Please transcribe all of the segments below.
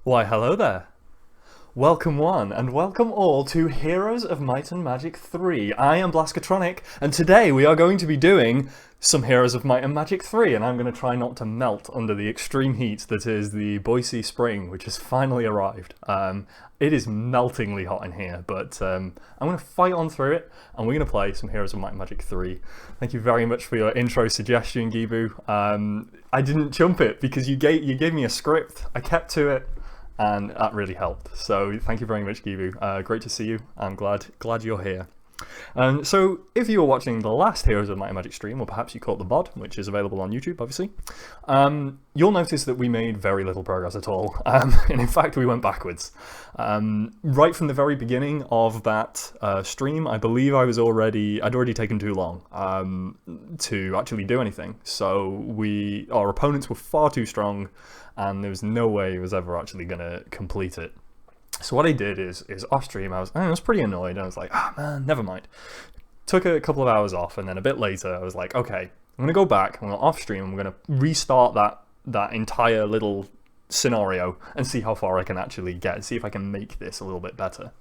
Why, hello there. Welcome one, and welcome all to Heroes of Might and Magic 3. I am Blaskatronic, and today we are going to be doing some Heroes of Might and Magic 3, and I'm going to try not to melt under the extreme heat that is the Boise Spring, which has finally arrived. It is meltingly hot in here, but I'm going to fight on through it, and we're going to play some Heroes of Might and Magic 3. Thank you very much for your intro suggestion, Gibu. I didn't jump it because you gave me a script. I kept to it, and that really helped. So thank you very much, Gibu. Great to see you. I'm glad you're here. So if you were watching the last Heroes of Might and Magic stream, or perhaps you caught the VOD, which is available on YouTube, obviously, you'll notice that we made very little progress at all. And in fact, we went backwards. Right from the very beginning of that stream, I believe I'd already taken too long to actually do anything. So our opponents were far too strong, and there was no way he was ever actually going to complete it. So what I did is off stream, I was pretty annoyed. I was like, man, never mind. Took a couple of hours off, and then a bit later, I was like, okay, I'm going to go back, I'm going to off stream, I'm going to restart that entire little scenario and see how far I can actually get, see if I can make this a little bit better.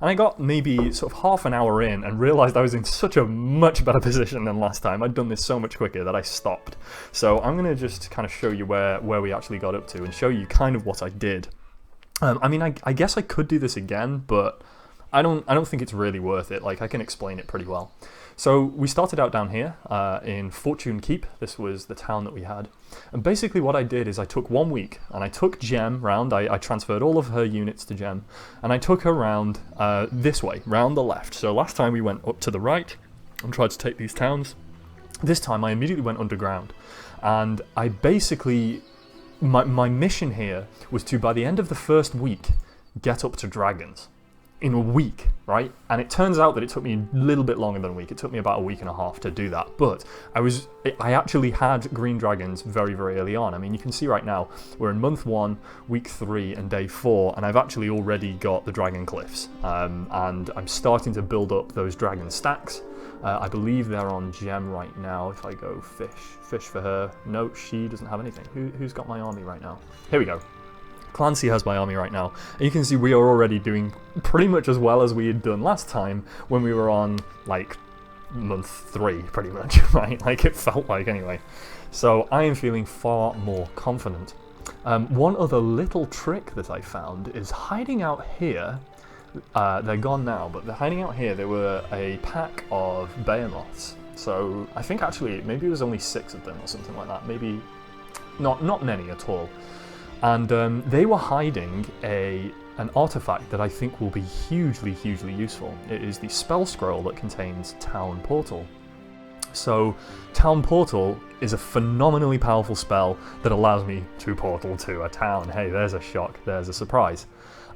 And I got maybe sort of half an hour in and realized I was in such a much better position than last time. I'd done this so much quicker that I stopped. So I'm going to just kind of show you where we actually got up to and show you kind of what I did. I mean, I guess I could do this again, but I don't think it's really worth it. Like, I can explain it pretty well. So we started out down here in Fortune Keep. This was the town that we had. And basically what I did is I took 1 week, and I took Gem round. I transferred all of her units to Gem, and I took her round this way, round the left. So last time we went up to the right and tried to take these towns. This time I immediately went underground, and I basically... My mission here was to, by the end of the first week, get up to dragons. In a week, right? And it turns out that it took me a little bit longer than a week. It took me about a week and a half to do that. But I actually had green dragons very, very early on. I mean, you can see right now, we're in month 1, week 3, and day 4, and I've actually already got the dragon cliffs. And I'm starting to build up those dragon stacks. I believe they're on Gem right now. If I go fish for her. No, she doesn't have anything. Who's got my army right now? Here we go. Clancy has my army right now. And you can see we are already doing pretty much as well as we had done last time when we were on, like, month 3, pretty much, right? Like, it felt like, anyway. So I am feeling far more confident. One other little trick that I found is hiding out here. They're gone now, but they're hiding out here. There were a pack of behemoths. So I think actually maybe it was only 6 of them or something like that. Maybe not many at all. And they were hiding an artifact that I think will be hugely, hugely useful. It is the spell scroll that contains Town Portal. So Town Portal is a phenomenally powerful spell that allows me to portal to a town. Hey, there's a shock, there's a surprise.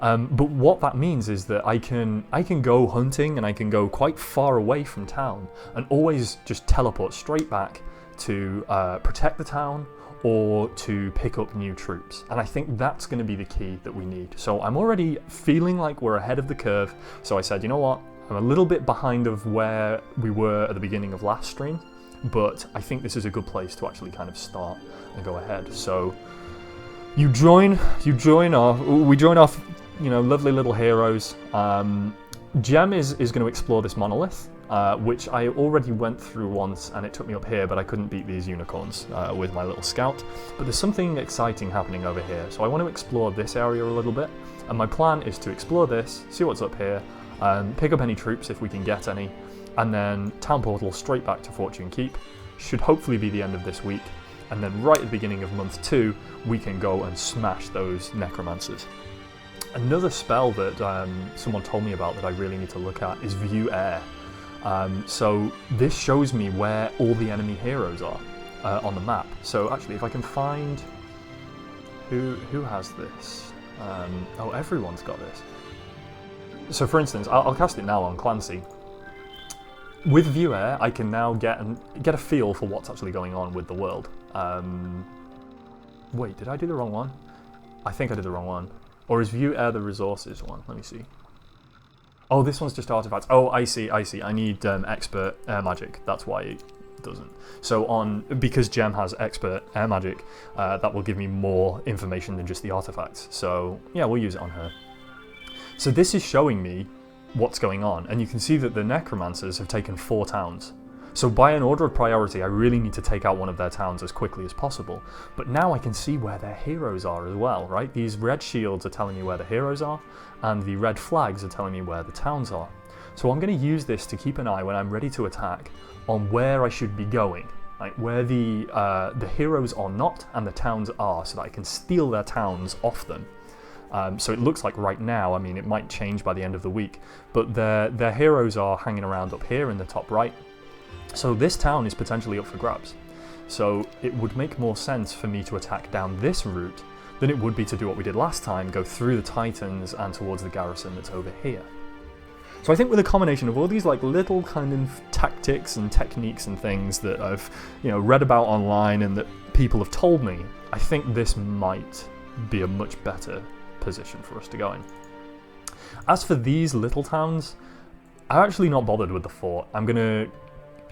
But what that means is that I can go hunting, and I can go quite far away from town and always just teleport straight back to protect the town or to pick up new troops. And I think that's going to be the key that we need. So I'm already feeling like we're ahead of the curve. So I said, you know what? I'm a little bit behind of where we were at the beginning of last stream, but I think this is a good place to actually kind of start and go ahead. So we join off, you know, lovely little heroes. Gem is going to explore this monolith, which I already went through once, and it took me up here, but I couldn't beat these unicorns with my little scout. But there's something exciting happening over here, so I want to explore this area a little bit, and my plan is to explore this, see what's up here, pick up any troops if we can get any, and then Town Portal straight back to Fortune Keep. Should hopefully be the end of this week, and then right at the beginning of month 2, we can go and smash those necromancers. Another spell that someone told me about that I really need to look at is View Air. So this shows me where all the enemy heroes are on the map. So actually, if I can find who has this. Oh, everyone's got this. So for instance, I'll cast it now on Clancy. With View Air, I can now get a feel for what's actually going on with the world. Wait, did I do the wrong one? I think I did the wrong one. Or is View Air the resources one? Let me see. Oh, this one's just artifacts. Oh, I see. I need expert air magic. That's why doesn't. So because Gem has expert air magic, that will give me more information than just the artifacts. So yeah, we'll use it on her. So this is showing me what's going on, and you can see that the necromancers have taken 4 towns. So by an order of priority, I really need to take out one of their towns as quickly as possible. But now I can see where their heroes are as well, right? These red shields are telling me where the heroes are, and the red flags are telling me where the towns are. So I'm going to use this to keep an eye when I'm ready to attack on where I should be going, like where the heroes are not and the towns are, so that I can steal their towns off them. So it looks like right now, I mean, it might change by the end of the week, but their heroes are hanging around up here in the top right. So this town is potentially up for grabs. So it would make more sense for me to attack down this route than it would be to do what we did last time, go through the Titans and towards the garrison that's over here. So I think with a combination of all these like little kind of tactics and techniques and things that I've read about online and that people have told me, I think this might be a much better position for us to go in. As for these little towns, I'm actually not bothered with the fort. I'm gonna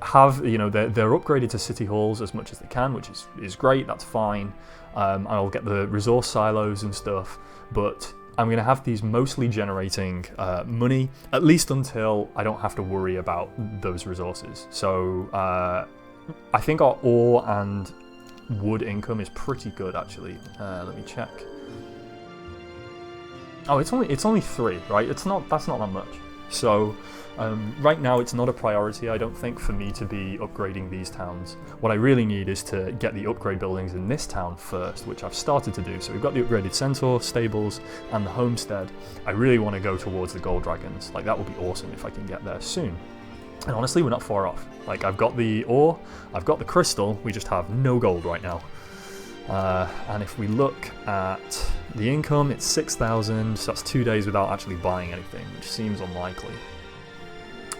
have, they're upgraded to city halls as much as they can, which is great, that's fine. I'll get the resource silos and stuff, but I'm going to have these mostly generating money, at least until I don't have to worry about those resources. So I think our ore and wood income is pretty good, actually. Let me check. Oh, it's only 3, right? That's not that much. So right now it's not a priority, I don't think, for me to be upgrading these towns. What I really need is to get the upgrade buildings in this town first, which I've started to do. So we've got the upgraded centaur, stables, and the homestead. I really want to go towards the gold dragons. Like, that would be awesome if I can get there soon. And honestly, we're not far off. Like, I've got the ore, I've got the crystal, we just have no gold right now. And if we look at the income, it's 6,000, so that's 2 days without actually buying anything, which seems unlikely.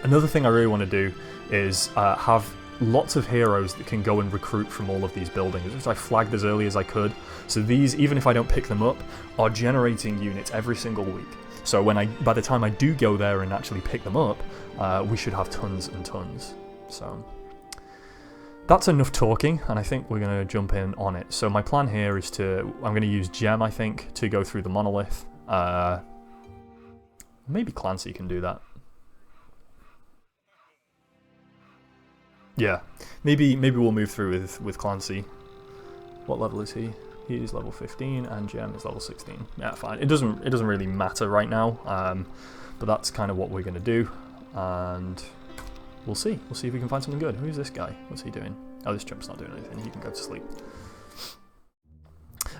Another thing I really want to do is have lots of heroes that can go and recruit from all of these buildings, which I flagged as early as I could. So these, even if I don't pick them up, are generating units every single week. So by the time I do go there and actually pick them up, we should have tons and tons. So that's enough talking, and I think we're going to jump in on it. So my plan here is I'm going to use Gem, I think, to go through the monolith. Maybe Clancy can do that. Yeah, maybe we'll move through with Clancy. What level is he? He's level 15, and Gem is level 16. Yeah, fine. It doesn't really matter right now, but that's kind of what we're going to do, and we'll see. We'll see if we can find something good. Who's this guy? What's he doing? Oh, this chump's not doing anything. He can go to sleep.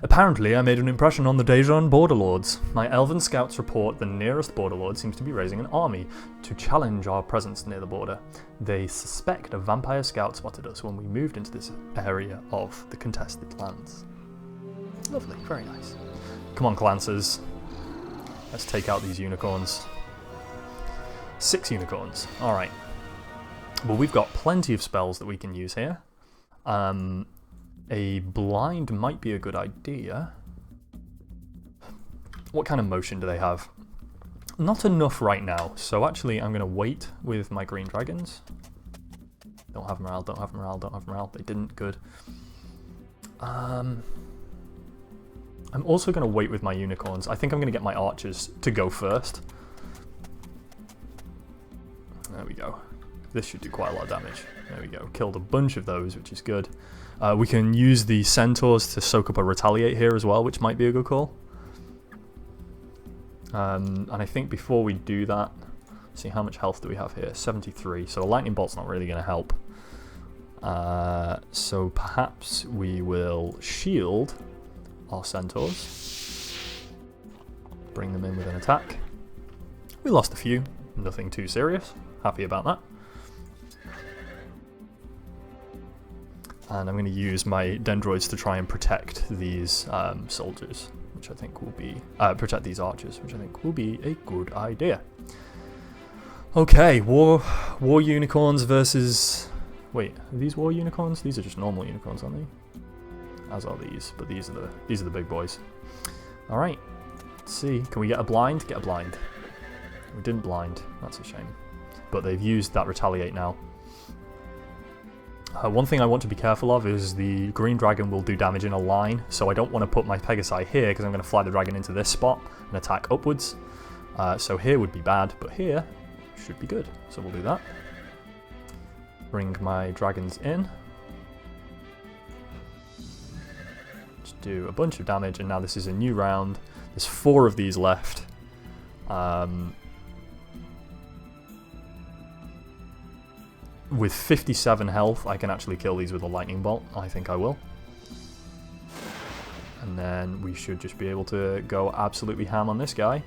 Apparently, I made an impression on the Dejan borderlords. My elven scouts report the nearest borderlord seems to be raising an army to challenge our presence near the border. They suspect a vampire scout spotted us when we moved into this area of the contested lands. Lovely, very nice. Come on, Clancers. Let's take out these unicorns. 6 unicorns. Alright. Well, we've got plenty of spells that we can use here. A blind might be a good idea. What kind of motion do they have? Not enough right now, so actually I'm going to wait with my green dragons. Don't have morale, don't have morale, don't have morale. They didn't, good. I'm also going to wait with my unicorns. I think I'm going to get my archers to go first. There we go. This should do quite a lot of damage. There we go. Killed a bunch of those, which is good. We can use the centaurs to soak up a retaliate here as well, which might be a good call. And I think before we do that, see how much health do we have here? 73. So a lightning bolt's not really going to help. So perhaps we will shield our centaurs. Bring them in with an attack. We lost a few. Nothing too serious. Happy about that. And I'm going to use my dendroids to try and protect these soldiers, which I think will be... protect these archers, which I think will be a good idea. Okay, war unicorns versus... Wait, are these war unicorns? These are just normal unicorns, aren't they? As are these, but these are the big boys. Alright, let's see. Can we get a blind? Get a blind. We didn't blind. That's a shame. But they've used that retaliate now. One thing I want to be careful of is the green dragon will do damage in a line, so I don't want to put my Pegasi here because I'm going to fly the dragon into this spot and attack upwards. So here would be bad, but here should be good. So we'll do that. Bring my dragons in. Just do a bunch of damage, and now this is a new round. There's 4 of these left. With 57 health, I can actually kill these with a lightning bolt. I think I will. And then we should just be able to go absolutely ham on this guy.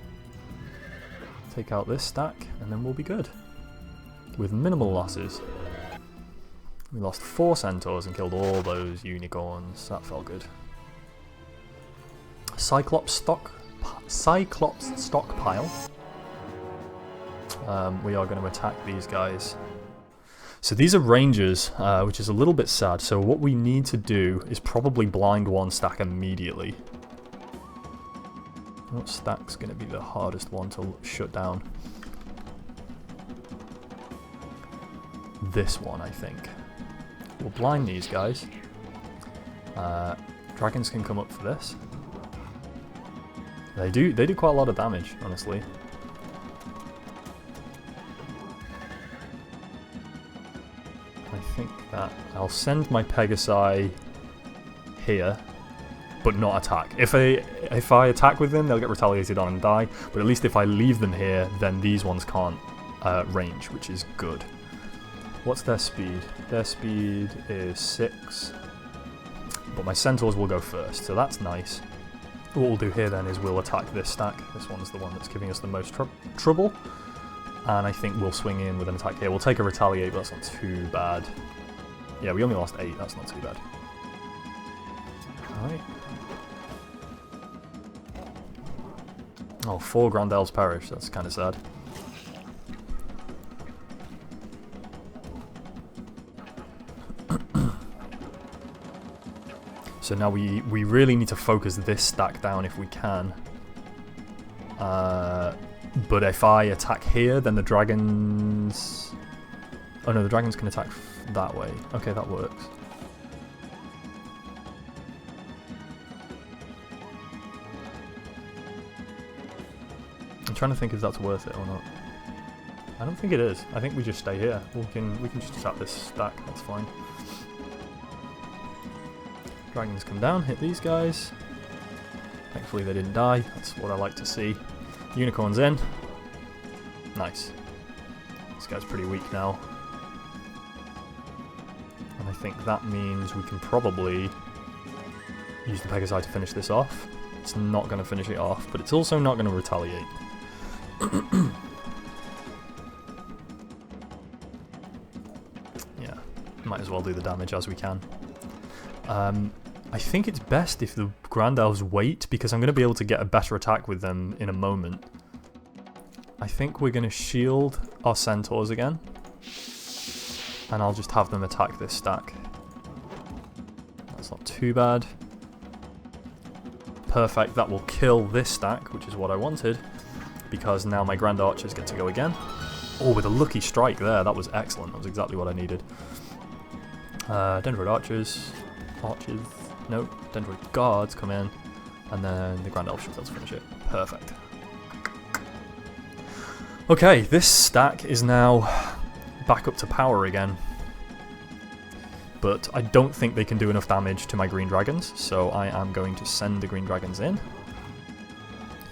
Take out this stack, and then we'll be good. With minimal losses. We lost 4 centaurs and killed all those unicorns. That felt good. Cyclops stockpile. We are going to attack these guys. So these are rangers, which is a little bit sad. So what we need to do is probably blind 1 stack immediately. What stack's going to be the hardest one to shut down? This one, I think. We'll blind these guys. Dragons can come up for this. They do quite a lot of damage, honestly. I think that I'll send my Pegasi here, but not attack. If I attack with them, they'll get retaliated on and die, but at least if I leave them here, then these ones can't range, which is good. What's their speed? Their speed is 6, but my centaurs will go first, so that's nice. What we'll do here then is we'll attack this stack. This one's the one that's giving us the most trouble. And I think we'll swing in with an attack here. We'll take a retaliate, but that's not too bad. Yeah, we only lost 8. That's not too bad. Alright. Oh, 4 Grand Elves perish. That's kind of sad. So now we really need to focus this stack down if we can. But if I attack here, then the dragons... Oh no, the dragons can attack that way. Okay, that works. I'm trying to think if that's worth it or not. I don't think it is. I think we just stay here. We can just attack this stack. That's fine. Dragons come down, hit these guys. Thankfully they didn't die. That's what I like to see. Unicorns in. Nice. This guy's pretty weak now. And I think that means we can probably use the Pegasi to finish this off. It's not going to finish it off, but it's also not going to retaliate. Yeah, might as well do the damage as we can. I think it's best if the Grand Elves wait, because I'm going to be able to get a better attack with them in a moment. I think we're going to shield our centaurs again, and I'll just have them attack this stack. That's not too bad. Perfect, that will kill this stack, which is what I wanted, because now my Grand Archers get to go again. Oh, with a lucky strike there, that was excellent. That was exactly what I needed. Dendroid Archers. No, Dendroid Guards come in, and then the Grand Elf should be able to finish it. Perfect. Okay, this stack is now back up to power again. But I don't think they can do enough damage to my green dragons, so I am going to send the green dragons in.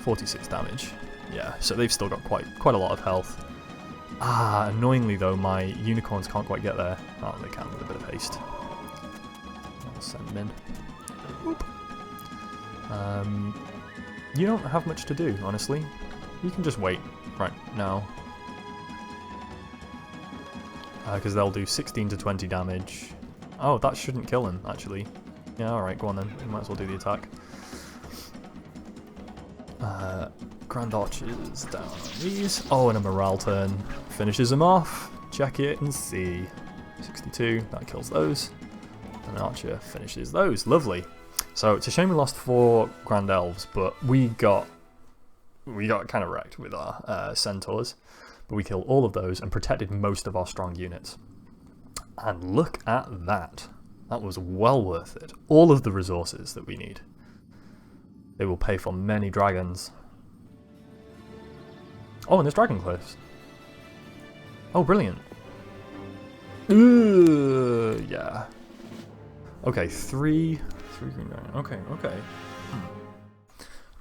46 damage. Yeah, so they've still got quite a lot of health. Ah, annoyingly though, my unicorns can't quite get there. Oh, they can with a bit of haste. I'll send them in. Oop. You don't have much to do, honestly. You can just wait right now. Because they'll do 16 to 20 damage. Oh, that shouldn't kill him, actually. Yeah, alright, go on then. You might as well do the attack. Grand Archers down on these. Oh, and a morale turn. Finishes them off. Check it and see. 62, that kills those. An Archer finishes those. Lovely. So, it's a shame we lost 4 Grand Elves, but we got kind of wrecked with our Centaurs. But we killed all of those and protected most of our strong units. And look at that. That was well worth it. All of the resources that we need. They will pay for many dragons. Oh, and there's dragon cliffs. Oh, brilliant. Yeah. Okay, three green dragon. Okay, okay.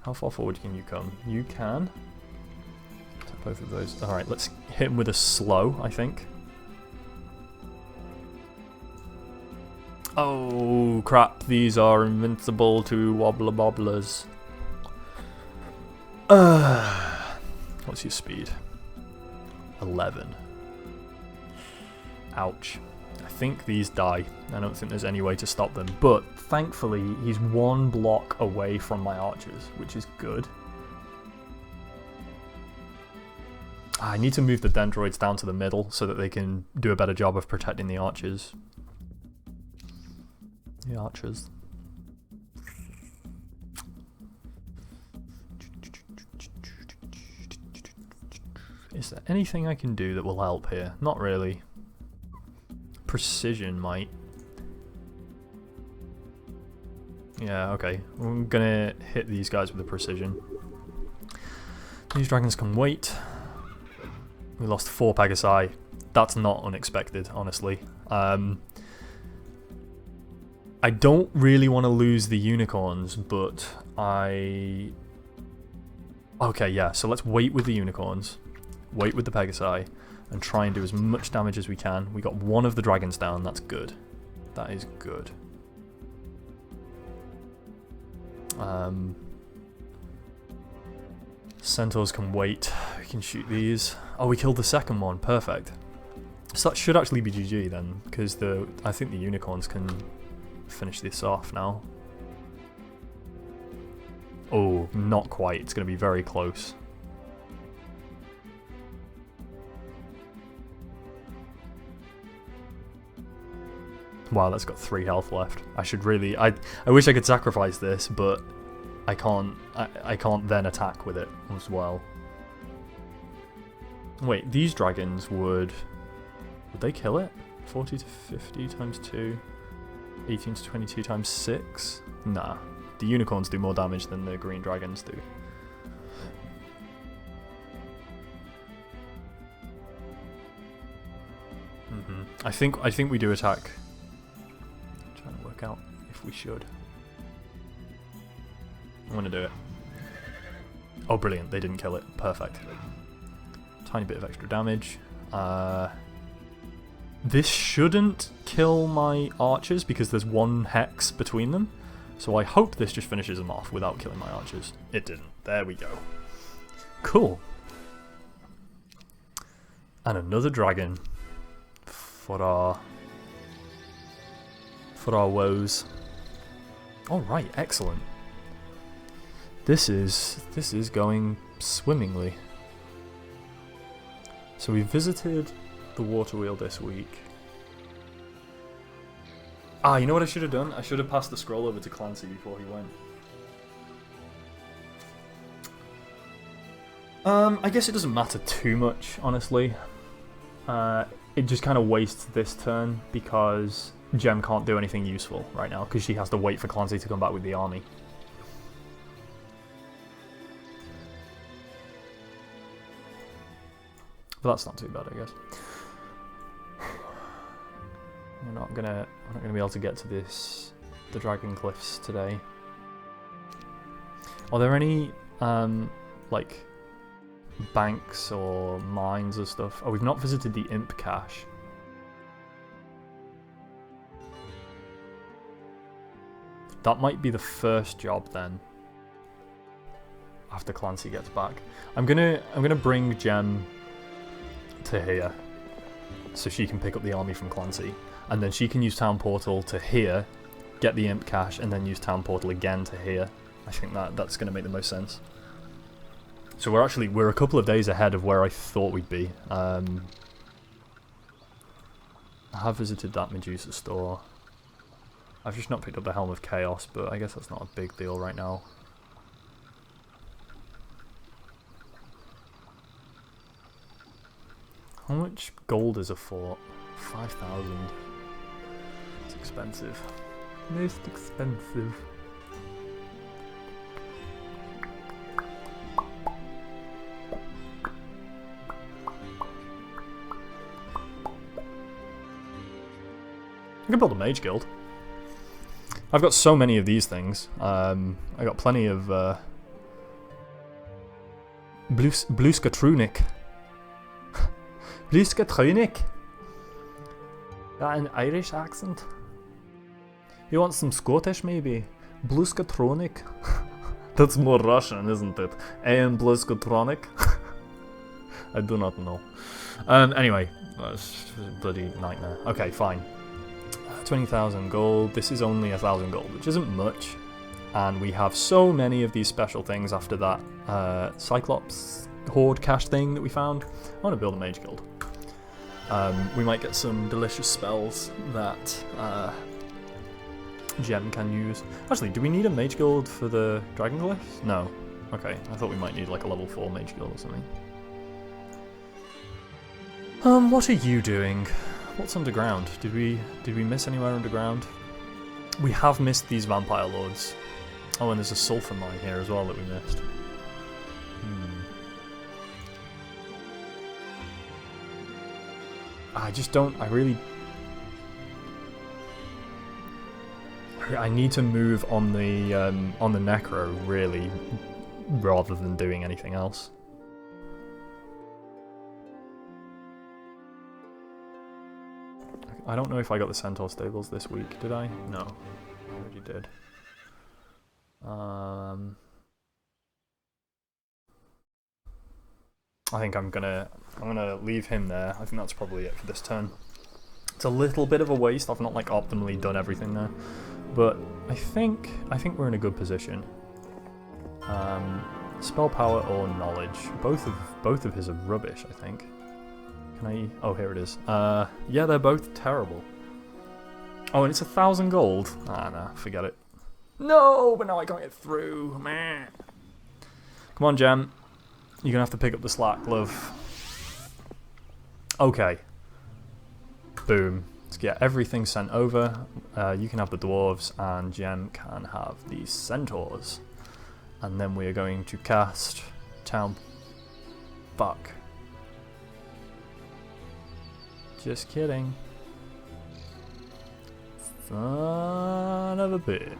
How far forward can you come? You can. Take both of those. Alright, let's hit him with a slow, I think. Oh, crap. These are invincible to wobbler bobblers. What's your speed? 11. Ouch. I think these die. I don't think there's any way to stop them. But, thankfully, he's one block away from my archers, which is good. I need to move the dendroids down to the middle so that they can do a better job of protecting the archers. The archers. Is there anything I can do that will help here? Not really. Precision might. Yeah, okay. I'm gonna hit these guys with the precision. These dragons can wait. We lost 4 Pegasi. That's not unexpected, honestly. I don't really want to lose the unicorns, but I... Okay, yeah, so let's wait with the unicorns. Wait with the Pegasi. And try and do as much damage as we can. We got one of the dragons down, that's good. That is good. Centaurs can wait. We can shoot these. Oh, we killed the second one. Perfect. So that should actually be GG then, because I think the unicorns can finish this off now. Oh, not quite. It's going to be very close. Wow, that's got 3 health left. I should really... I wish I could sacrifice this, but I can't. I can't then attack with it as well. Wait, these dragons would they kill it? 40 to 50 times 2, 18 to 22 times 6? Nah, the unicorns do more damage than the green dragons do. I think we do attack. I'm trying to work out if we should. I'm gonna do it. Oh, brilliant! They didn't kill it. Perfect. Tiny bit of extra damage. This shouldn't kill my archers because there's 1 hex between them. So I hope this just finishes them off without killing my archers. It didn't. There we go. Cool. And another dragon for our woes. All right, excellent. This is going swimmingly. So we visited the water wheel this week. Ah, you know what I should have done? I should have passed the scroll over to Clancy before he went. I guess it doesn't matter too much, honestly. It just kind of wastes this turn because Gem can't do anything useful right now because she has to wait for Clancy to come back with the army. But that's not too bad, I guess. We're not gonna be able to get to the Dragon Cliffs today. Are there any like banks or mines or stuff? Oh, we've not visited the Imp Cache. That might be the first job then. After Clancy gets back, I'm gonna bring Gem to here, so she can pick up the army from Clancy, and then she can use Town Portal to here, get the Imp Cache, and then use Town Portal again to here. I think that's going to make the most sense. So we're a couple of days ahead of where I thought we'd be. I have visited that Medusa store. I've just not picked up the Helm of Chaos, but I guess that's not a big deal right now. How much gold is a fort? 5,000. It's expensive. Most expensive. I can build a mage guild. I've got so many of these things. I got plenty of Blueskatrunic. Blueskatrunic. Got an Irish accent. You want some Scottish maybe? Blueskatronic. That's more Russian, isn't it? And Blueskatronic. I do not know. Anyway, that's a bloody nightmare. Okay, fine. 20,000 gold. This is only 1,000 gold, which isn't much. And we have so many of these special things after that Cyclops Horde cache thing that we found. I want to build a mage guild. We might get some delicious spells that Gem can use. Actually, do we need a mage guild for the dragon glyphs? No. Okay, I thought we might need like a level 4 mage guild or something. What are you doing? What's underground? Did we miss anywhere underground? We have missed these vampire lords. Oh, and there's a sulfur mine here as well that we missed. I just don't. I need to move on the necro really, rather than doing anything else. I don't know if I got the Centaur stables this week, did I? No, I already did. I think I'm gonna leave him there. I think that's probably it for this turn. It's a little bit of a waste. I've not like optimally done everything there, but I think we're in a good position. Spell power or knowledge. Both of his are rubbish, I think. Oh, here it is. Yeah, they're both terrible. Oh, and it's 1,000 gold. Ah, nah, forget it. No, but now I can't get through. Man. Come on, Gem. You're gonna have to pick up the slack, love. Okay. Boom. Let's get everything sent over. You can have the dwarves, and Gem can have the centaurs. And then we are going to cast Town. Fuck. Just kidding. Son of a bitch.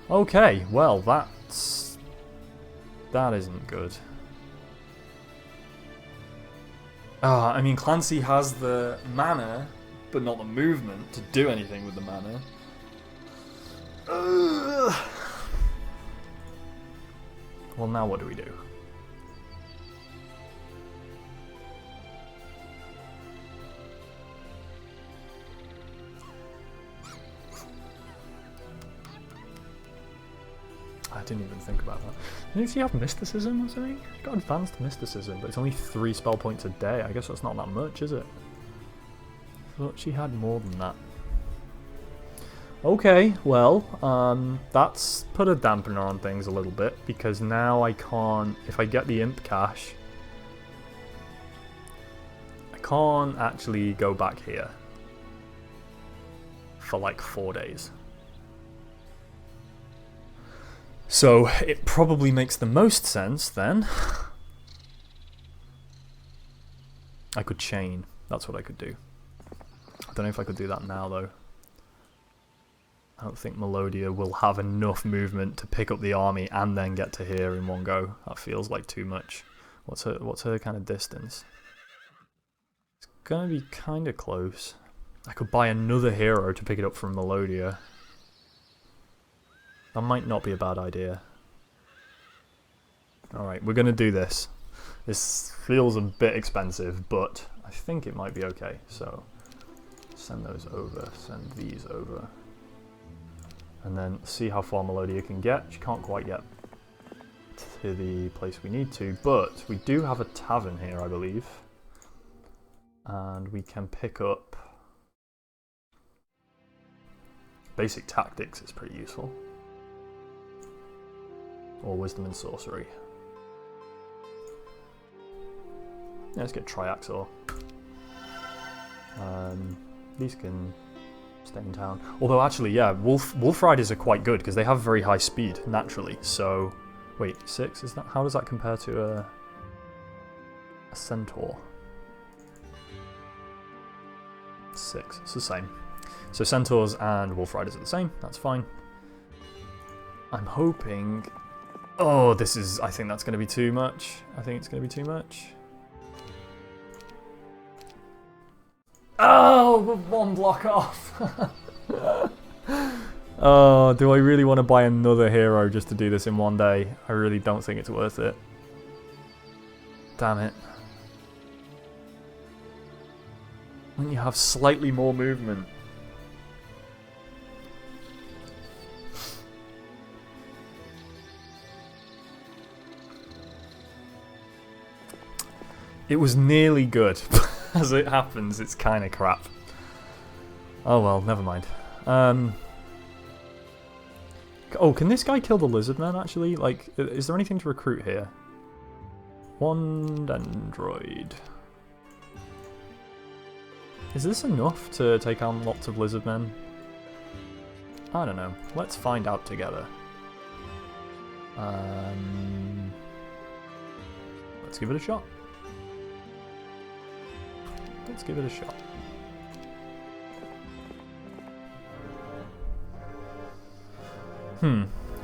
Okay, well that isn't good. I mean Clancy has the mana, but not the movement to do anything with the mana. Well, now what do we do? I didn't even think about that. Didn't she have mysticism or something? She got advanced mysticism, but it's only 3 spell points a day. I guess that's not that much, is it? I thought she had more than that. Okay, well, that's put a dampener on things a little bit, because now I can't, if I get the imp cache, I can't actually go back here for like 4 days. So it probably makes the most sense then. I could chain. That's what I could do. I don't know if I could do that now though. I don't think Melodia will have enough movement to pick up the army and then get to here in one go. That feels like too much. What's her kind of distance? It's gonna be kind of close. I could buy another hero to pick it up from Melodia. That might not be a bad idea. Alright, we're going to do this. This feels a bit expensive, but I think it might be okay. So, send those over, send these over. And then see how far Melodia can get. She can't quite get to the place we need to, but we do have a tavern here, I believe. And we can pick up... Basic tactics is pretty useful. Or wisdom and sorcery. Yeah, let's get Triaxor. These can stay in town. Although actually, yeah, wolf riders are quite good because they have very high speed naturally. So, wait, 6 is that? How does that compare to a centaur? 6. It's the same. So centaurs and wolf riders are the same. That's fine. I'm hoping. Oh, this is. I think that's going to be too much. I think it's going to be too much. Oh, we're 1 block off. Oh, do I really want to buy another hero just to do this in 1 day? I really don't think it's worth it. Damn it. When you have slightly more movement. It was nearly good. As it happens, it's kind of crap. Oh well, never mind. Oh, can this guy kill the lizard man actually? Like, is there anything to recruit here? 1 dendroid. Is this enough to take on lots of lizard men? I don't know. Let's find out together. Let's give it a shot. Let's give it a shot.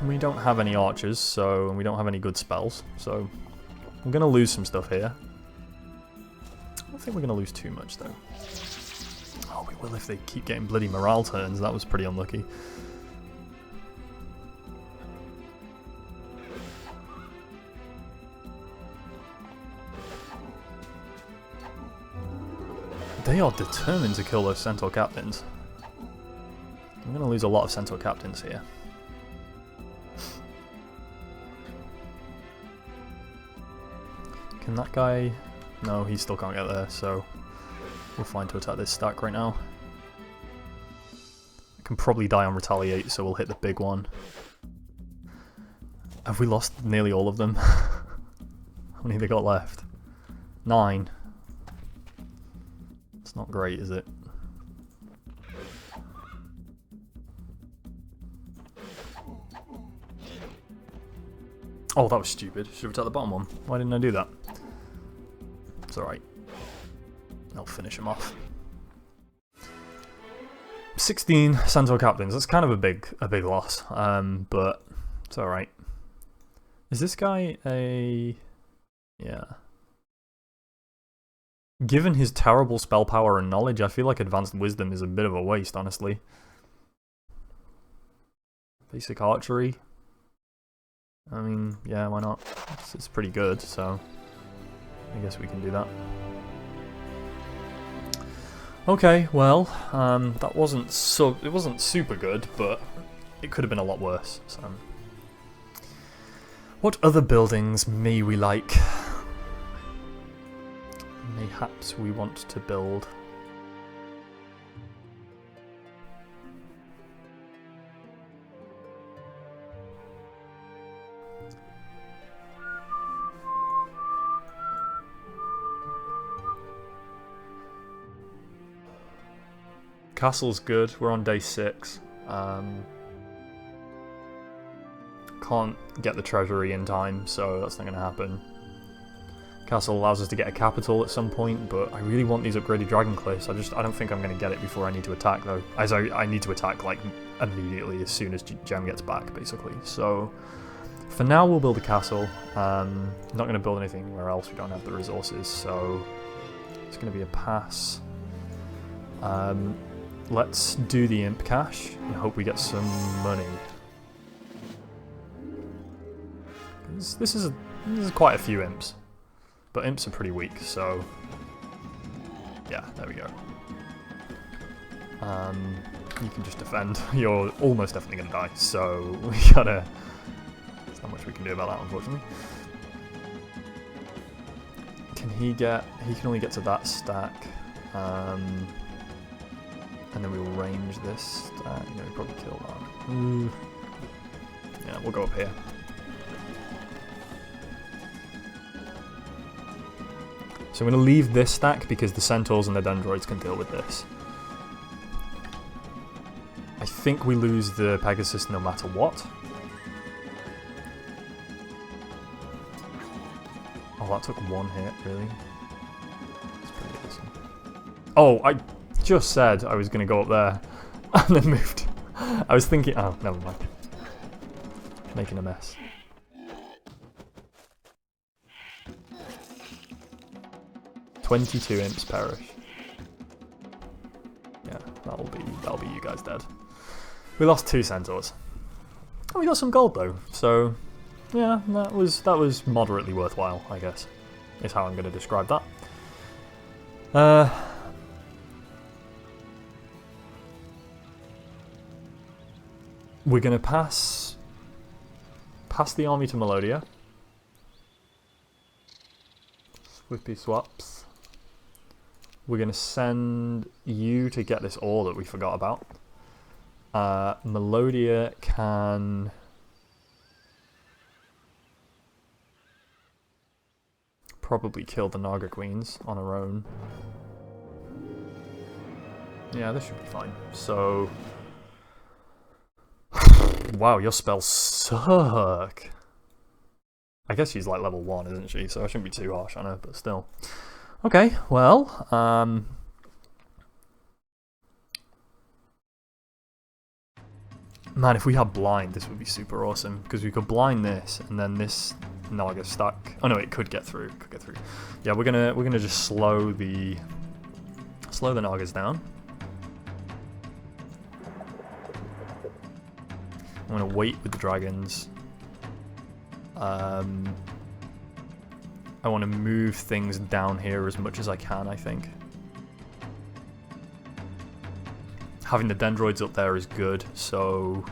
We don't have any archers, so and we don't have any good spells, so I'm gonna lose some stuff here. I don't think we're gonna lose too much though. Oh, we will if they keep getting bloody morale turns. That was pretty unlucky. They are determined to kill those centaur captains. I'm going to lose a lot of centaur captains here. Can that guy... No, he still can't get there, so we're fine to attack this stack right now. I can probably die on retaliate, so we'll hit the big one. Have we lost nearly all of them? How many have they got left? 9. It's not great, is it? Oh, that was stupid. Should have attacked the bottom one. Why didn't I do that? It's alright. I'll finish him off. 16 centaur captains. That's kind of a big loss. But it's alright. Is this guy a... Yeah. Given his terrible spell power and knowledge, I feel like Advanced Wisdom is a bit of a waste, honestly. Basic Archery. I mean, yeah, why not? It's pretty good, so I guess we can do that. Okay, well, that wasn't it wasn't super good, but it could have been a lot worse. So, what other buildings may we like? Mayhaps we want to build. Castle's good. We're on day 6. Can't get the treasury in time, so that's not going to happen. Castle allows us to get a capital at some point, but I really want these upgraded dragon cliffs. I don't think I'm going to get it before I need to attack though. As I need to attack like immediately as soon as Gem gets back, basically. So for now we'll build a castle. I'm not going to build anything anywhere else. We don't have the resources, so it's going to be a pass. Let's do the imp cache and hope we get some money. This is quite a few imps. But imps are pretty weak, so yeah, there we go. You can just defend. You're almost definitely going to die, so we gotta... There's not much we can do about that, unfortunately. Can he get... He can only get to that stack. And then we will range this stack. You know, he'll probably kill that. Yeah, we'll go up here. So I'm going to leave this stack because the centaurs and the dendroids can deal with this. I think we lose the Pegasus no matter what. Oh, that took one hit, really? That's pretty awesome. Oh, I just said I was going to go up there and then moved. I was thinking... Oh, never mind. Making a mess. "22 imps perish." Yeah, that'll be you guys dead. We lost 2 centaurs. Oh, we got some gold though, so yeah, that was moderately worthwhile, I guess. Is how I'm going to describe that. We're going to pass the army to Melodia. Swippy swaps. We're going to send you to get this ore that we forgot about. Melodia can... probably kill the Naga Queens on her own. Yeah, this should be fine. So... Wow, your spells suck. I guess she's like level 1, isn't she? So I shouldn't be too harsh on her, but still. Okay, well, man, if we had blind, this would be super awesome, because we could blind this, and then this Naga stack... Oh no, it could get through. Yeah, we're gonna just slow the Nagas down. I'm gonna wait with the dragons. I want to move things down here as much as I can, I think. Having the dendroids up there is good, so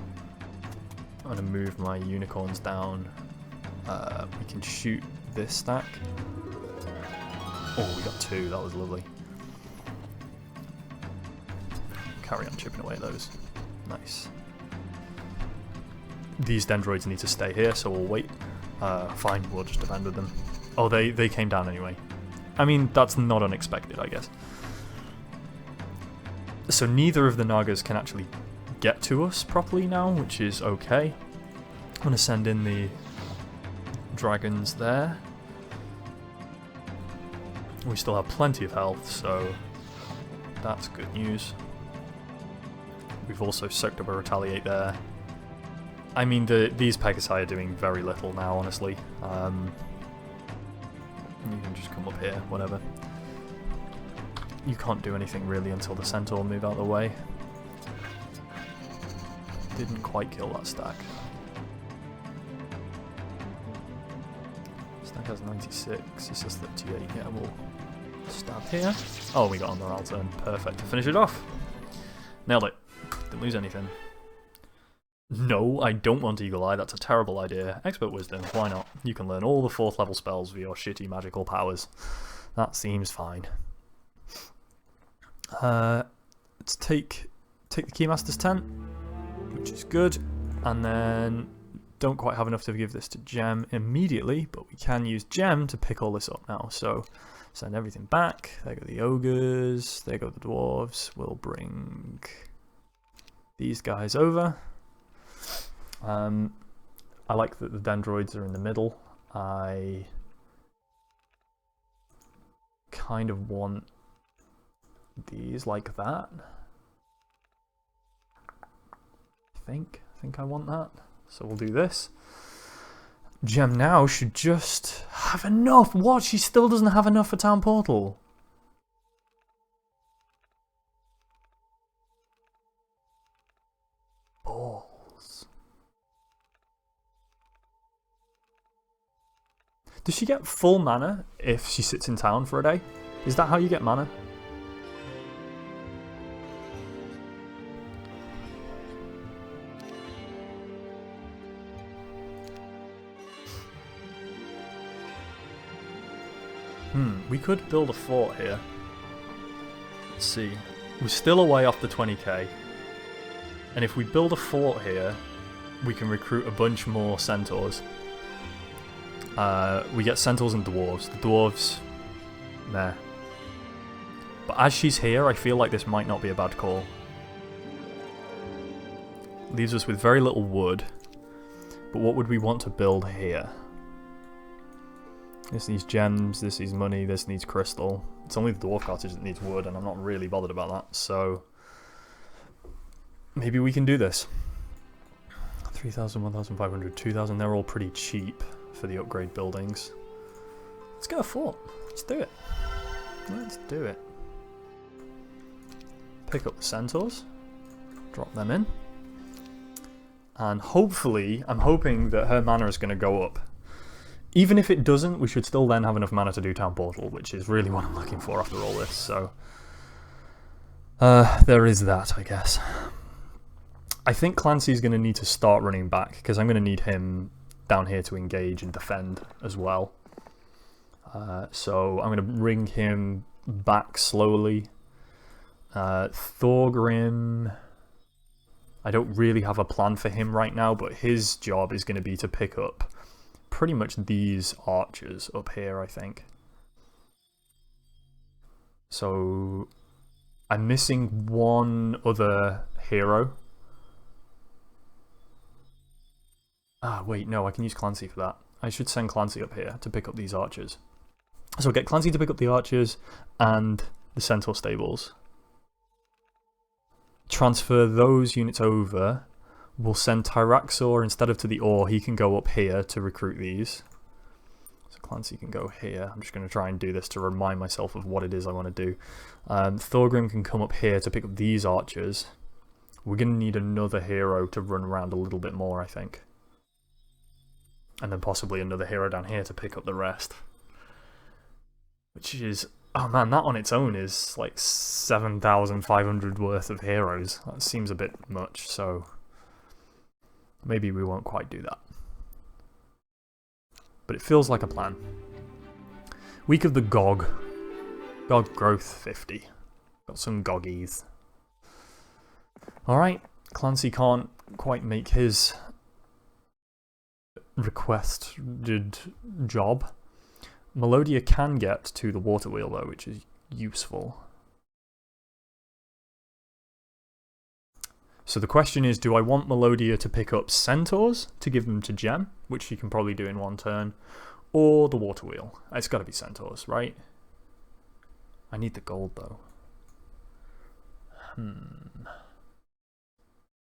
I'm gonna move my unicorns down. We can shoot this stack. Oh, we got 2, that was lovely. Carry on chipping away at those. Nice. These dendroids need to stay here, so we'll wait. Fine, we'll just abandon them. Oh, they came down anyway. I mean, that's not unexpected, I guess. So neither of the Nagas can actually get to us properly now, which is okay. I'm going to send in the dragons there. We still have plenty of health, so that's good news. We've also soaked up a retaliate there. I mean, these Pegasi are doing very little now, honestly. You can just come up here, whatever. You can't do anything really until the centaur move out of the way. Didn't quite kill that stack. Stack has 96, this is 38. Yeah, we'll stab here. Oh, we got on the morale turn. Perfect. To finish it off. Nailed it. Didn't lose anything. No, I don't want Eagle Eye, that's a terrible idea. Expert Wisdom, why not? You can learn all the 4th level spells with your shitty magical powers. That seems fine. Let's take the Keymaster's tent, which is good. And then, don't quite have enough to give this to Gem immediately, but we can use Gem to pick all this up now. So, send everything back. There go the ogres, there go the dwarves. We'll bring these guys over. I like that the dendroids are in the middle. I kind of want these like that. I think I want that. So we'll do this. Gem now should just have enough. What? She still doesn't have enough for Town Portal. Balls. Does she get full mana if she sits in town for a day? Is that how you get mana? We could build a fort here. Let's see. We're still away off the 20k. And if we build a fort here, we can recruit a bunch more centaurs. We get centaurs and dwarves. The dwarves Nah. But as she's here, I feel like this might not be a bad call. Leaves us with very little wood. But what would we want to build here? This needs gems, this needs money, this needs crystal. It's only the dwarf cottage that needs wood, and I'm not really bothered about that, so... maybe we can do this. 3,000, 1,500, 2,000, they're all pretty cheap for the upgrade buildings. Let's get a fort. Let's do it. Let's do it. Pick up the centaurs. Drop them in. And hopefully, I'm hoping that her mana is going to go up. Even if it doesn't, we should still then have enough mana to do Town Portal, which is really what I'm looking for after all this, so... there is that, I guess. I think Clancy's going to need to start running back, because I'm going to need him down here to engage and defend as well. So I'm going to bring him back slowly. Thorgrim... I don't really have a plan for him right now, but his job is going to be to pick up pretty much these archers up here, I think. So I'm missing one other hero. Ah, wait, no, I can use Clancy for that. I should send Clancy up here to pick up these archers. So get Clancy to pick up the archers and the centaur stables. Transfer those units over. We'll send Tyraxor instead of to the ore. He can go up here to recruit these. So Clancy can go here. I'm just going to try and do this to remind myself of what it is I want to do. Thorgrim can come up here to pick up these archers. We're going to need another hero to run around a little bit more, I think. And then possibly another hero down here to pick up the rest. Which is... oh man, that on its own is like 7,500 worth of heroes. That seems a bit much, so... maybe we won't quite do that. But it feels like a plan. Week of the Gog. Gog growth 50. Got some Goggies. Alright, Clancy can't quite make his requested job. Melodia can get to the water wheel though, which is useful. So the question is, do I want Melodia to pick up centaurs to give them to Gem, which she can probably do in one turn, or the water wheel? It's got to be centaurs, right? I need the gold though.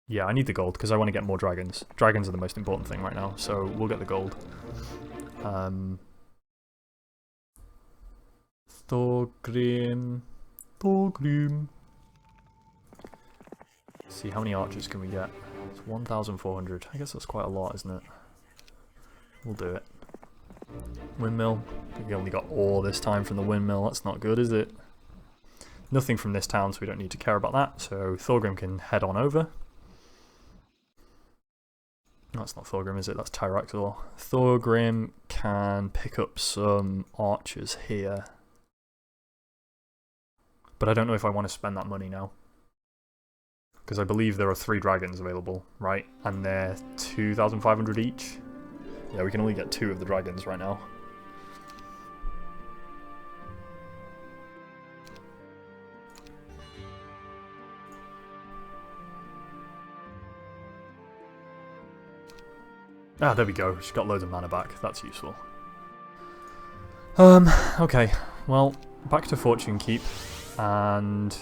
Yeah, I need the gold because I want to get more dragons. Dragons are the most important thing right now, so we'll get the gold. Thorgrim. See, how many archers can we get? It's 1,400. I guess that's quite a lot, isn't it? We'll do it. Windmill. We only got ore this time from the windmill. That's not good, is it? Nothing from this town, so we don't need to care about that. So Thorgrim can head on over. That's not Thorgrim, is it? That's Tyraxor. Thorgrim can pick up some archers here. But I don't know if I want to spend that money now. Because I believe there are 3 dragons available, right? And they're 2,500 each. Yeah, we can only get 2 of the dragons right now. Ah, there we go. She's got loads of mana back. That's useful. Okay. Well, back to Fortune Keep. And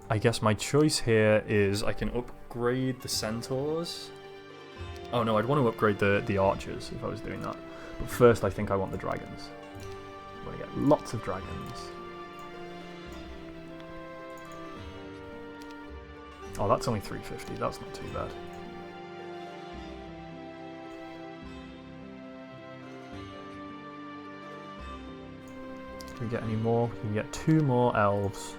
I guess my choice here is I can upgrade the centaurs. Oh no, I'd want to upgrade the archers if I was doing that. But first I think I want the dragons. I want to get lots of dragons. Oh, that's only 350. That's not too bad. Can we get any more? We can get 2 more elves.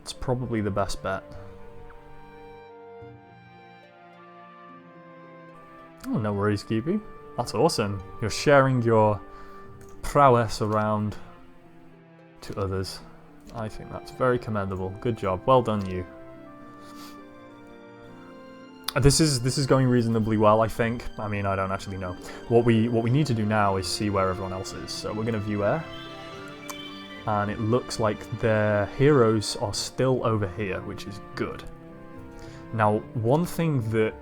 It's probably the best bet. Oh, no worries, Kiwi. That's awesome. You're sharing your prowess around to others. I think that's very commendable. Good job. Well done, you. This is going reasonably well, I think. I mean, I don't actually know. What we need to do now is see where everyone else is. So we're going to view air. And it looks like their heroes are still over here, which is good. Now, one thing that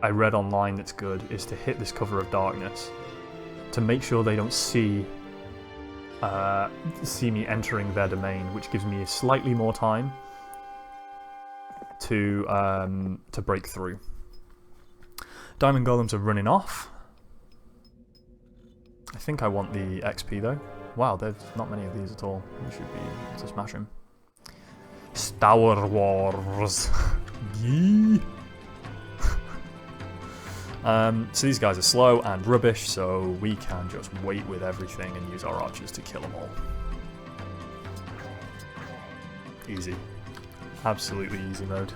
I read online that's good is to hit this cover of darkness to make sure they don't see me entering their domain, which gives me slightly more time to break through. Diamond golems are running off. I think I want the XP though. Wow, there's not many of these at all. We should be able to smash him. Star Wars. Yee. So these guys are slow and rubbish, so we can just wait with everything and use our archers to kill them all. Easy. Absolutely easy mode.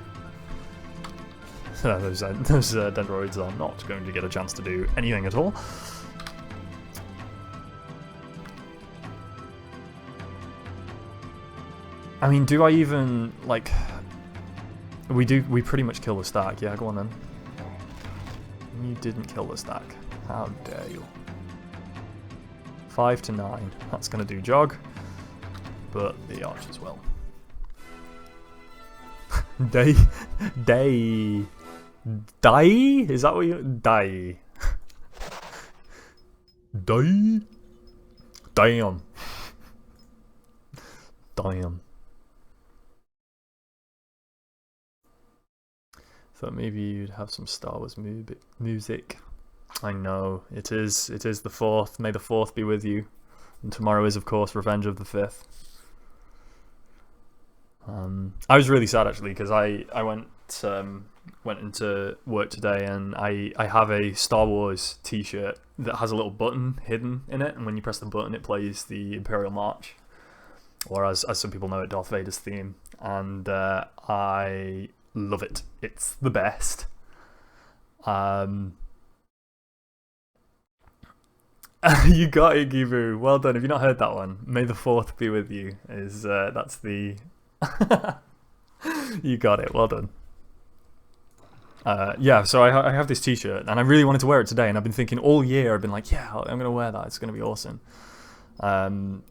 Those dendroids are not going to get a chance to do anything at all. I mean, do I even, like... We pretty much kill the stack. Yeah, go on then. You didn't kill the stack. How dare you. 5 to 9. That's going to do jog. But the archers will. Die? Is that what you... Die. Die? Damn. Damn. Thought maybe you'd have some Star Wars music. I know, it is the 4th. May the 4th be with you. And tomorrow is, of course, Revenge of the 5th. I was really sad, actually, because I went into work today and I have a Star Wars t-shirt that has a little button hidden in it, and when you press the button it plays the Imperial March, or as some people know it, Darth Vader's theme, and I love it. It's the best. You got it, Gibu. Well done. Have you not heard that one? May the 4th be with you. That's the... You got it. Well done. Yeah, so I have this t-shirt, and I really wanted to wear it today, and I've been thinking all year, I've been like, yeah, I'm going to wear that. It's going to be awesome. And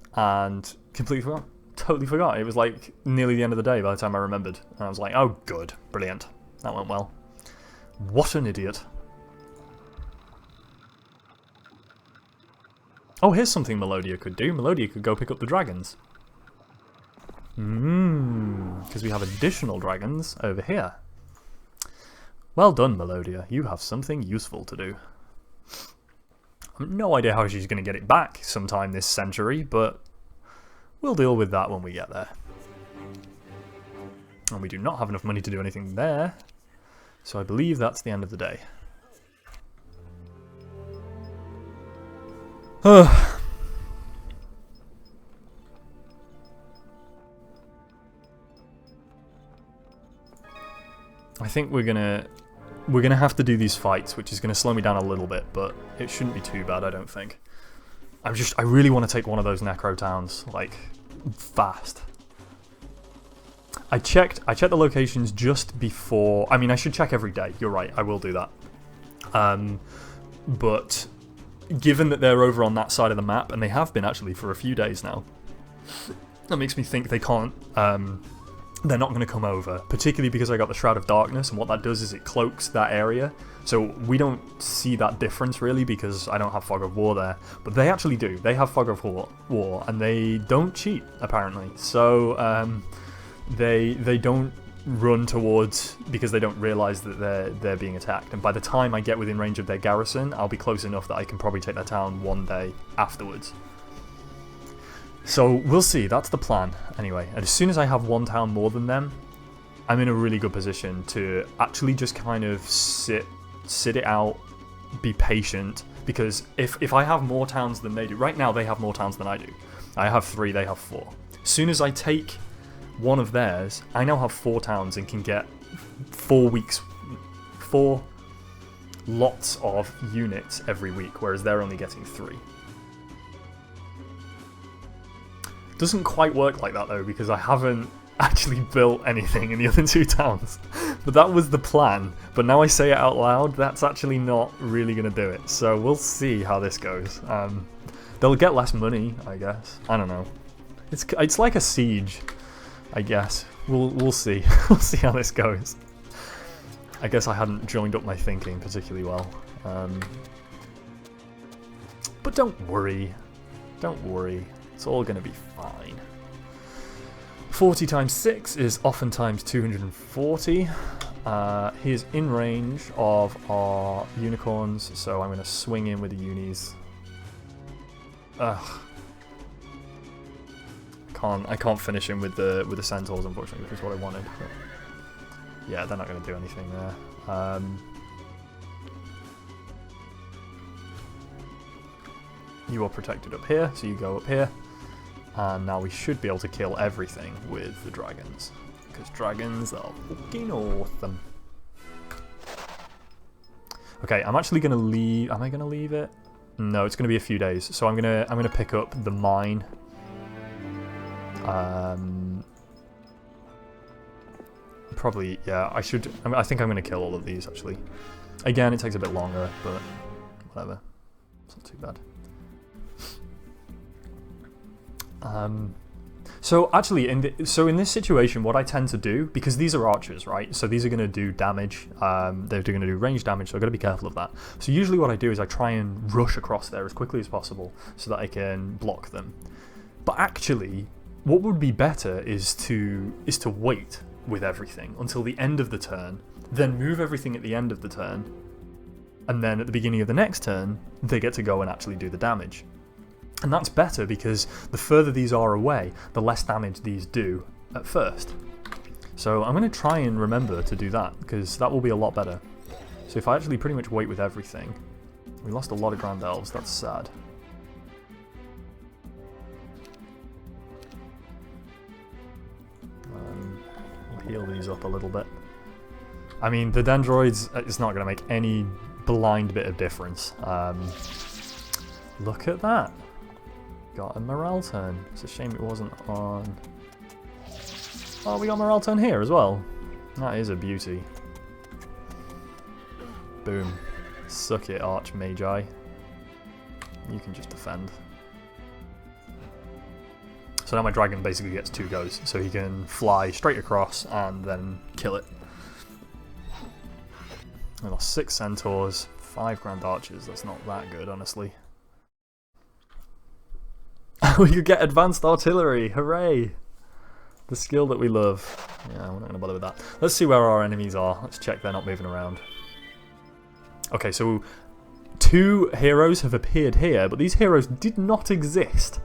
completely forgot. Totally forgot. It was like nearly the end of the day by the time I remembered. And I was like, oh, good. Brilliant. That went well. What an idiot. Oh, here's something Melodia could do. Melodia could go pick up the dragons. Because we have additional dragons over here. Well done, Melodia. You have something useful to do. I have no idea how she's going to get it back sometime this century, but we'll deal with that when we get there. And we do not have enough money to do anything there, so I believe that's the end of the day. I think we're gonna have to do these fights, which is gonna slow me down a little bit, but it shouldn't be too bad, I don't think. I really want to take one of those necro towns, like, fast. I checked the locations just before. I mean, I should check every day. You're right, I will do that. But given that they're over on that side of the map, and they have been actually for a few days now, that makes me think they can't. They're not going to come over, particularly because I got the Shroud of Darkness, and what that does is it cloaks that area. So we don't see that difference really because I don't have Fog of War there, but they actually do. They have Fog of War, and they don't cheat apparently. So they don't run towards because they don't realise that they're being attacked. And by the time I get within range of their garrison, I'll be close enough that I can probably take their town one day afterwards. So we'll see, that's the plan. Anyway, and as soon as I have one town more than them, I'm in a really good position to actually just kind of sit it out, be patient, because if I have more towns than they do, right now they have more towns than I do. I have 3, they have 4. As soon as I take one of theirs, I now have 4 towns and can get 4 lots of units every week, whereas they're only getting 3. Doesn't quite work like that though, because I haven't actually built anything in the other 2 towns. But that was the plan. But now I say it out loud, that's actually not really going to do it. So we'll see how this goes. They'll get less money, I guess. I don't know. It's like a siege, I guess. We'll see. We'll see how this goes. I guess I hadn't joined up my thinking particularly well. But don't worry. Don't worry. It's all going to be fine. 40 times 6 is oftentimes 240. He is in range of our unicorns, so I'm going to swing in with the unis. Ugh. I can't finish him with the centaurs, unfortunately, which is what I wanted. But yeah, they're not going to do anything there. You are protected up here, so you go up here. And now we should be able to kill everything with the dragons. Because dragons are fucking awesome. Okay, I'm actually going to leave... Am I going to leave it? No, it's going to be a few days. So I'm gonna pick up the mine. Probably, yeah, I should... I think I'm going to kill all of these, actually. Again, it takes a bit longer, but whatever. It's not too bad. So actually, in this situation, what I tend to do, because these are archers, right? So these are going to do damage. They're going to do range damage, so I've got to be careful of that. So usually what I do is I try and rush across there as quickly as possible so that I can block them. But actually, what would be better is to wait with everything until the end of the turn, then move everything at the end of the turn, and then at the beginning of the next turn, they get to go and actually do the damage. And that's better because the further these are away, the less damage these do at first. So I'm going to try and remember to do that, because that will be a lot better. So if I actually pretty much wait with everything... We lost a lot of Grand Elves, that's sad. We'll heal these up a little bit. I mean, the Dendroids, it's not going to make any blind bit of difference. Look at that. Got a morale turn. It's a shame it wasn't on... Oh, we got morale turn here as well. That is a beauty. Boom. Suck it, Archmagi. You can just defend. So now my dragon basically gets 2 goes, so he can fly straight across and then kill it. I lost 6 centaurs, 5 grand archers. That's not that good, honestly. We could get advanced artillery, hooray! The skill that we love. Yeah, we're not going to bother with that. Let's see where our enemies are. Let's check they're not moving around. Okay, so 2 heroes have appeared here, but these heroes did not exist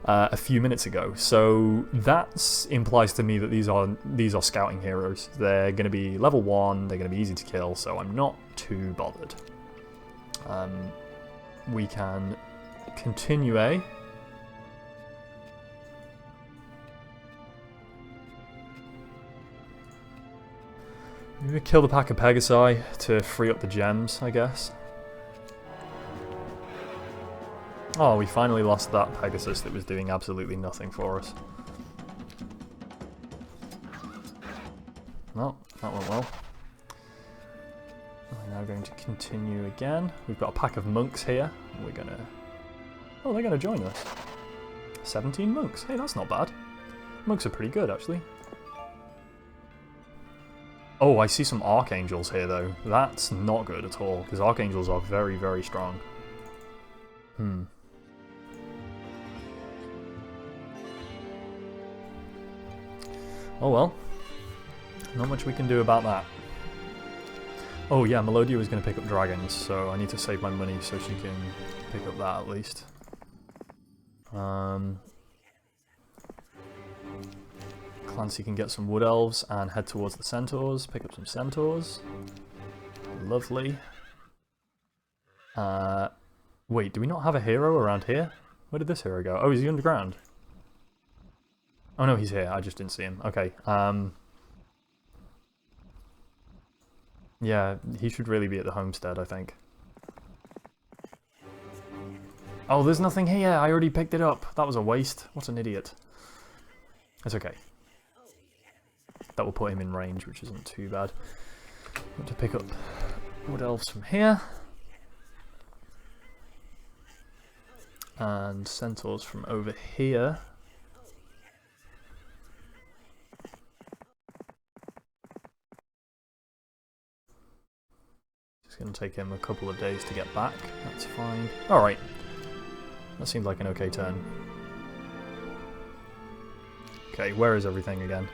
a few minutes ago. So that implies to me that these are scouting heroes. They're going to be level 1, they're going to be easy to kill, so I'm not too bothered. We can continue, eh? Maybe kill the pack of Pegasi to free up the gems, I guess. Oh, we finally lost that Pegasus that was doing absolutely nothing for us. No, that went well. We're now going to continue again. We've got a pack of monks here. We're gonna... Oh, they're gonna join us. 17 monks. Hey, that's not bad. Monks are pretty good, actually. Oh, I see some archangels here, though. That's not good at all, because archangels are very, very strong. Oh well. Not much we can do about that. Oh yeah, Melodia was going to pick up dragons, so I need to save my money so she can pick up that at least. Clancy can get some wood elves and head towards the centaurs, pick up some centaurs. Lovely. Wait, do we not have a hero around here? Where did this hero go? Oh, is he underground? Oh no, he's here. I just didn't see him. Okay. Yeah, he should really be at the homestead, I think. Oh, there's nothing here. I already picked it up. That was a waste. What an idiot. It's okay. That will put him in range, which isn't too bad. Want to pick up wood elves from here. And centaurs from over here. It's going to take him a couple of days to get back. That's fine. Alright. That seemed like an okay turn. Okay, where is everything again?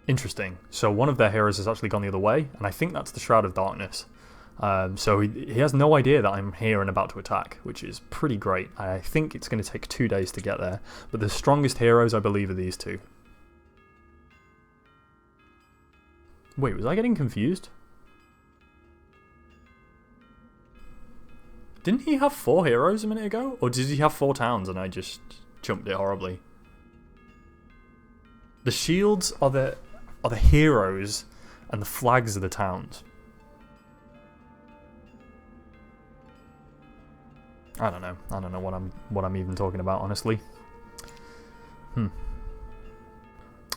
Interesting. So one of their heroes has actually gone the other way, and I think that's the Shroud of Darkness. So he has no idea that I'm here and about to attack, which is pretty great. I think it's going to take 2 days to get there, but the strongest heroes, I believe, are these two. Wait, was I getting confused? Didn't he have 4 heroes a minute ago? Or did he have 4 towns and I just jumped it horribly? The shields are the heroes and the flags are the towns. I don't know. I don't know what I'm even talking about, honestly.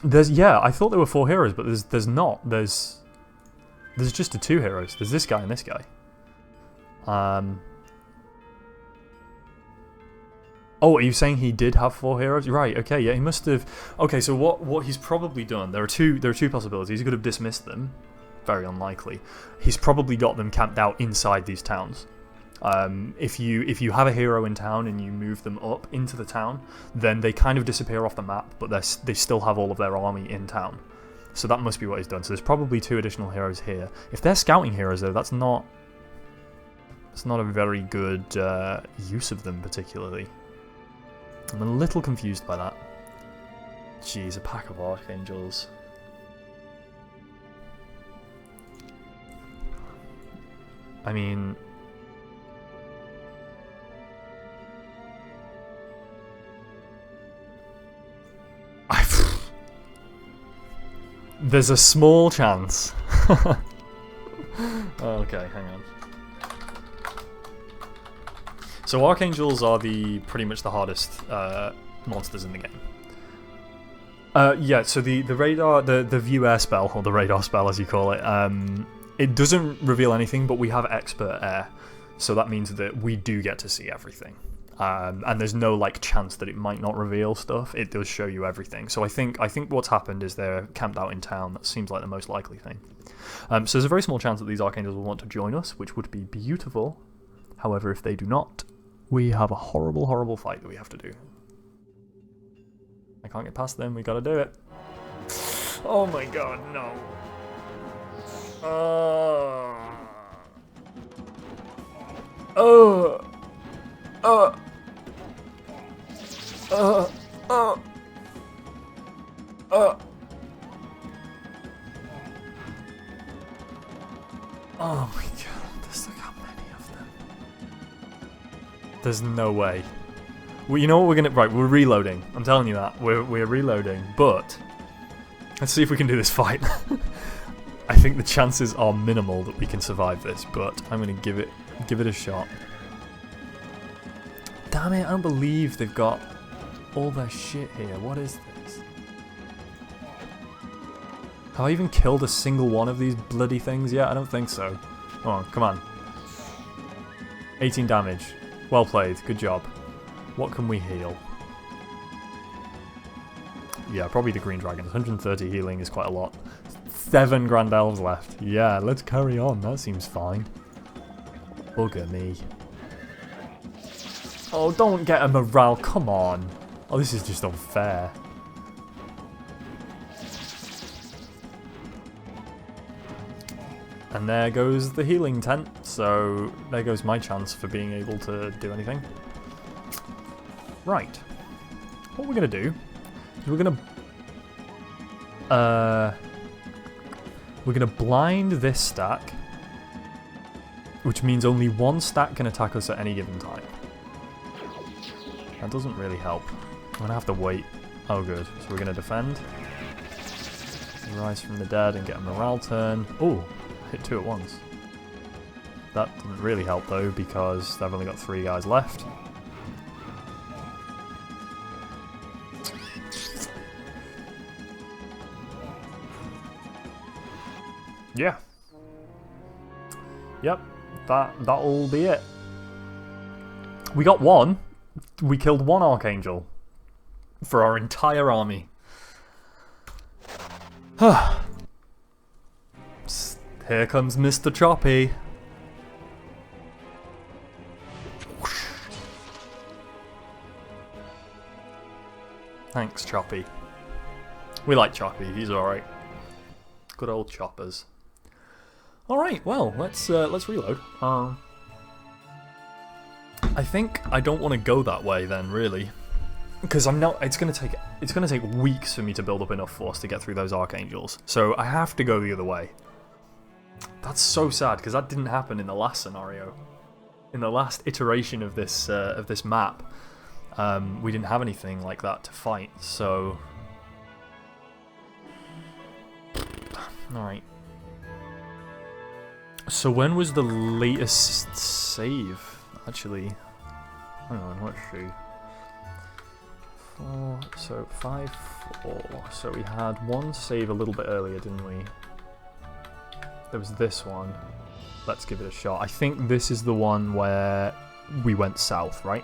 I thought there were 4 heroes, but there's not. There's just the 2 heroes. There's this guy and this guy. Oh, are you saying he did have 4 heroes? Right, okay, yeah, he must have... Okay, so what he's probably done... There are two possibilities. He could have dismissed them. Very unlikely. He's probably got them camped out inside these towns. If you have a hero in town and you move them up into the town, then they kind of disappear off the map, but they still have all of their army in town. So that must be what he's done. So there's probably 2 additional heroes here. If they're scouting heroes, though, that's not... It's not a very good use of them, particularly. I'm a little confused by that. Jeez, a pack of archangels. I mean... There's a small chance. Okay, hang on. So archangels are pretty much the hardest monsters in the game. Yeah, so the radar, the view air spell, or the radar spell as you call it, it doesn't reveal anything, but we have expert air, so that means that we do get to see everything. And there's no like chance that it might not reveal stuff. It does show you everything. So I think what's happened is they're camped out in town. That seems like the most likely thing. So there's a very small chance that these archangels will want to join us, which would be beautiful. However, if they do not, we have a horrible, horrible fight that we have to do. I can't get past them. We gotta do it. Oh my god, no. Oh my god, there's like how many of them? There's no way. Well, you know what we're gonna... Right, we're reloading. I'm telling you that. We're reloading, but... Let's see if we can do this fight. I think the chances are minimal that we can survive this, but I'm gonna give it a shot. Damn it, I don't believe they've got all their shit here. What is this? Have I even killed a single one of these bloody things yet? I don't think so. Come on, come on. 18 damage. Well played, good job. What can we heal? Yeah, probably the green dragons. 130 healing is quite a lot. 7 grand elves left. Yeah, let's carry on. That seems fine. Bugger me. Oh, don't get a morale. Come on. Oh, this is just unfair. And there goes the healing tent. So there goes my chance for being able to do anything. Right. What we're going to do is we're going to blind this stack, which means only one stack can attack us at any given time. That doesn't really help. I'm going to have to wait. Oh good. So we're going to defend. Rise from the dead and get a morale turn. Oh, hit 2 at once. That didn't really help though because they've only got 3 guys left. Yeah. Yep, that'll be it. We got one. We killed one Archangel for our entire army. Here comes Mr. Choppy. Thanks, Choppy. We like Choppy, he's alright. Good old choppers. Alright, well, let's reload. I think I don't want to go that way then, really. Because it's gonna take weeks for me to build up enough force to get through those Archangels. So I have to go the other way. That's so sad, because that didn't happen in the last scenario. In the last iteration of this map, we didn't have anything like that to fight, so... Alright. So when was the latest save, actually? Hang on, let's see. 4, so 5, 4. So we had one save a little bit earlier, didn't we? There was this one. Let's give it a shot. I think this is the one where we went south, right?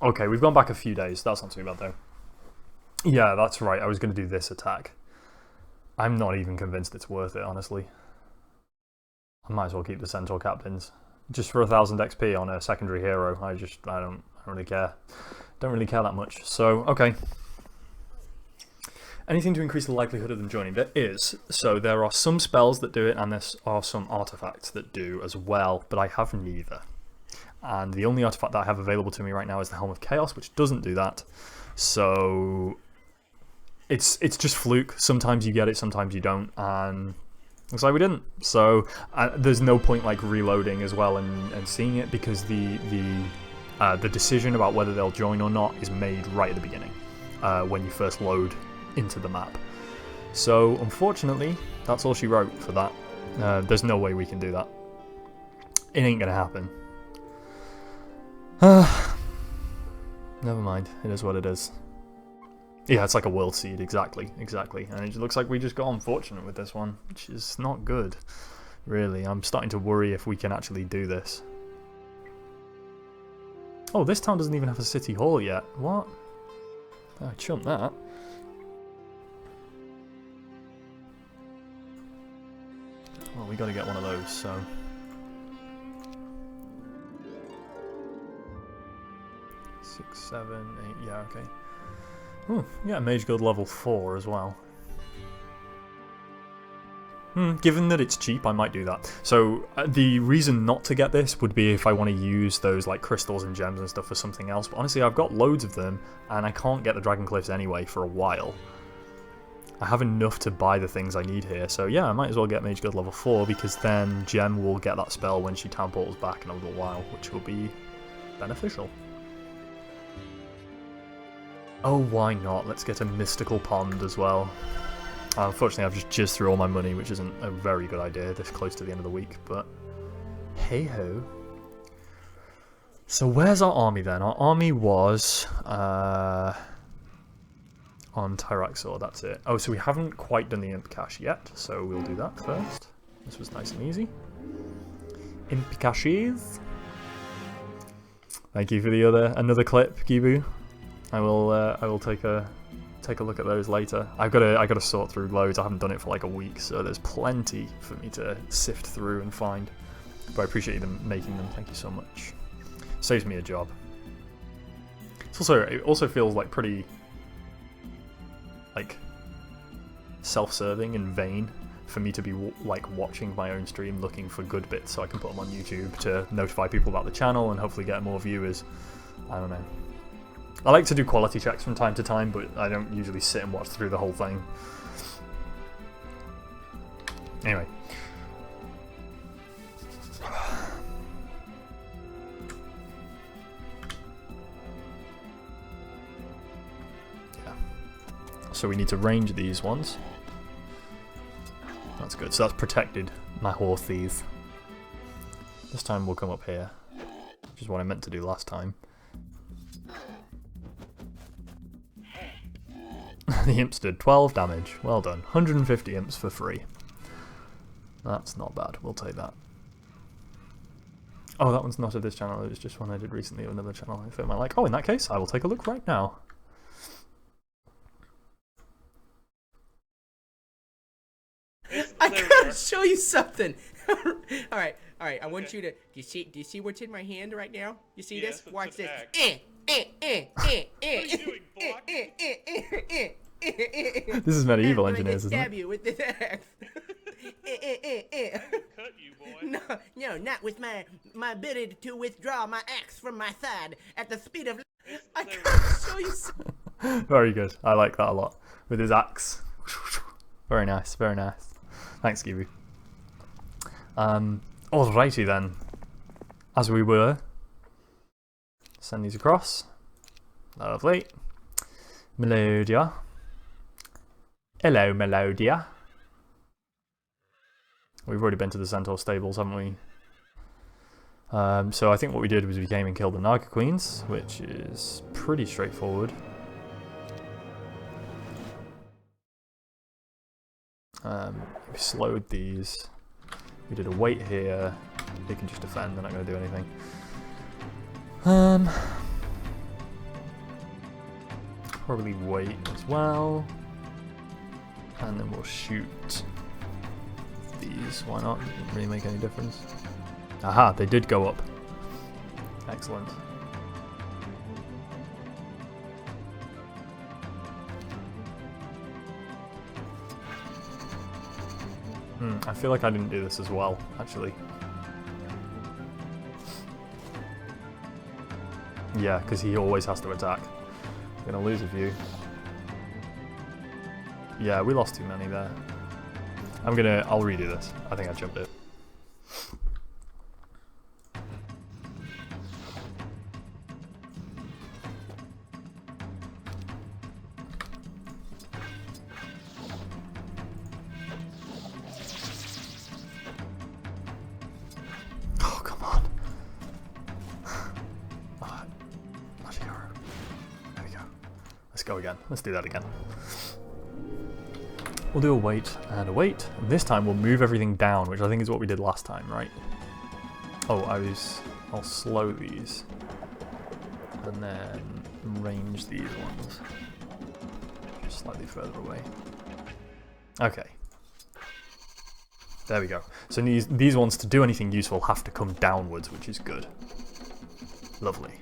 Okay, we've gone back a few days. That's not too bad, though. Yeah, that's right. I was going to do this attack. I'm not even convinced it's worth it, honestly. I might as well keep the Centaur Captains. Just for 1000 XP on a secondary hero. I don't really care. Don't really care that much. So, okay. Anything to increase the likelihood of them joining? There is. So there are some spells that do it, and there are some artifacts that do as well, but I have neither. And the only artifact that I have available to me right now is the Helm of Chaos, which doesn't do that. So it's just fluke. Sometimes you get it, sometimes you don't, and looks like we didn't. So there's no point like reloading as well and seeing it, because the decision about whether they'll join or not is made right at the beginning when you first load into the map. So unfortunately, that's all she wrote for that. There's no way we can do that. It ain't gonna happen. Never mind. It is what it is. Yeah, it's like a world seed, exactly. And it looks like we just got unfortunate with this one, which is not good, really. I'm starting to worry if we can actually do this. Oh, this town doesn't even have a city hall yet. What? I chumped that. Well, we got to get one of those, so... Six, 7, 8, yeah, okay. Oh, yeah, Mage Guild level 4 as well. Given that it's cheap, I might do that. So, the reason not to get this would be if I want to use those, like, crystals and gems and stuff for something else. But honestly, I've got loads of them, and I can't get the Dragon Cliffs anyway for a while. I have enough to buy the things I need here, so yeah, I might as well get Mage Guild level 4, because then Gem will get that spell when she town portals back in a little while, which will be beneficial. Oh, why not? Let's get a mystical pond as well. Unfortunately, I've just jizzed through all my money, which isn't a very good idea this close to the end of the week, but hey-ho. So where's our army then? Our army was on Tyraxor, that's it. Oh, so we haven't quite done the Imp Cache yet, so we'll do that first. This was nice and easy. Imp Caches. Thank you for another clip, Gibu. I will take a look at those later. I gotta sort through loads. I haven't done it for like a week, so there's plenty for me to sift through and find. But I appreciate them making them. Thank you so much. Saves me a job. It also feels like pretty like self-serving and vain for me to be like watching my own stream, looking for good bits so I can put them on YouTube to notify people about the channel and hopefully get more viewers. I don't know. I like to do quality checks from time to time, but I don't usually sit and watch through the whole thing. Anyway. Yeah. So we need to range these ones. That's good. So that's protected my Horthies. This time we'll come up here, which is what I meant to do last time. The imps did 12 damage. Well done. 150 imps for free. That's not bad. We'll take that. Oh, that one's not of this channel. It was just one I did recently of another channel. I feel like, oh, in that case, I will take a look right now. I gotta show you something. All right. I want you to. Do you see what's in my hand right now? You see this? Watch this. This is medieval engineers, isn't it? Stab you with this axe. Cut you, boy. No, not with my ability to withdraw my axe from my side at the speed of. I gotta show you something. Very good. I like that a lot. With his axe. Very nice, very nice. Thanks, Gibi. Alrighty then. As we were. Send these across. Lovely. Melodia. Hello, Melodia. We've already been to the Centaur stables, haven't we? So I think what we did was we came and killed the Naga Queens, which is pretty straightforward. We slowed these. We did a wait here. They can just defend, they're not going to do anything. Probably wait as well. And then we'll shoot these. Why not? Doesn't really make any difference. Aha, they did go up. Excellent. I feel like I didn't do this as well, actually. Yeah, because he always has to attack. I'm gonna lose a few. Yeah, we lost too many there. I'll redo this. I think I jumped it. Oh, come on. There we go. Let's go again. Let's do that again. We'll do a wait and a wait, and this time we'll move everything down, which I think is what we did last time, right? Oh, I'll slow these, and then range these ones, just slightly further away. Okay. There we go. So these ones, to do anything useful, have to come downwards, which is good. Lovely.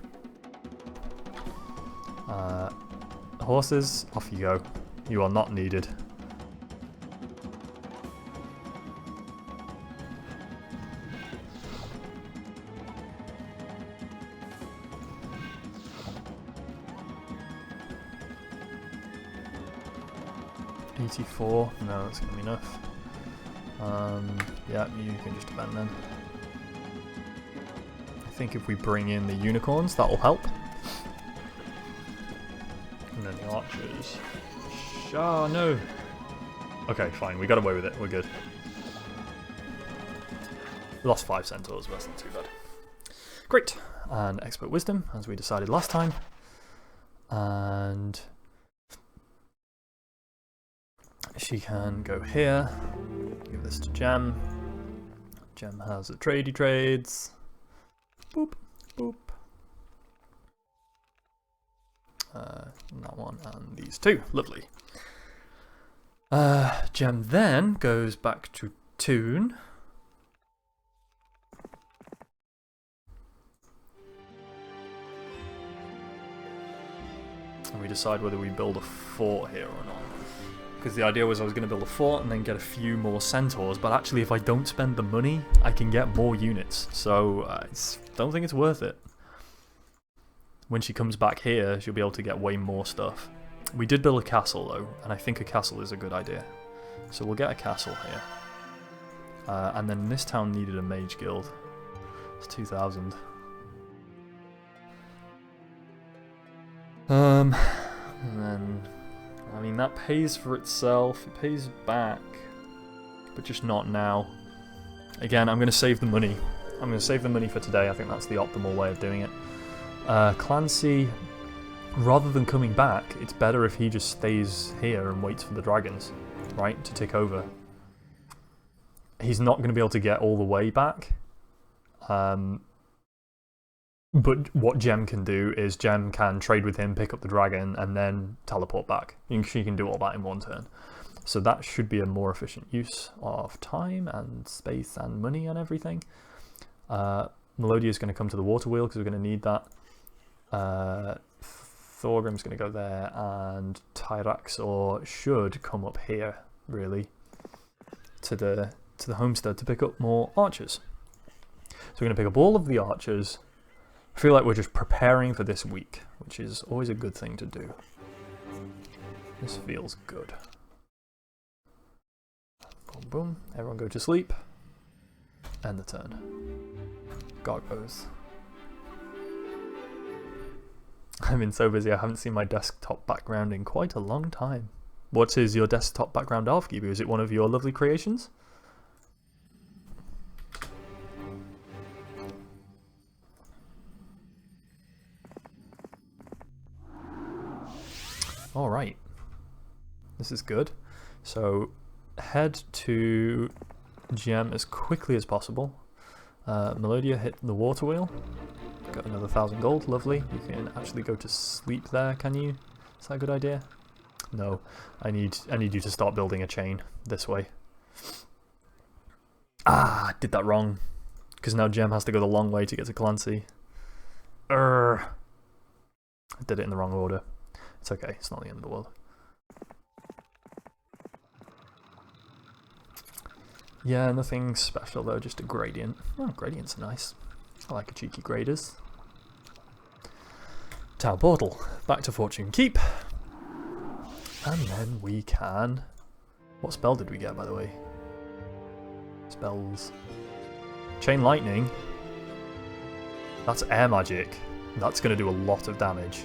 Horses, off you go. You are not needed. $84, no, that's gonna be enough. Yeah, you can just defend then. I think if we bring in the unicorns, that'll help. And then the archers. Oh no! Okay, fine, we got away with it, we're good. We lost 5 centaurs, but that's not too bad. Great! And expert wisdom, as we decided last time. And she can go here. Give this to Gem. Gem has a tradey trades. Boop, boop. That one and these two. Lovely. Gem then goes back to Toon. And we decide whether we build a fort here or not. Because the idea was I was going to build a fort and then get a few more centaurs, but actually if I don't spend the money, I can get more units. So I don't think it's worth it. When she comes back here, she'll be able to get way more stuff. We did build a castle though, and I think a castle is a good idea. So we'll get a castle here. And then this town needed a mage guild. It's 2,000. And then, I mean, that pays for itself. It pays back, but just not now. Again, I'm going to save the money. I'm going to save the money for today. I think that's the optimal way of doing it. Clancy, rather than coming back, it's better if he just stays here and waits for the dragons, right, to tick over. He's not going to be able to get all the way back. But what Gem can do is Gem can trade with him, pick up the dragon, and then teleport back. She can do all that in one turn. So that should be a more efficient use of time and space and money and everything. Melodia is going to come to the water wheel because we're going to need that. Thorgrim's going to go there, and Tyraxor should come up here, really, to the homestead to pick up more archers. So we're going to pick up all of the archers. I feel like we're just preparing for this week, which is always a good thing to do. This feels good. Boom, boom. Everyone go to sleep. End the turn. Goggos. I've been so busy I haven't seen my desktop background in quite a long time. What is your desktop background, Alfgibu? Is it one of your lovely creations? Alright. This is good. So head to Gem as quickly as possible. Melodia hit the water wheel. Got another 1,000 gold, lovely. You can actually go to sleep there, can you? Is that a good idea? No. I need you to start building a chain this way. Ah, did that wrong. Because now Gem has to go the long way to get to Clancy. I did it in the wrong order. It's okay, it's not the end of the world. Yeah, nothing special though, just a gradient. Oh, gradients are nice. I like a cheeky graders. Tower portal. Back to Fortune Keep. And then we can... What spell did we get, by the way? Spells. Chain Lightning. That's air magic. That's going to do a lot of damage.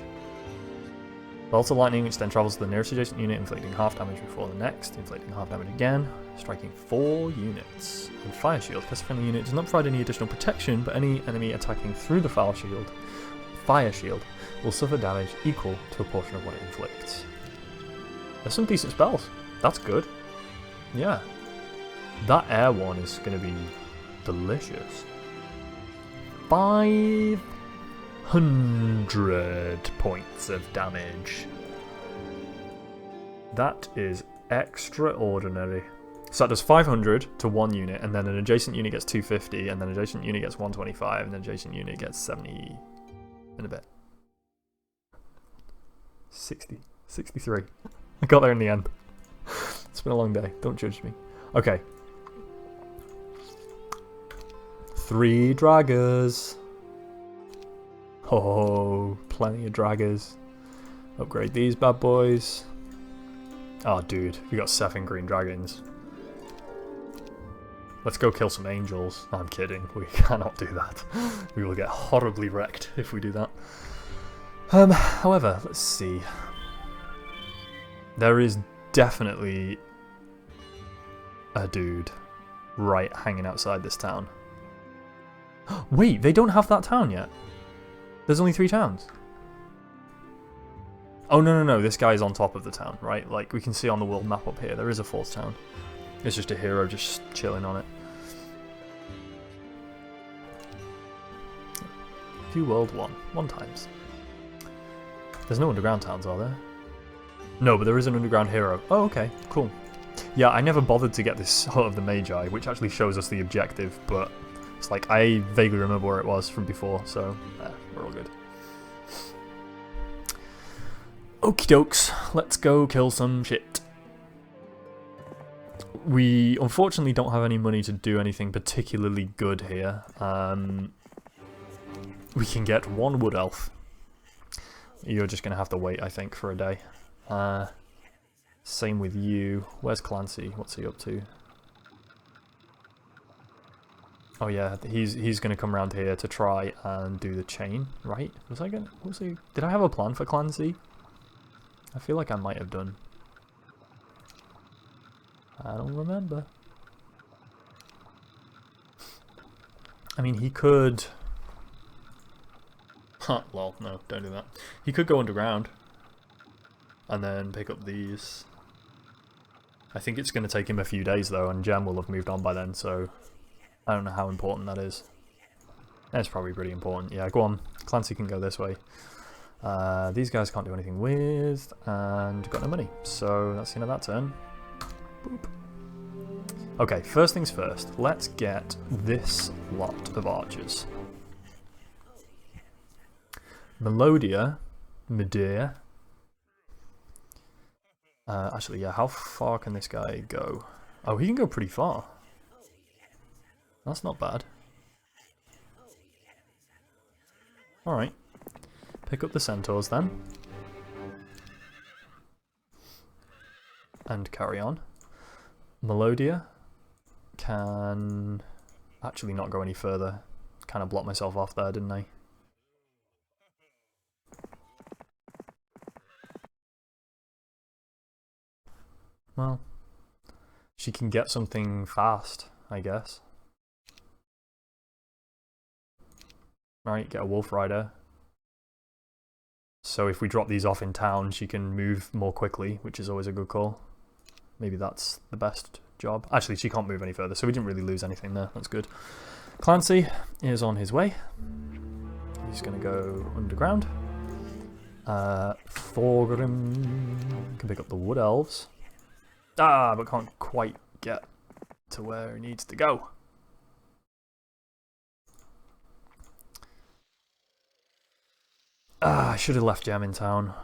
Bolt of Lightning, which then travels to the nearest adjacent unit, inflicting half damage before the next, inflicting half damage again, striking 4 units. And Fire Shield. This friendly unit does not provide any additional protection, but any enemy attacking through the Fire Shield will suffer damage equal to a portion of what it inflicts. There's some decent spells. That's good. Yeah. That air one is going to be delicious. 500 points of damage. That is extraordinary. So that does 500 to one unit, and then an adjacent unit gets 250, and then an adjacent unit gets 125, and an adjacent unit gets 70 and a bit. 60. 63. I got there in the end. It's been a long day. Don't judge me. Okay. 3 draggers. Oh, plenty of draggers. Upgrade these bad boys. Oh, dude, we got 7 green dragons. Let's go kill some angels. No, I'm kidding. We cannot do that. We will get horribly wrecked if we do that. However, let's see. There is definitely a dude right hanging outside this town. Wait, they don't have that town yet. There's only 3 towns. Oh, no. This guy is on top of the town, right? Like, we can see on the world map up here, there is a 4th town. It's just a hero just chilling on it. View world 1 times. There's no underground towns, are there? No, but there is an underground hero. Oh, okay, cool. Yeah, I never bothered to get this Hut of the Magi, which actually shows us the objective, but it's like, I vaguely remember where it was from before, so we're all good. Okie dokes, let's go kill some shit. We unfortunately don't have any money to do anything particularly good here. We can get 1 wood elf. You're just going to have to wait, I think, for a day. Same with you. Where's Clancy? What's he up to? Oh yeah, he's going to come around here to try and do the chain, right? Did I have a plan for Clancy? I feel like I might have done. I don't remember. I mean, he could... Lol, no, don't do that. He could go underground. And then pick up these. I think it's going to take him a few days though, and Gem will have moved on by then, so I don't know how important that is. That's probably pretty important. Yeah, go on. Clancy can go this way. These guys can't do anything with, and got no money. So that's the end of that turn. Boop. Okay, first things first. Let's get this lot of archers. Melodia, Medea. Actually, yeah, how far can this guy go? Oh, he can go pretty far. That's not bad. Alright. Pick up the centaurs then. And carry on. Melodia can actually not go any further. Kind of blocked myself off there, didn't I? Well, she can get something fast, I guess. Right, get a wolf rider. So if we drop these off in town, she can move more quickly, which is always a good call. Maybe that's the best job. Actually, she can't move any further, so we didn't really lose anything there. That's good. Clancy is on his way. He's going to go underground. Thorgrim can pick up the wood elves. Ah, but can't quite get to where he needs to go. Ah, I should have left Gem in town.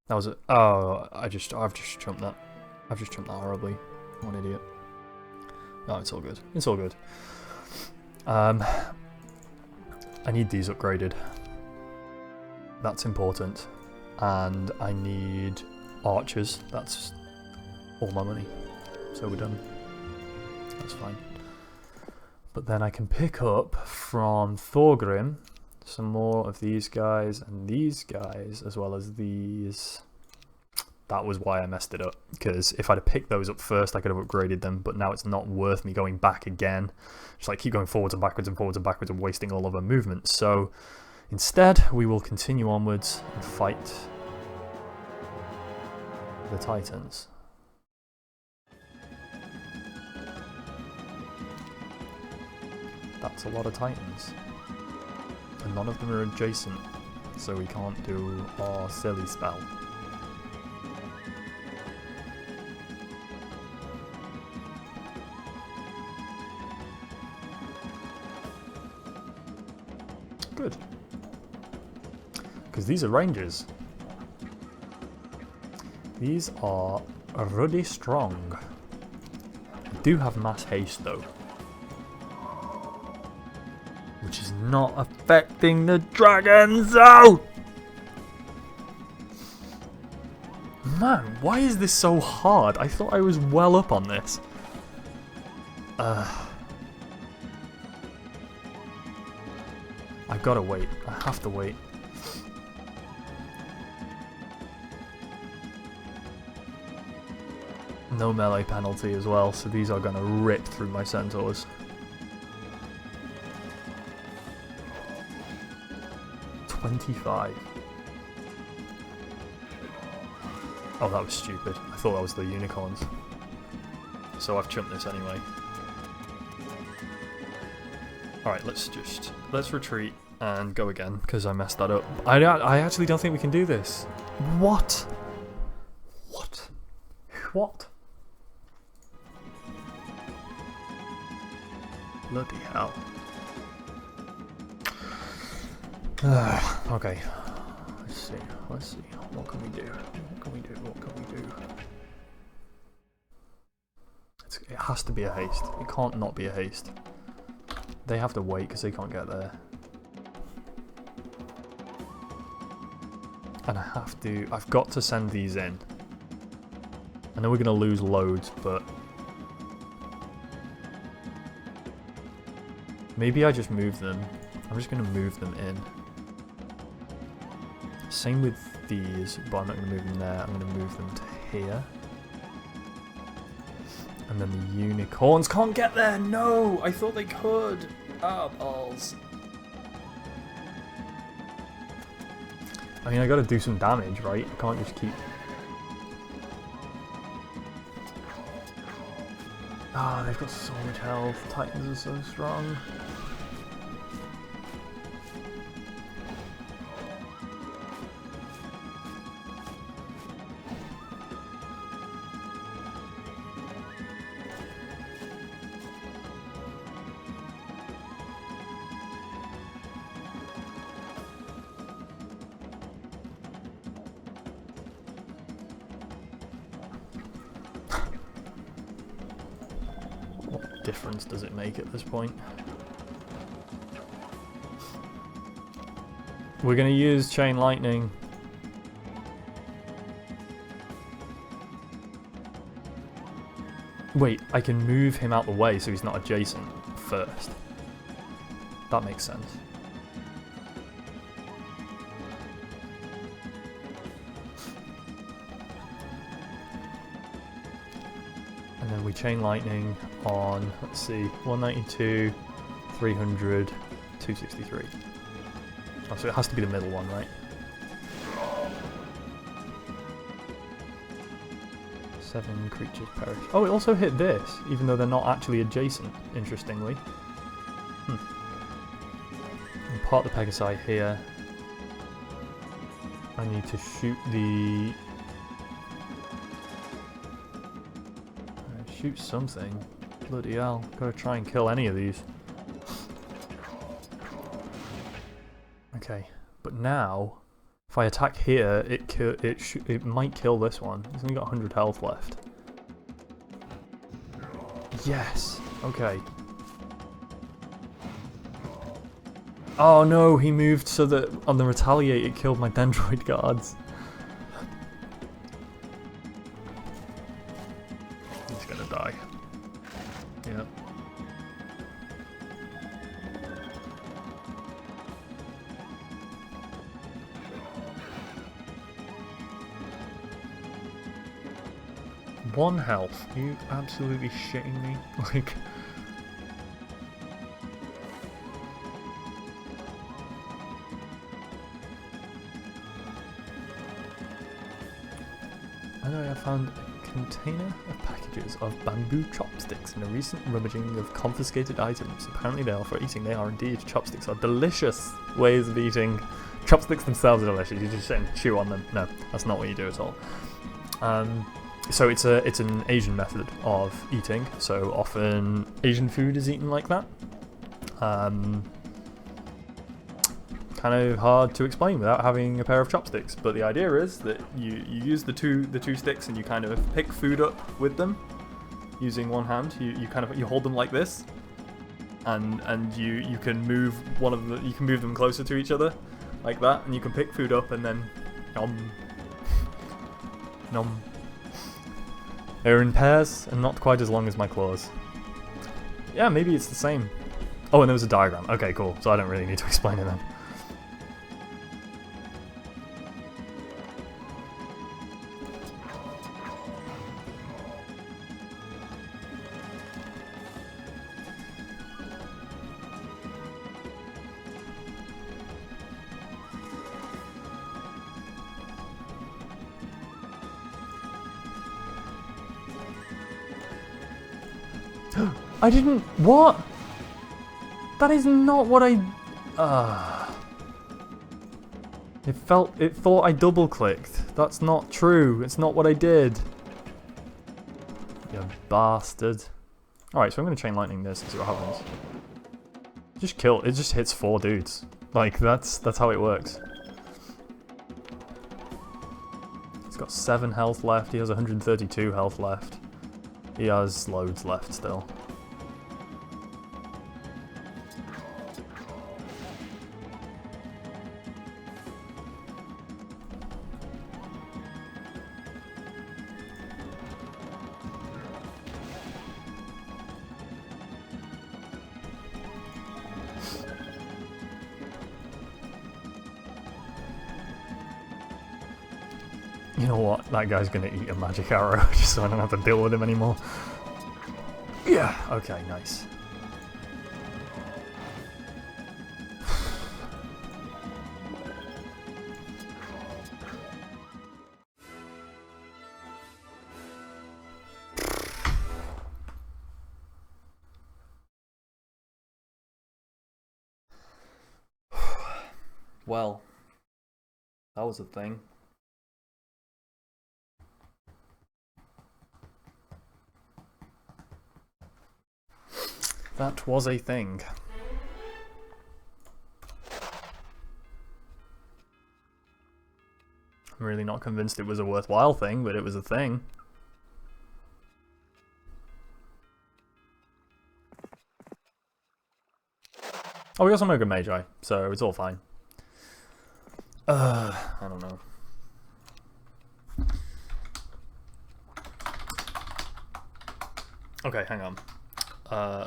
That was it. Oh, I've just trumped that. I've just trumped that horribly. What an idiot. No, it's all good. It's all good. I need these upgraded. That's important. And I need archers. That's all my money. So we're done. That's fine. But then I can pick up from Thorgrim some more of these guys and these guys, as well as these. That was why I messed it up, because if I'd have picked those up first, I could have upgraded them, but now it's not worth me going back again. Just like keep going forwards and backwards and forwards and backwards and wasting all of our movement. So instead, we will continue onwards and fight the Titans. That's a lot of Titans. And none of them are adjacent, so we can't do our silly spell. Good. Because these are rangers. These are ruddy strong. I do have mass haste though, which is not affecting the dragons out. Man, why is this so hard? I thought I was well up on this. I've got to wait. I have to wait. No melee penalty as well, so these are going to rip through my centaurs. 25. Oh, that was stupid. I thought that was the unicorns. So I've chumped this anyway. Alright, let's retreat and go again, because I messed that up. I actually don't think we can do this. What? What? What? Bloody hell. Okay. Let's see. What can we do? What can we do? What can we do? It has to be a haste. It can't not be a haste. They have to wait because they can't get there. And I've got to send these in. I know we're going to lose loads, but maybe I just move them. I'm just going to move them in. Same with these, but I'm not going to move them there. I'm going to move them to here. And then the unicorns can't get there! No! I thought they could! Oh, balls. I mean, I gotta do some damage, right? I can't just keep... Ah, they've got so much health. Titans are so strong. What difference does it make at this point? We're gonna use Chain Lightning. Wait, I can move him out the way so he's not adjacent first. That makes sense. And then we Chain Lightning on, let's see, 192, 300, 263. Oh, so it has to be the middle one, right? 7 creatures perish. Oh, it also hit this, even though they're not actually adjacent, interestingly. Part the Pegasi here. I need to shoot the... shoot something. Bloody hell. Gotta try and kill any of these. Okay, but now, if I attack here, it might kill this one. It's only got 100 health left. Yes! Okay. Oh no, he moved so that on the retaliate it killed my Dendroid guards. He's gonna die. Yep. One health. Are you absolutely shitting me? Like... I found a container of packages of bamboo chopsticks in a recent rummaging of confiscated items. Apparently they are for eating. They are indeed. Chopsticks are delicious ways of eating. Chopsticks themselves are delicious. You just sit and chew on them. No, that's not what you do at all. So it's an Asian method of eating. So often Asian food is eaten like that. Kind of hard to explain without having a pair of chopsticks, but the idea is that you use the two sticks and you kind of pick food up with them using one hand. You hold them like this, and you can move you can move them closer to each other like that, and you can pick food up and then nom nom. They're in pairs and not quite as long as my claws. Yeah, maybe it's the same. Oh, and there was a diagram. Okay, cool. So I don't really need to explain it then. I didn't... What? That is not what I... It thought I double-clicked. That's not true. It's not what I did. You bastard. Alright, so I'm going to Chain Lightning this and see what happens. Just kill... It just hits 4 dudes. Like, that's how it works. He's got 7 health left. He has 132 health left. He has loads left still. You know what? That guy's gonna eat a magic arrow just so I don't have to deal with him anymore. Yeah, okay, nice. Well, that was a thing. That was a thing. I'm really not convinced it was a worthwhile thing, but it was a thing. Oh, we got some Ogre Magi, so it's all fine. I don't know. Okay, hang on.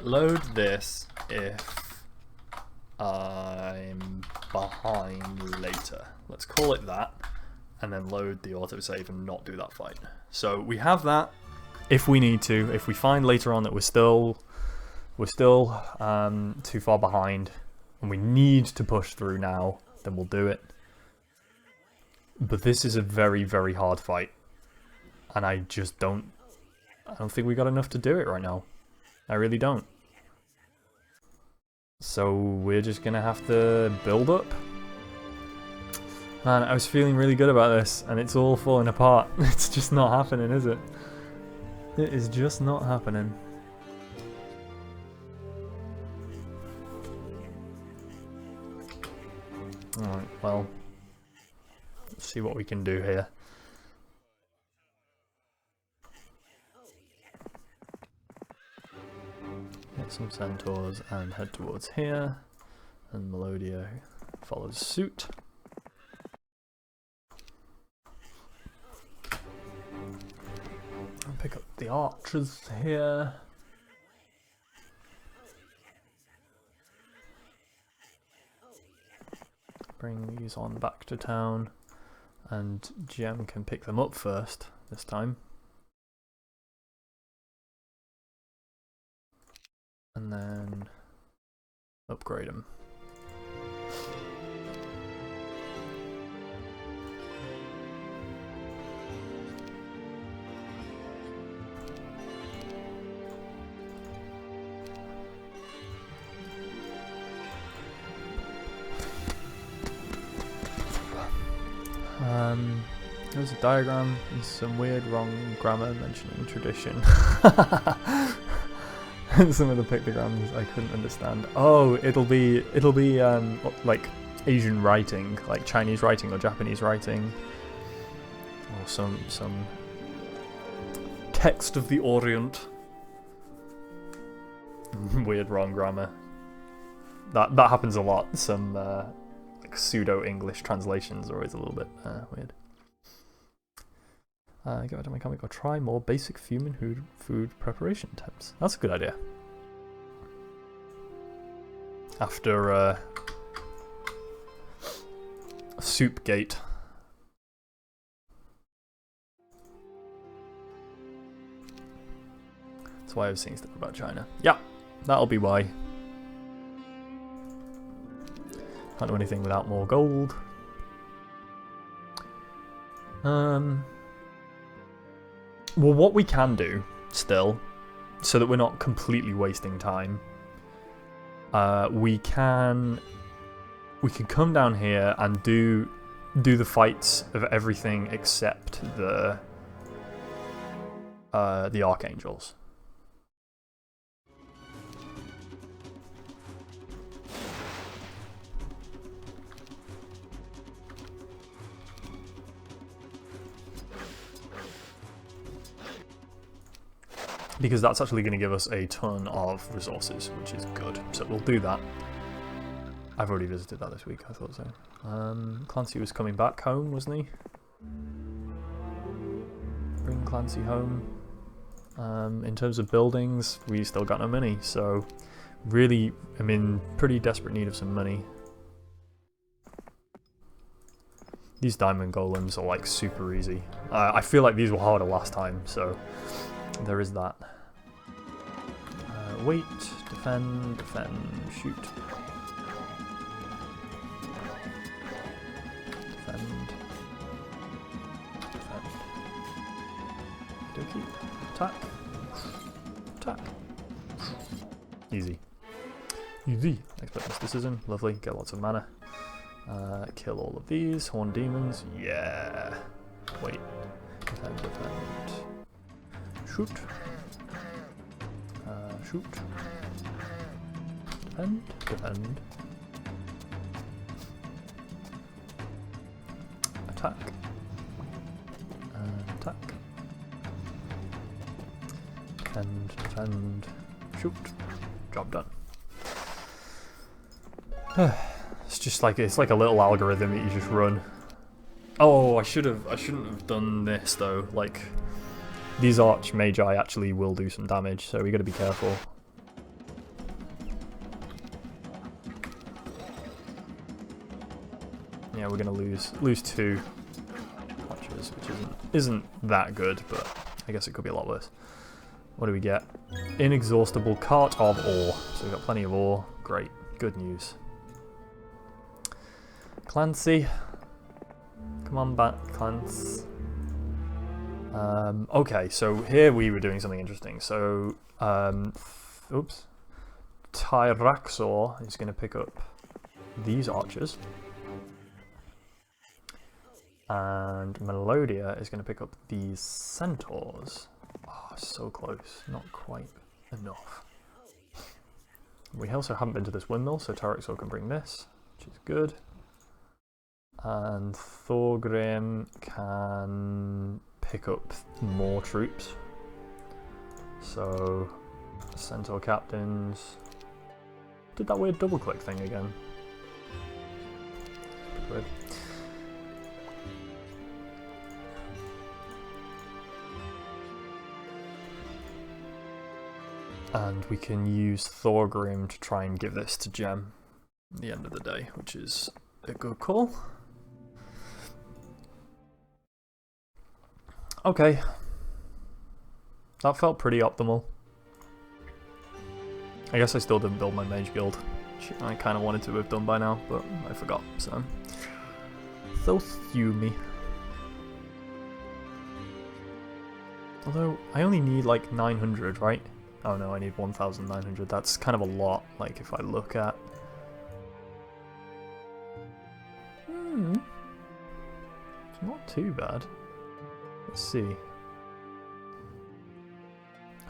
Load this if I'm behind later. Let's call it that, and then load the autosave and not do that fight. So we have that if we need to. If we find later on that we're still too far behind and we need to push through now, then we'll do it. But this is a very, very hard fight, and I don't think we got enough to do it right now. I really don't. So we're just gonna have to build up. Man, I was feeling really good about this, and it's all falling apart. It's just not happening, is it? It is just not happening. Alright, well, let's see what we can do here. Get some centaurs and head towards here, and Melodia follows suit. I'll pick up the archers here. Bring these on back to town, and Gem can pick them up first this time. And then upgrade them. There's a diagram and some weird wrong grammar mentioning tradition. Some of the pictograms I couldn't understand. Oh, it'll be like Asian writing, like Chinese writing or Japanese writing, or some text of the Orient. Weird wrong grammar. That happens a lot. Some like pseudo English translations are always a little bit weird. Go to my comic or try more basic human food preparation tips. That's a good idea. After Soupgate. That's why I was saying stuff about China. Yeah, that'll be why. Can't do anything without more gold. Well, what we can do still, so that we're not completely wasting time, we can come down here and do the fights of everything except the archangels. Because that's actually going to give us a ton of resources, which is good. So we'll do that. I've already visited that this week, I thought so. Clancy was coming back home, wasn't he? Bring Clancy home. In terms of buildings, we still got no money, so really, I'm in pretty desperate need of some money. These diamond golems are like super easy. I feel like these were harder last time, so there is that. Wait, defend, shoot. Defend. Dokey. Attack. Attack. Easy. Easy. Expert mysticism. Lovely. Get lots of mana. Kill all of these horn demons. Yeah. Wait. Defend, defend. Shoot. Shoot. Defend, defend. Attack. And attack. Defend, defend. Shoot. Job done. It's just like it's like a little algorithm that you just run. Oh, I shouldn't have done this though. Like these archmagi actually will do some damage, so we got to be careful. Yeah, we're gonna lose 2 archers, which isn't that good, but I guess it could be a lot worse. What do we get? Inexhaustible cart of ore. So we've got plenty of ore. Great, good news. Clancy, come on back, Clance. Okay, so here we were doing something interesting. So, oops, Tyraxor is going to pick up these archers, and Melodia is going to pick up these centaurs. Oh, so close, not quite enough. We also haven't been to this windmill, so Tyraxor can bring this, which is good. And Thorgrim can pick up more troops. So, Centaur captains. Did that weird double click thing again. Weird. And we can use Thorgrim to try and give this to Gem at the end of the day, which is a good call. Okay, that felt pretty optimal. I guess I still didn't build my mage guild, which I kind of wanted to have done by now, but I forgot, so sue me. Although, I only need like 900, right? Oh no, I need 1,900, that's kind of a lot, like if I look at... It's not too bad. Let's see.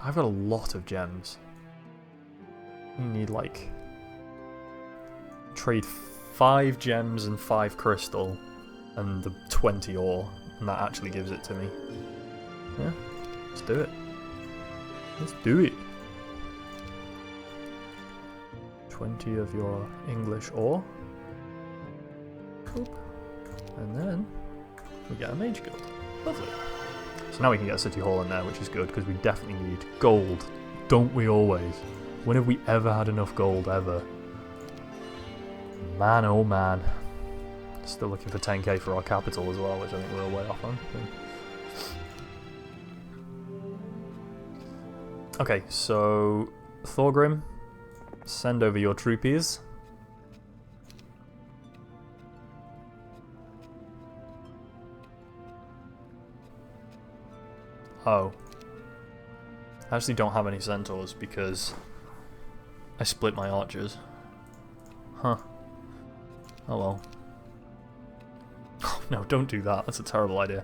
I've got a lot of gems. You need like... Trade 5 gems and 5 crystal and the 20 ore, and that actually gives it to me. Yeah, let's do it. Let's do it. 20 of your English ore. Cool. And then we get a mage guild. Lovely. So now we can get a city hall in there, which is good, because we definitely need gold. Don't we always? When have we ever had enough gold, ever? Man, oh man. Still looking for 10k for our capital as well, which I think we're way off on. Okay, so Thorgrim, send over your troopies. Oh. I actually don't have any centaurs because I split my archers. Huh. Oh well. Oh no, don't do that. That's a terrible idea.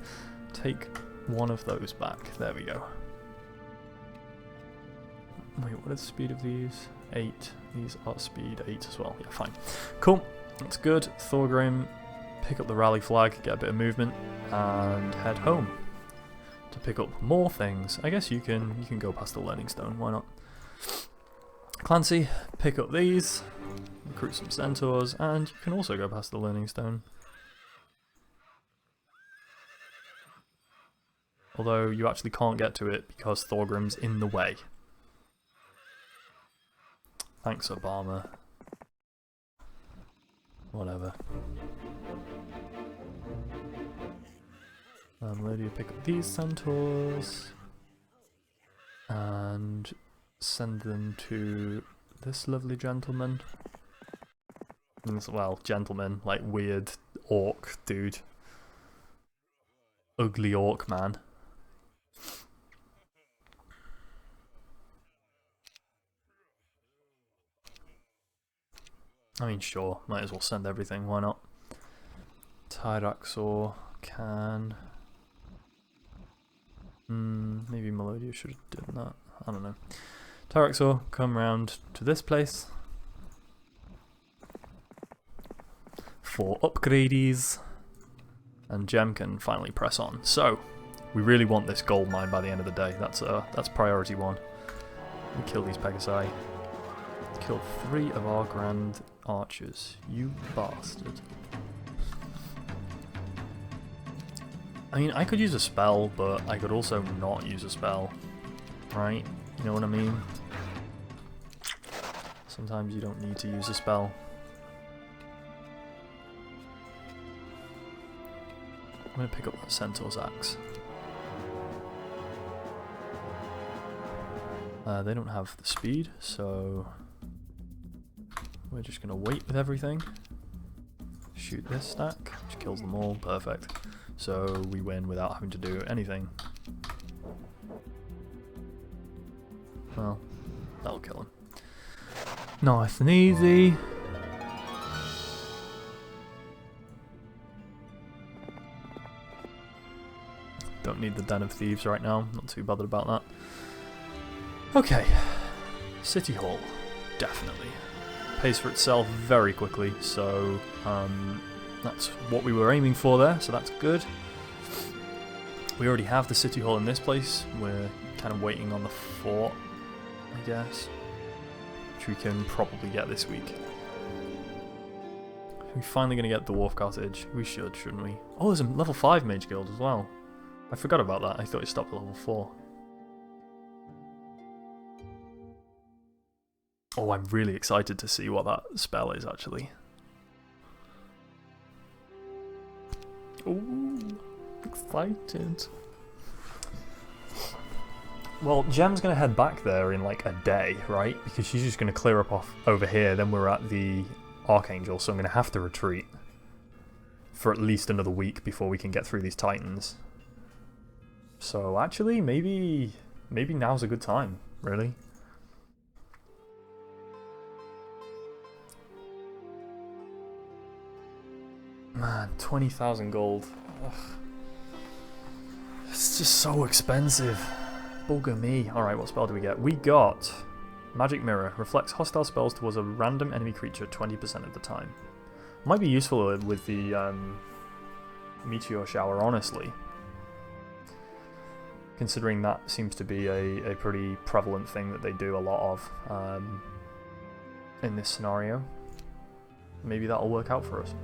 Take one of those back. There we go. Wait, what is the speed of these? 8. These are speed 8 as well. Yeah, fine. Cool. That's good. Thorgrim, pick up the rally flag, get a bit of movement, and head home to pick up more things. I guess you can go past the learning stone. Why not? Clancy, pick up these, recruit some centaurs, and you can also go past the learning stone. Although you actually can't get to it because Thorgrim's in the way. Thanks, Obama. Whatever. Lydia, pick up these centaurs and send them to this lovely gentleman. Well, gentleman, like weird orc dude. Ugly orc man. I mean, sure, might as well send everything, why not? Tyraxor can. Maybe Melodia should have done that. I don't know. Tyraxor, come round to this place for upgrades, and Gem can finally press on. So, we really want this gold mine by the end of the day. That's priority one. We kill these Pegasi. Killed 3 of our grand archers. You bastard. I mean, I could use a spell, but I could also not use a spell. Right? You know what I mean? Sometimes you don't need to use a spell. I'm going to pick up that Centaur's axe. They don't have the speed, so we're just going to wait with everything. Shoot this stack, which kills them all. Perfect. So we win without having to do anything. Well, that'll kill him. Nice and easy. Don't need the Den of Thieves right now. Not too bothered about that. Okay. City Hall. Definitely. Pays for itself very quickly, so that's what we were aiming for there, so that's good. We already have the City Hall in this place. We're kind of waiting on the fort, I guess, which we can probably get this week. Are we finally going to get the Dwarf Cottage? We should, shouldn't we? Oh, there's a level 5 Mage Guild as well. I forgot about that. I thought it stopped at level 4. Oh, I'm really excited to see what that spell is, actually. Ooh, excited. Well, Gem's going to head back there in like a day, right? Because she's just going to clear up off over here, then we're at the Archangel, so I'm going to have to retreat for at least another week before we can get through these Titans. So actually, maybe now's a good time, really. Man, 20,000 gold. Ugh. It's just so expensive. Bugger me. Alright, what spell do we get? We got Magic Mirror. Reflects hostile spells towards a random enemy creature 20% of the time. Might be useful with the Meteor Shower, honestly. Considering that seems to be a pretty prevalent thing that they do a lot of in this scenario. Maybe that'll work out for us.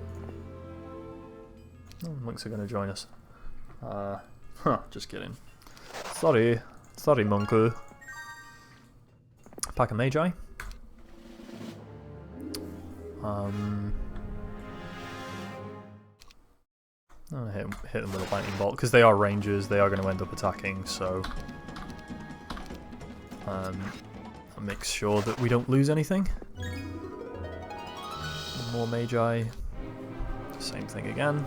Oh, monks are going to join us. Just kidding. Sorry, Monku. Pack of Magi. I'm gonna hit them with a lightning bolt because they are rangers. They are going to end up attacking, so I'll make sure that we don't lose anything. More Magi. Same thing again.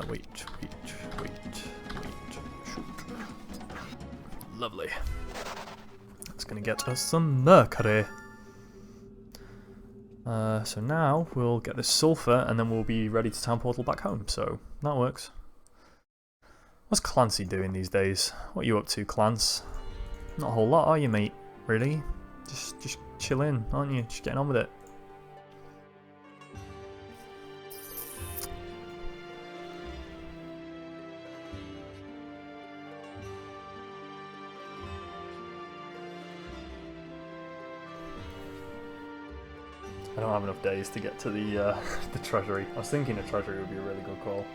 Wait. Shoot. Lovely. That's going to get us some mercury. So now we'll get this sulfur and then we'll be ready to town portal back home. So that works. What's Clancy doing these days? What are you up to, Clance? Not a whole lot, are you, mate? Really? Just chill in, aren't you? Just getting on with it. I don't have enough days to get to the treasury. I was thinking a treasury would be a really good call.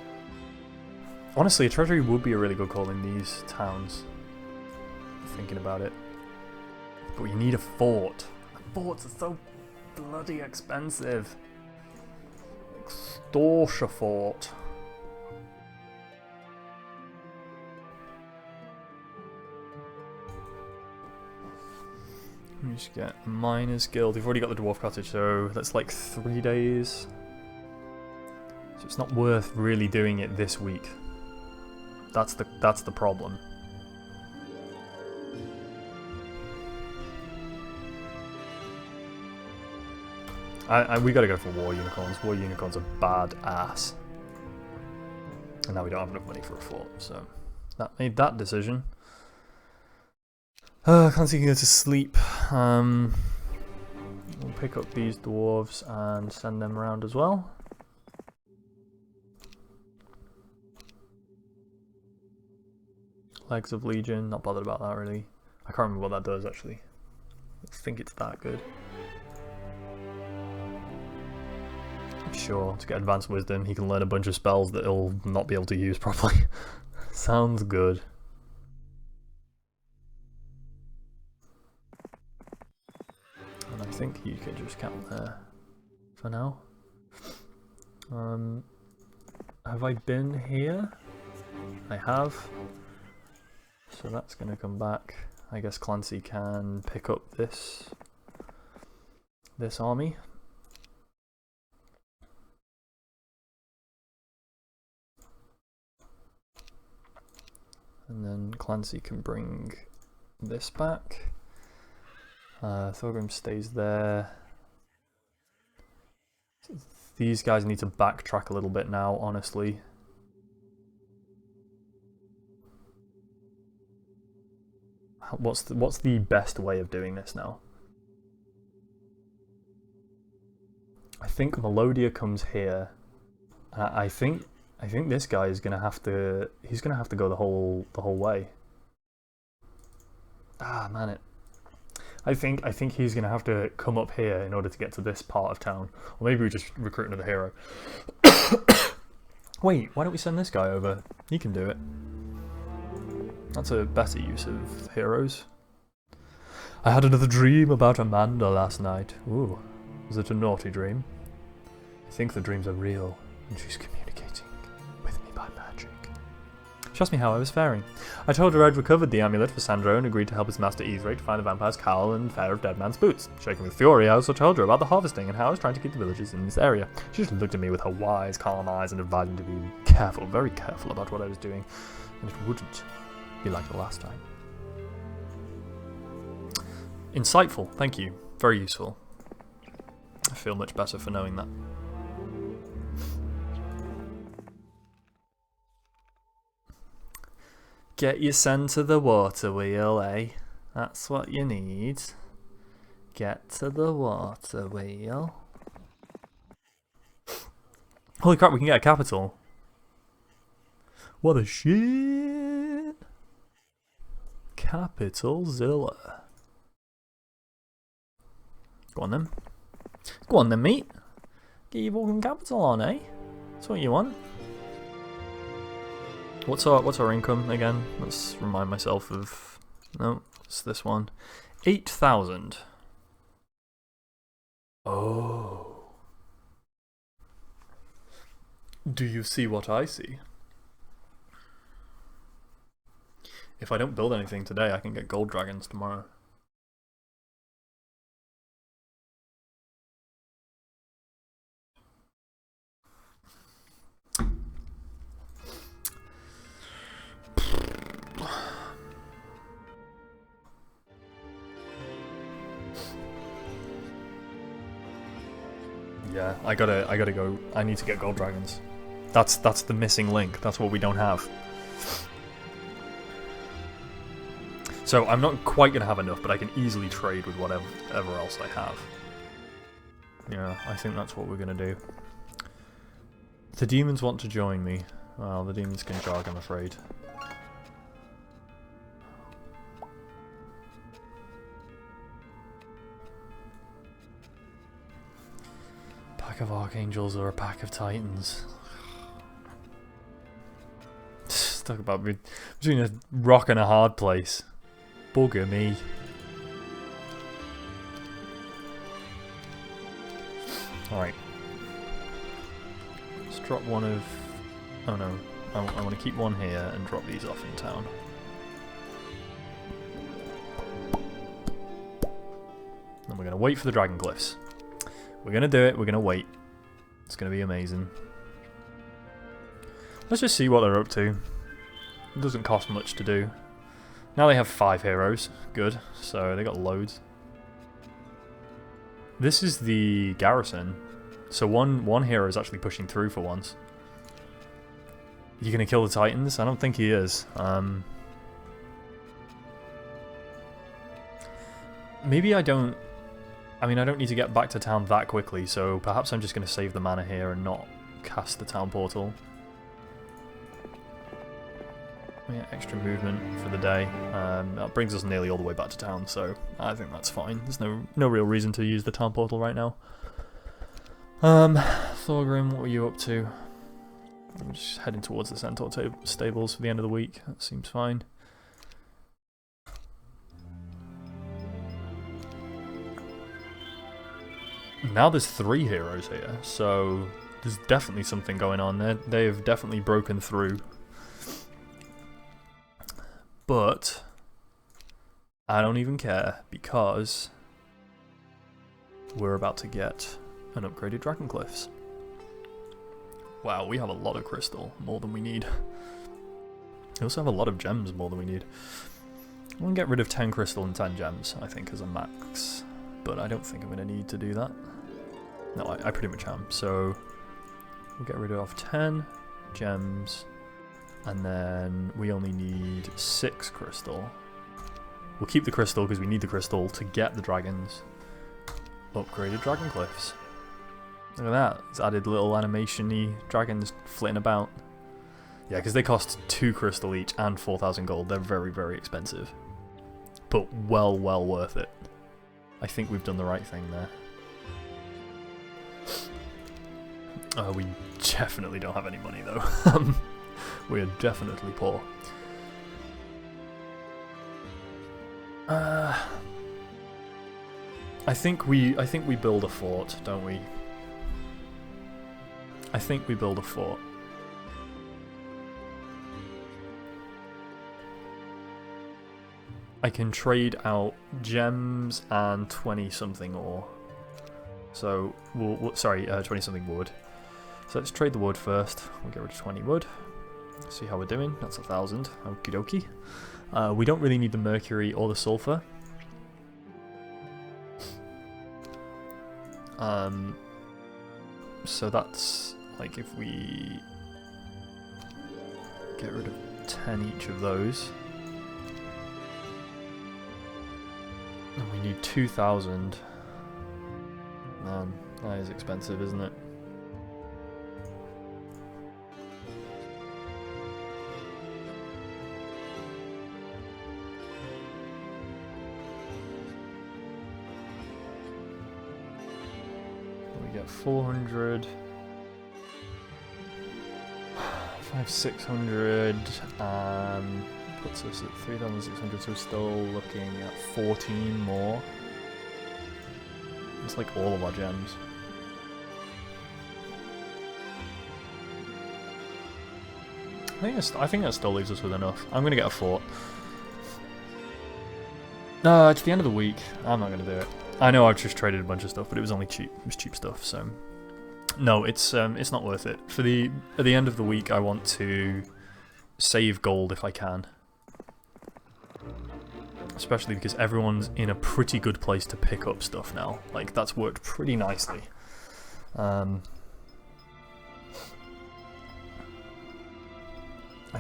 Honestly, a treasury would be a really good call in these towns. Thinking about it. But we need a fort. Forts are so bloody expensive. Extortia fort. Let me just get a Miners Guild. We've already got the Dwarf Cottage, so that's like 3 days. So it's not worth really doing it this week. That's the problem. We gotta go for war unicorns. War unicorns are badass. And now we don't have enough money for a fort, so that made that decision. Clancy can go to sleep. We'll pick up these dwarves and send them around as well. Legs of Legion, not bothered about that really. I can't remember what that does actually. I think it's that good. Sure, to get advanced wisdom, he can learn a bunch of spells that he'll not be able to use properly. Sounds good. And I think you can just camp there for now. Have I been here? I have. So that's going to come back. I guess Clancy can pick up this army. And then Clancy can bring this back. Thorgrim stays there. These guys need to backtrack a little bit now, honestly. What's the best way of doing this now? I think Melodia comes here. I think this guy is gonna have to. He's gonna have to go the whole way. Ah, man, it. I think he's gonna have to come up here in order to get to this part of town, or maybe we just recruit another hero. Wait, why don't we send this guy over? He can do it. That's a better use of heroes. I had another dream about Amanda last night. Ooh, was it a naughty dream? I think the dreams are real, and she's communicating with me by magic. She asked me how I was faring. I told her I'd recovered the amulet for Sandro and agreed to help his master Ethrate to find the vampire's cowl and pair of dead man's boots. Shaking with fury, I also told her about the harvesting and how I was trying to keep the villagers in this area. She just looked at me with her wise, calm eyes and advised me to be careful, very careful about what I was doing, and it wouldn't be like the last time. Insightful, thank you. Very useful. I feel much better for knowing that. Get you sent to the water wheel, eh? That's what you need. Get to the water wheel. Holy crap, we can get a capital. What a shit! Capital Zilla. Go on then. Go on then, mate. Get your fucking capital on, eh? That's what you want. What's our income again? Let's remind myself of. No, it's this one. 8,000. Oh. Do you see what I see? If I don't build anything today, I can get gold dragons tomorrow. Yeah, I gotta go. I need to get gold dragons. That's the missing link. That's what we don't have. So I'm not quite gonna have enough, but I can easily trade with whatever else I have. Yeah, I think that's what we're gonna do. The demons want to join me. Well, the demons can jog, I'm afraid. Pack of archangels or a pack of titans. Talk about between a rock and a hard place. Bugger me. Alright. Let's drop one of... Oh no. I want to keep one here and drop these off in town. And we're going to wait for the dragon glyphs. We're going to do it. We're going to wait. It's going to be amazing. Let's just see what they're up to. It doesn't cost much to do. Now they have 5 heroes. Good. So they got loads. This is the garrison. So one hero is actually pushing through for once. You gonna kill the Titans? I don't think he is. Maybe I don't... I mean, I don't need to get back to town that quickly, so perhaps I'm just gonna save the mana here and not cast the town portal. Yeah, extra movement for the day. That brings us nearly all the way back to town, so I think that's fine. There's no real reason to use the town portal right now. Thorgrim, what were you up to? I'm just heading towards the Centaur stables for the end of the week. That seems fine. Now there's 3 heroes here, so there's definitely something going on there. They've definitely broken through. But I don't even care, because we're about to get an upgraded Dragon Cliffs. Wow, we have a lot of crystal, more than we need. We also have a lot of gems, more than we need. I'm going to get rid of 10 crystal and 10 gems, I think, as a max. But I don't think I'm going to need to do that. No, I pretty much am. So we'll get rid of 10 gems. And then we only need 6 crystal. We'll keep the crystal because we need the crystal to get the dragons. Upgraded Dragon Cliffs. Look at that. It's added little animation-y dragons flitting about. Yeah, because they cost 2 crystal each and 4,000 gold. They're very, very expensive. But well worth it. I think we've done the right thing there. We definitely don't have any money though. We are definitely poor. I think we build a fort, don't we? I think we build a fort. I can trade out gems and 20-something ore. So, sorry, 20-something wood. So let's trade the wood first. We'll get rid of 20 wood. See how we're doing. That's 1,000. Okie dokie. We don't really need the mercury or the sulfur. So that's like if we get rid of 10 each of those. And we need 2,000. Man, that is expensive, isn't it? We get 400, 600, puts us at 3,600, so we're still looking at 14 more. It's like all of our gems. I think that still leaves us with enough. I'm gonna get a fort. No, it's the end of the week. I'm not gonna do it. I know I've just traded a bunch of stuff, but it was only cheap. It was cheap stuff, so no, it's not worth it. At the end of the week, I want to save gold if I can. Especially because everyone's in a pretty good place to pick up stuff now. Like, that's worked pretty nicely. I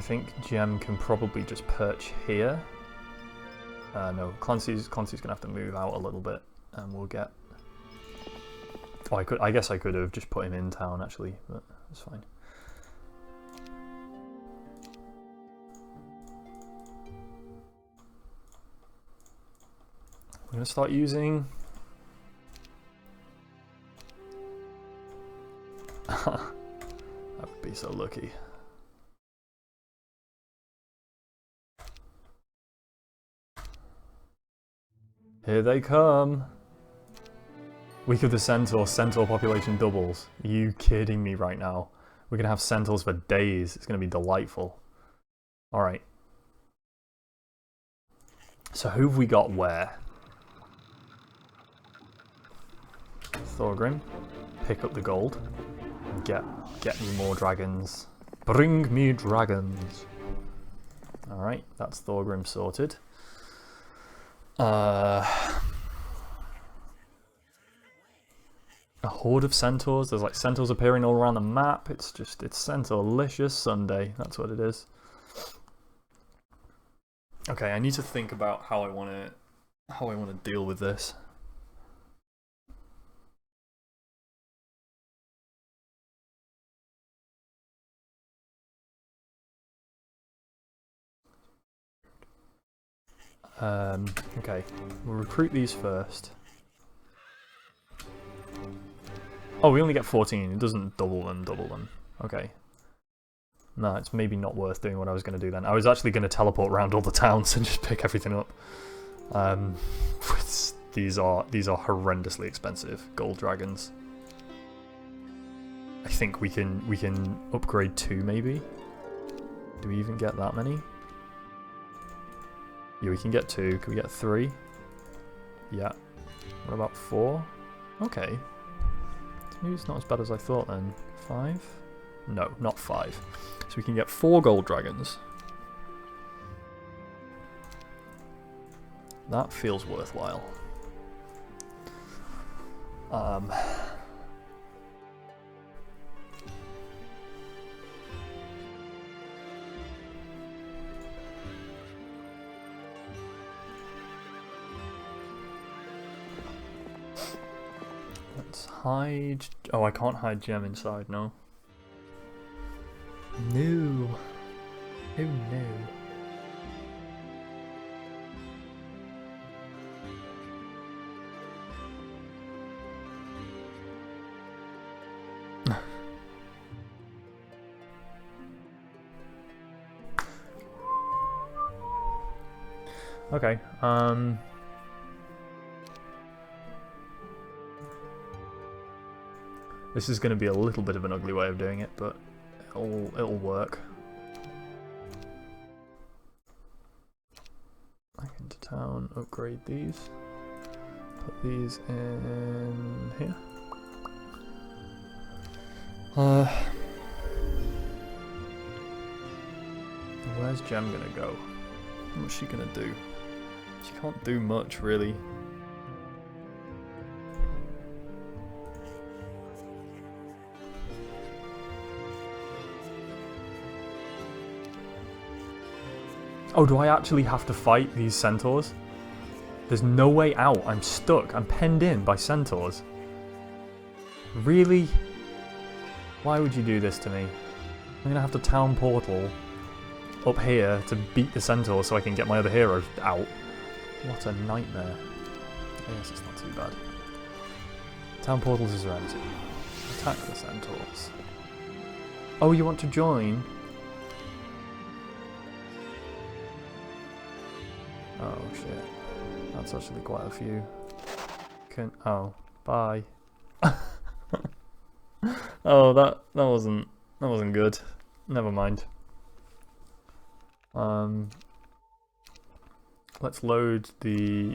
think Gem can probably just perch here. No, Clancy's gonna have to move out a little bit, and we'll get... Oh, I guess I could have just put him in town, actually, but that's fine. I'm going to start using... I would be so lucky. Here they come! Week of the Centaur, Centaur population doubles. Are you kidding me right now? We're going to have Centaurs for days. It's going to be delightful. Alright. So who have we got where? Thorgrim, pick up the gold, and get me more dragons. Bring me dragons. Alright, that's Thorgrim sorted. A horde of centaurs. There's like centaurs appearing all around the map. It's Centaurlicious Sunday. That's what it is. Okay, I need to think about how I want to deal with this. Okay, we'll recruit these first. Oh, we only get 14. It doesn't double them. Okay. No, it's maybe not worth doing what I was going to do then. I was actually going to teleport around all the towns and just pick everything up. These are horrendously expensive gold dragons. I think we can upgrade 2 maybe. Do we even get that many? Yeah, we can get 2. Can we get 3? Yeah. What about 4? Okay. Maybe it's not as bad as I thought then. 5? No, not 5. So we can get 4 gold dragons. That feels worthwhile. Let's hide. Oh, I can't hide gem inside, no. No. Oh no. Okay, this is going to be a little bit of an ugly way of doing it, but it'll work. Back into town, upgrade these. Put these in here. Where's Gem gonna go? What's she gonna do? She can't do much, really. Oh, do I actually have to fight these centaurs? There's no way out. I'm stuck. I'm penned in by centaurs. Really? Why would you do this to me? I'm gonna have to town portal up here to beat the centaurs so I can get my other hero out. What a nightmare. I guess it's not too bad. Town portals is empty. Attack the centaurs. Oh, you want to join? Oh shit. That's actually quite a few. Oh, bye. Oh, that wasn't good. Never mind. Let's load the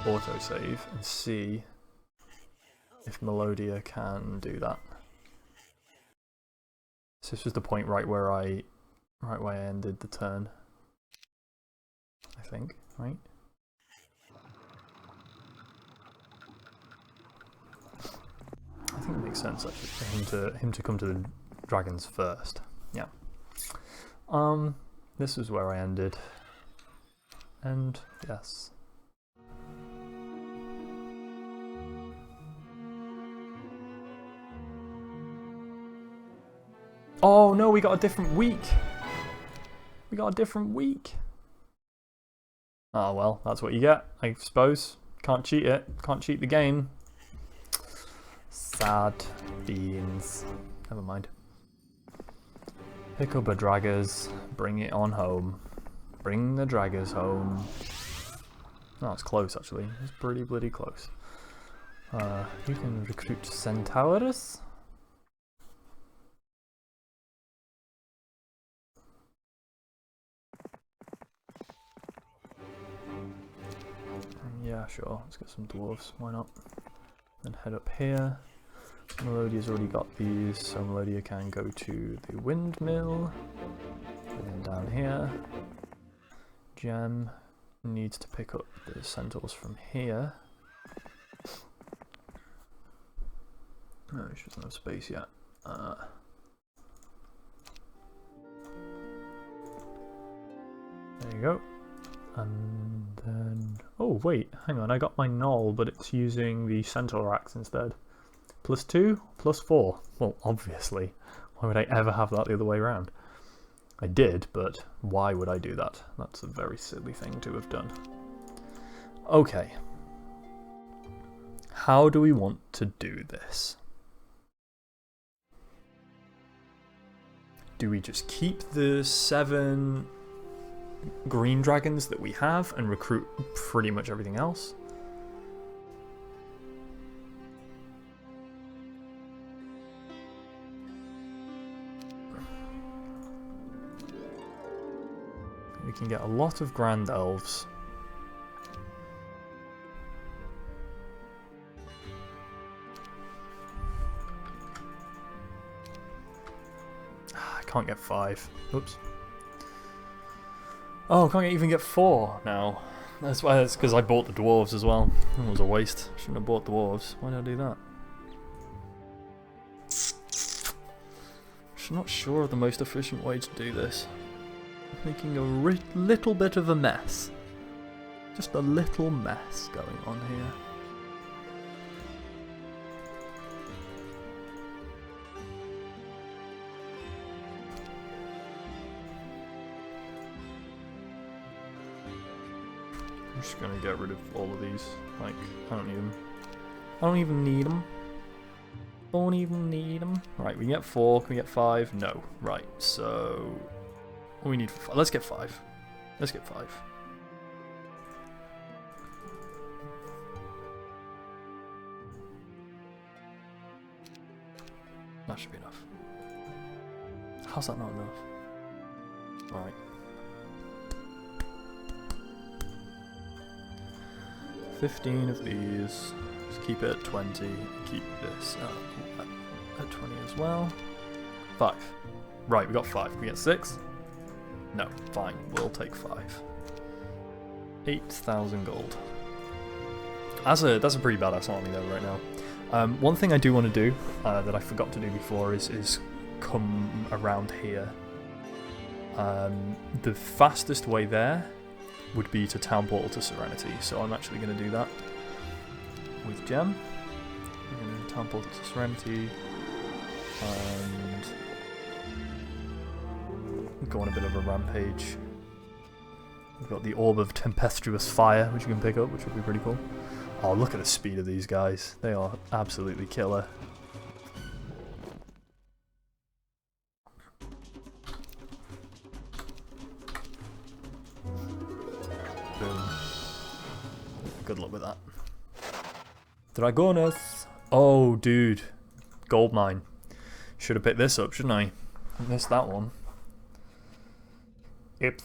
autosave and see if Melodia can do that. So this was the point right where I ended the turn. I think, right? I think it makes sense actually for him to come to the dragons first. Yeah. This is where I ended. And yes. Oh no, we got a different week. We got a different week. Oh well, that's what you get, I suppose. Can't cheat it. Can't cheat the game. Sad beans. Never mind. Pick up a draggers. Bring it on home. Bring the draggers home. Oh, it's close actually. It's pretty bloody close. You can recruit centaurs. Yeah, sure. Let's get some dwarves. Why not? Then head up here. Melodia's already got these, so Melodia can go to the windmill. And then down here. Gem needs to pick up the centaurs from here. No, she doesn't have space yet. There you go. And then... Oh, wait, hang on. I got my null, but it's using the centaur axe instead. +2, +4. Well, obviously. Why would I ever have that the other way around? I did, but why would I do that? That's a very silly thing to have done. Okay. How do we want to do this? Do we just keep the 7 green dragons that we have and recruit pretty much everything else? We can get a lot of grand elves. I can't get 5. Oops. Oh, I can't even get 4 now. That's why. That's because I bought the dwarves as well. That was a waste. Shouldn't have bought dwarves. Why did I do that? I'm not sure of the most efficient way to do this. Making a little bit of a mess. Just a little mess going on here. I'm just gonna get rid of all of these. Like, I don't need them. I don't even need them. Don't even need them. Right, we can get 4. Can we get 5? No. Right, so... What do we need for 5? Let's get 5. Let's get 5. That should be enough. How's that not enough? Right. 15 of these. Just keep it at 20. Keep this at 20 as well. 5. Right, we got 5. Can we get 6? No, fine. We'll take 5. 8,000 gold. That's a pretty badass army though right now. One thing I do want to do that I forgot to do before is come around here. The fastest way there would be to town portal to Serenity, so I'm actually going to do that with Gem. We're going to town portal to Serenity and go on a bit of a rampage. We've got the Orb of Tempestuous Fire, which you can pick up, which would be pretty cool. Oh, look at the speed of these guys. They are absolutely killer. Boom. Good luck with that. Dragones! Oh, dude. Gold mine. Should have picked this up, shouldn't I? Missed that one. Oops.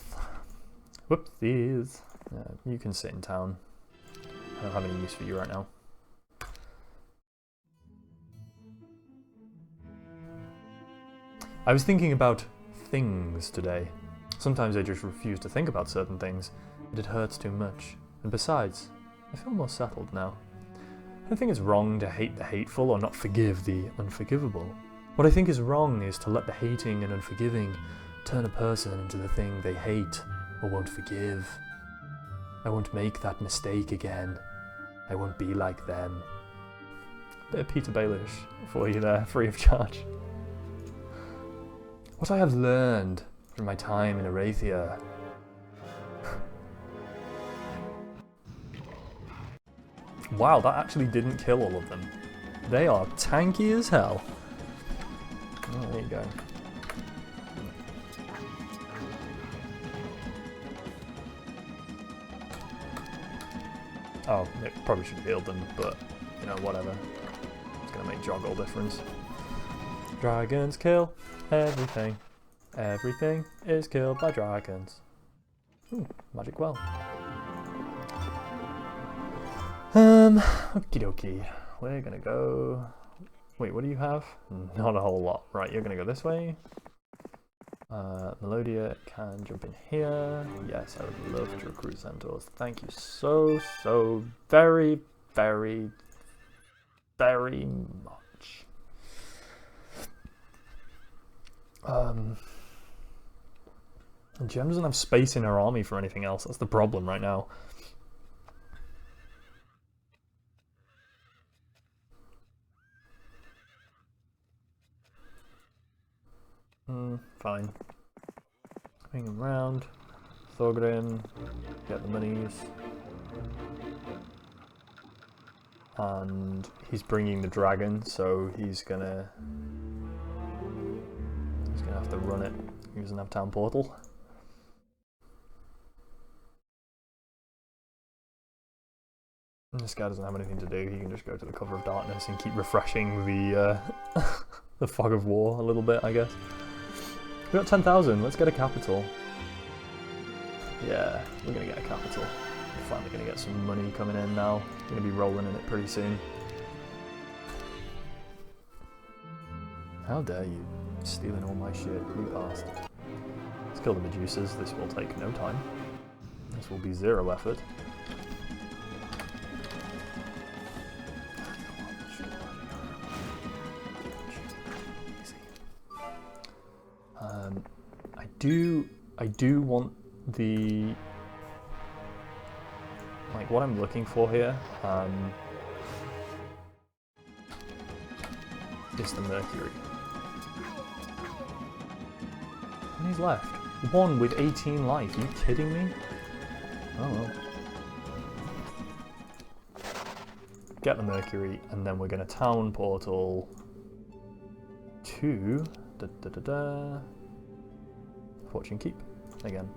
Whoopsies. You can sit in town. I don't have any use for you right now. I was thinking about things today. Sometimes I just refuse to think about certain things, and it hurts too much. And besides, I feel more settled now. I don't think it's wrong to hate the hateful or not forgive the unforgivable. What I think is wrong is to let the hating and unforgiving turn a person into the thing they hate or won't forgive. I won't make that mistake again. I won't be like them. Bit of Peter Baelish for you there, free of charge. What I have learned from my time in Arathia. Wow, that actually didn't kill all of them. They are tanky as hell. Oh, there you go. Oh, it probably should have healed them, but, you know, whatever. It's going to make jog all difference. Dragons kill everything. Everything is killed by dragons. Ooh, magic well. Okie dokie. We're going to go... Wait, what do you have? Not a whole lot. Right, you're going to go this way. Melodia can jump in here. Yes, I would love to recruit centaurs. Thank you so very, very, very much. And Gem doesn't have space in her army for anything else. That's the problem right now. Fine. Bring him round. Thorgrim. Get the monies. And he's bringing the dragon, so he's gonna have to run it. He doesn't have town portal. And this guy doesn't have anything to do. He can just go to the cover of darkness and keep refreshing the the fog of war a little bit, I guess. We got 10,000. Let's get a capital. Yeah, we're gonna get a capital. We're finally gonna get some money coming in now. We're gonna be rolling in it pretty soon. How dare you? Stealing all my shit, you bastard. Let's kill the Medusas. This will take no time. This will be 0 effort. I do want the, like, what I'm looking for here is the Mercury. And he's left. 1 with 18 life. Are you kidding me? Oh well. Get the Mercury, and then we're going to town portal to Fortune Keep again.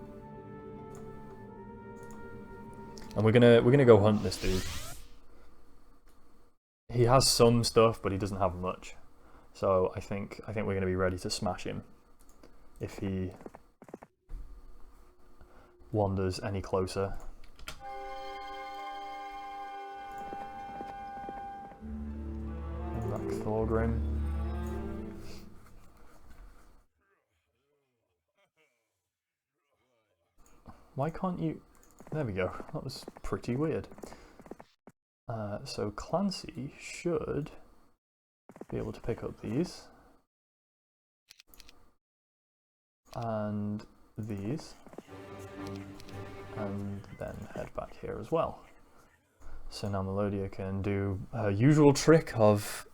And we're gonna go hunt this dude. He has some stuff, but he doesn't have much. So I think we're gonna be ready to smash him if he wanders any closer. Back Thorgrim. Why can't you... There we go. That was pretty weird. So Clancy should be able to pick up these. And these. And then head back here as well. So now Melodia can do her usual trick of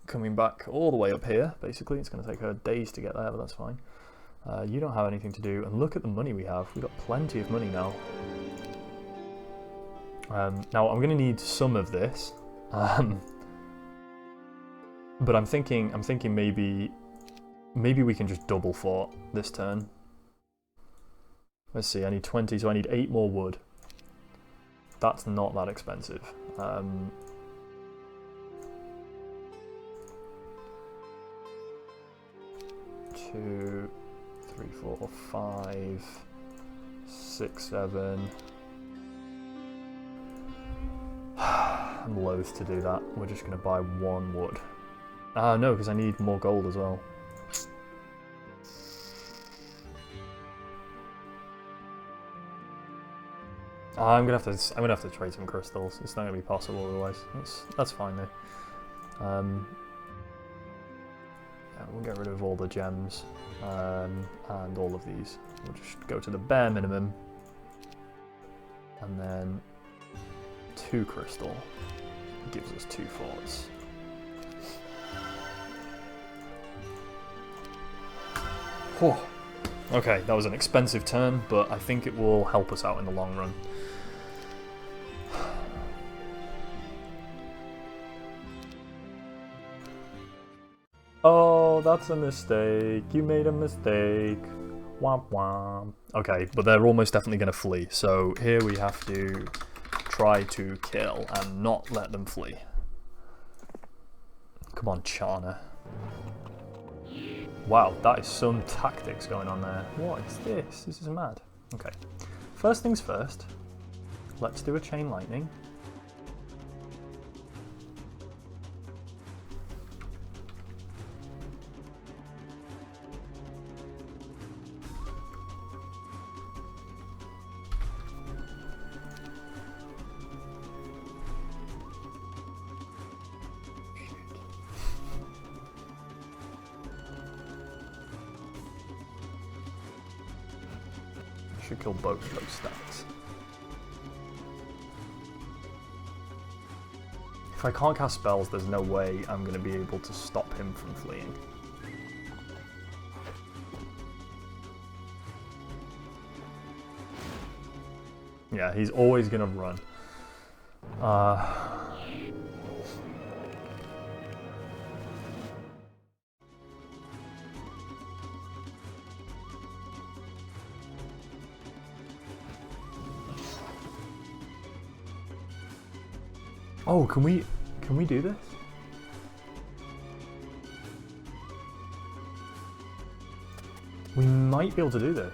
coming back all the way up here. Basically, it's going to take her days to get there, but that's fine. You don't have anything to do, and look at the money we have. We've got plenty of money now. Now I'm going to need some of this, but I'm thinking maybe we can just double fort this turn. Let's see. I need 20, so I need 8 more wood. That's not that expensive. 2, 3, 4, 5, 6, 7. I'm loath to do that. We're just going to buy 1 wood. No, because I need more gold as well. I'm gonna have to trade some crystals. It's not gonna be possible otherwise. That's fine though. Yeah, we'll get rid of all the gems and all of these. We'll just go to the bare minimum, and then 2 crystal gives us 2 forts. Whew. Okay, that was an expensive turn, but I think it will help us out in the long run. Oh, that's a mistake. You made a mistake. Womp womp. Okay, but they're almost definitely going to flee. So here we have to try to kill and not let them flee. Come on, Charna. Wow, that is some tactics going on there. What is this? This is mad. Okay. First things first. Let's do a chain lightning. should kill both those stacks. If I can't cast spells, there's no way I'm going to be able to stop him from fleeing. Yeah, he's always going to run. Oh, can we do this? We might be able to do this.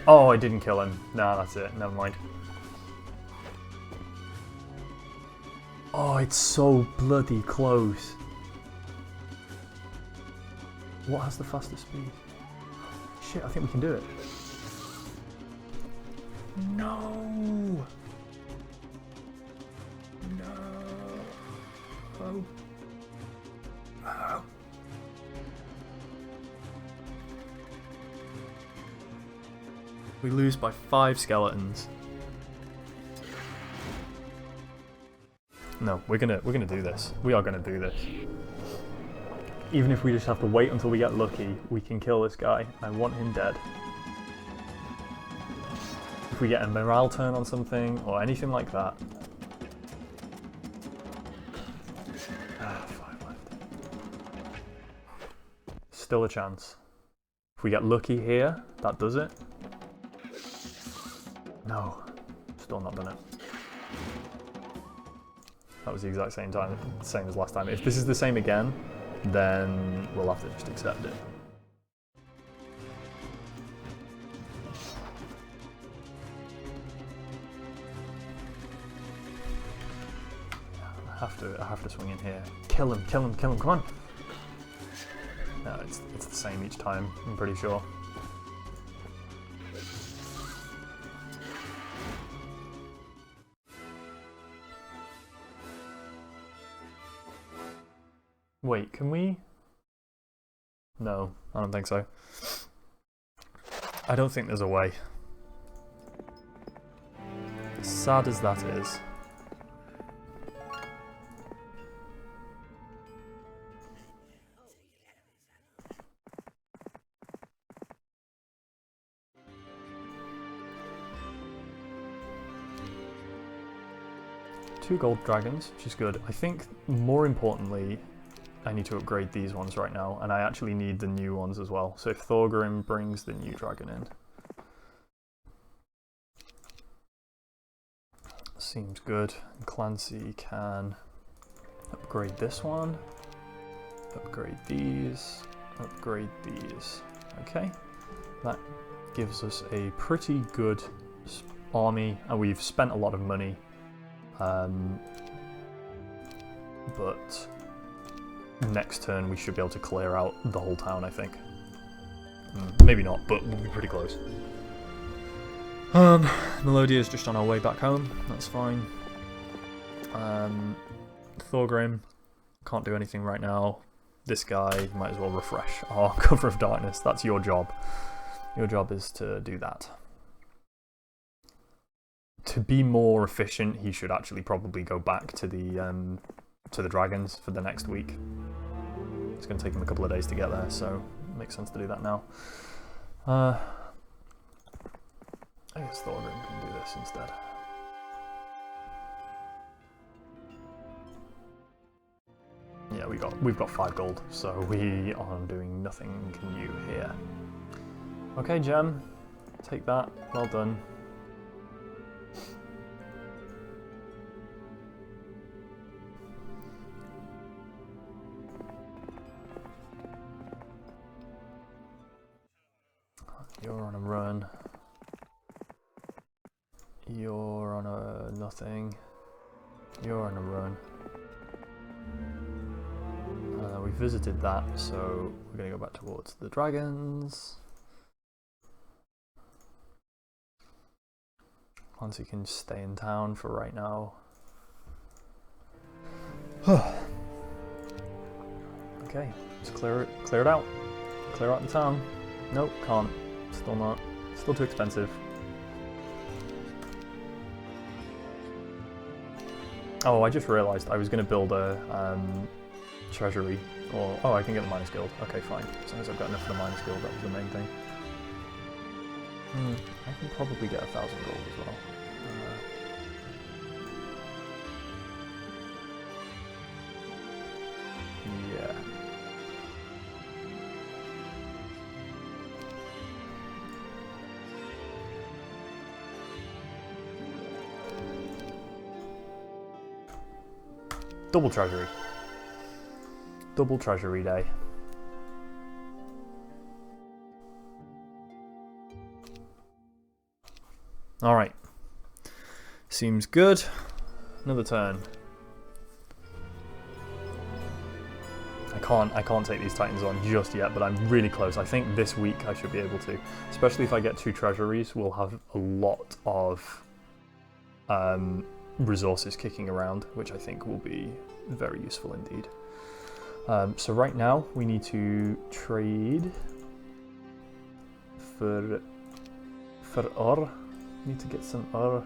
Oh, I didn't kill him. Nah, that's it. Never mind. Oh, it's so bloody close. What has the fastest speed? Shit, I think we can do it. No! No! Oh. Oh. We lose by 5 skeletons. No, we're gonna do this. We are gonna do this. Even if we just have to wait until we get lucky, we can kill this guy. I want him dead. If we get a morale turn on something or anything like that. Ah, 5 left. Still a chance. If we get lucky here, that does it. No, still not done it. That was the exact same as last time. If this is the same again, then we'll have to just accept it. I have to swing in here. Kill him, kill him, kill him, come on! No, it's the same each time, I'm pretty sure. Wait, can we? No, I don't think so. I don't think there's a way. As sad as that is. Two gold dragons, which is good. I think more importantly, I need to upgrade these ones right now, and I actually need the new ones as well. So if Thorgrim brings the new dragon in. Seems good. Clancy can upgrade this one, upgrade these, upgrade these. Okay, that gives us a pretty good army, and we've spent a lot of money. But next turn we should be able to clear out the whole town, I think. Maybe not, but we'll be pretty close. Melodia is just on our way back home, that's fine. Thorgrim, can't do anything right now. This guy, might as well refresh our cover of darkness, that's your job. Your job is to do that. To be more efficient, he should actually probably go back to the dragons for the next week. It's going to take him a couple of days to get there, so it makes sense to do that now. I guess Thorgrim can do this instead. Yeah, we've got 5 gold, so we are doing nothing new here. Okay, Gem, take that. Well done. You're on a run. You're on a nothing. You're on a run. We visited that, so we're going to go back towards the dragons. Once you can stay in town for right now. Okay, let's clear it out. Clear out the town. Nope, can't. Still not Still too expensive. Oh, I just realised I was going to build a treasury. Or, oh, I can get the miners guild. Okay, fine. As long as I've got enough for the miners guild, that was the main thing. I can probably get 1,000 gold as well. Yeah. Double treasury. Double treasury day. Alright. Seems good. Another turn. I can't take these titans on just yet, but I'm really close. I think this week I should be able to. Especially if I get 2 treasuries, we'll have a lot of resources kicking around, which I think will be very useful indeed. So right now we need to trade for ore. Need to get some ore.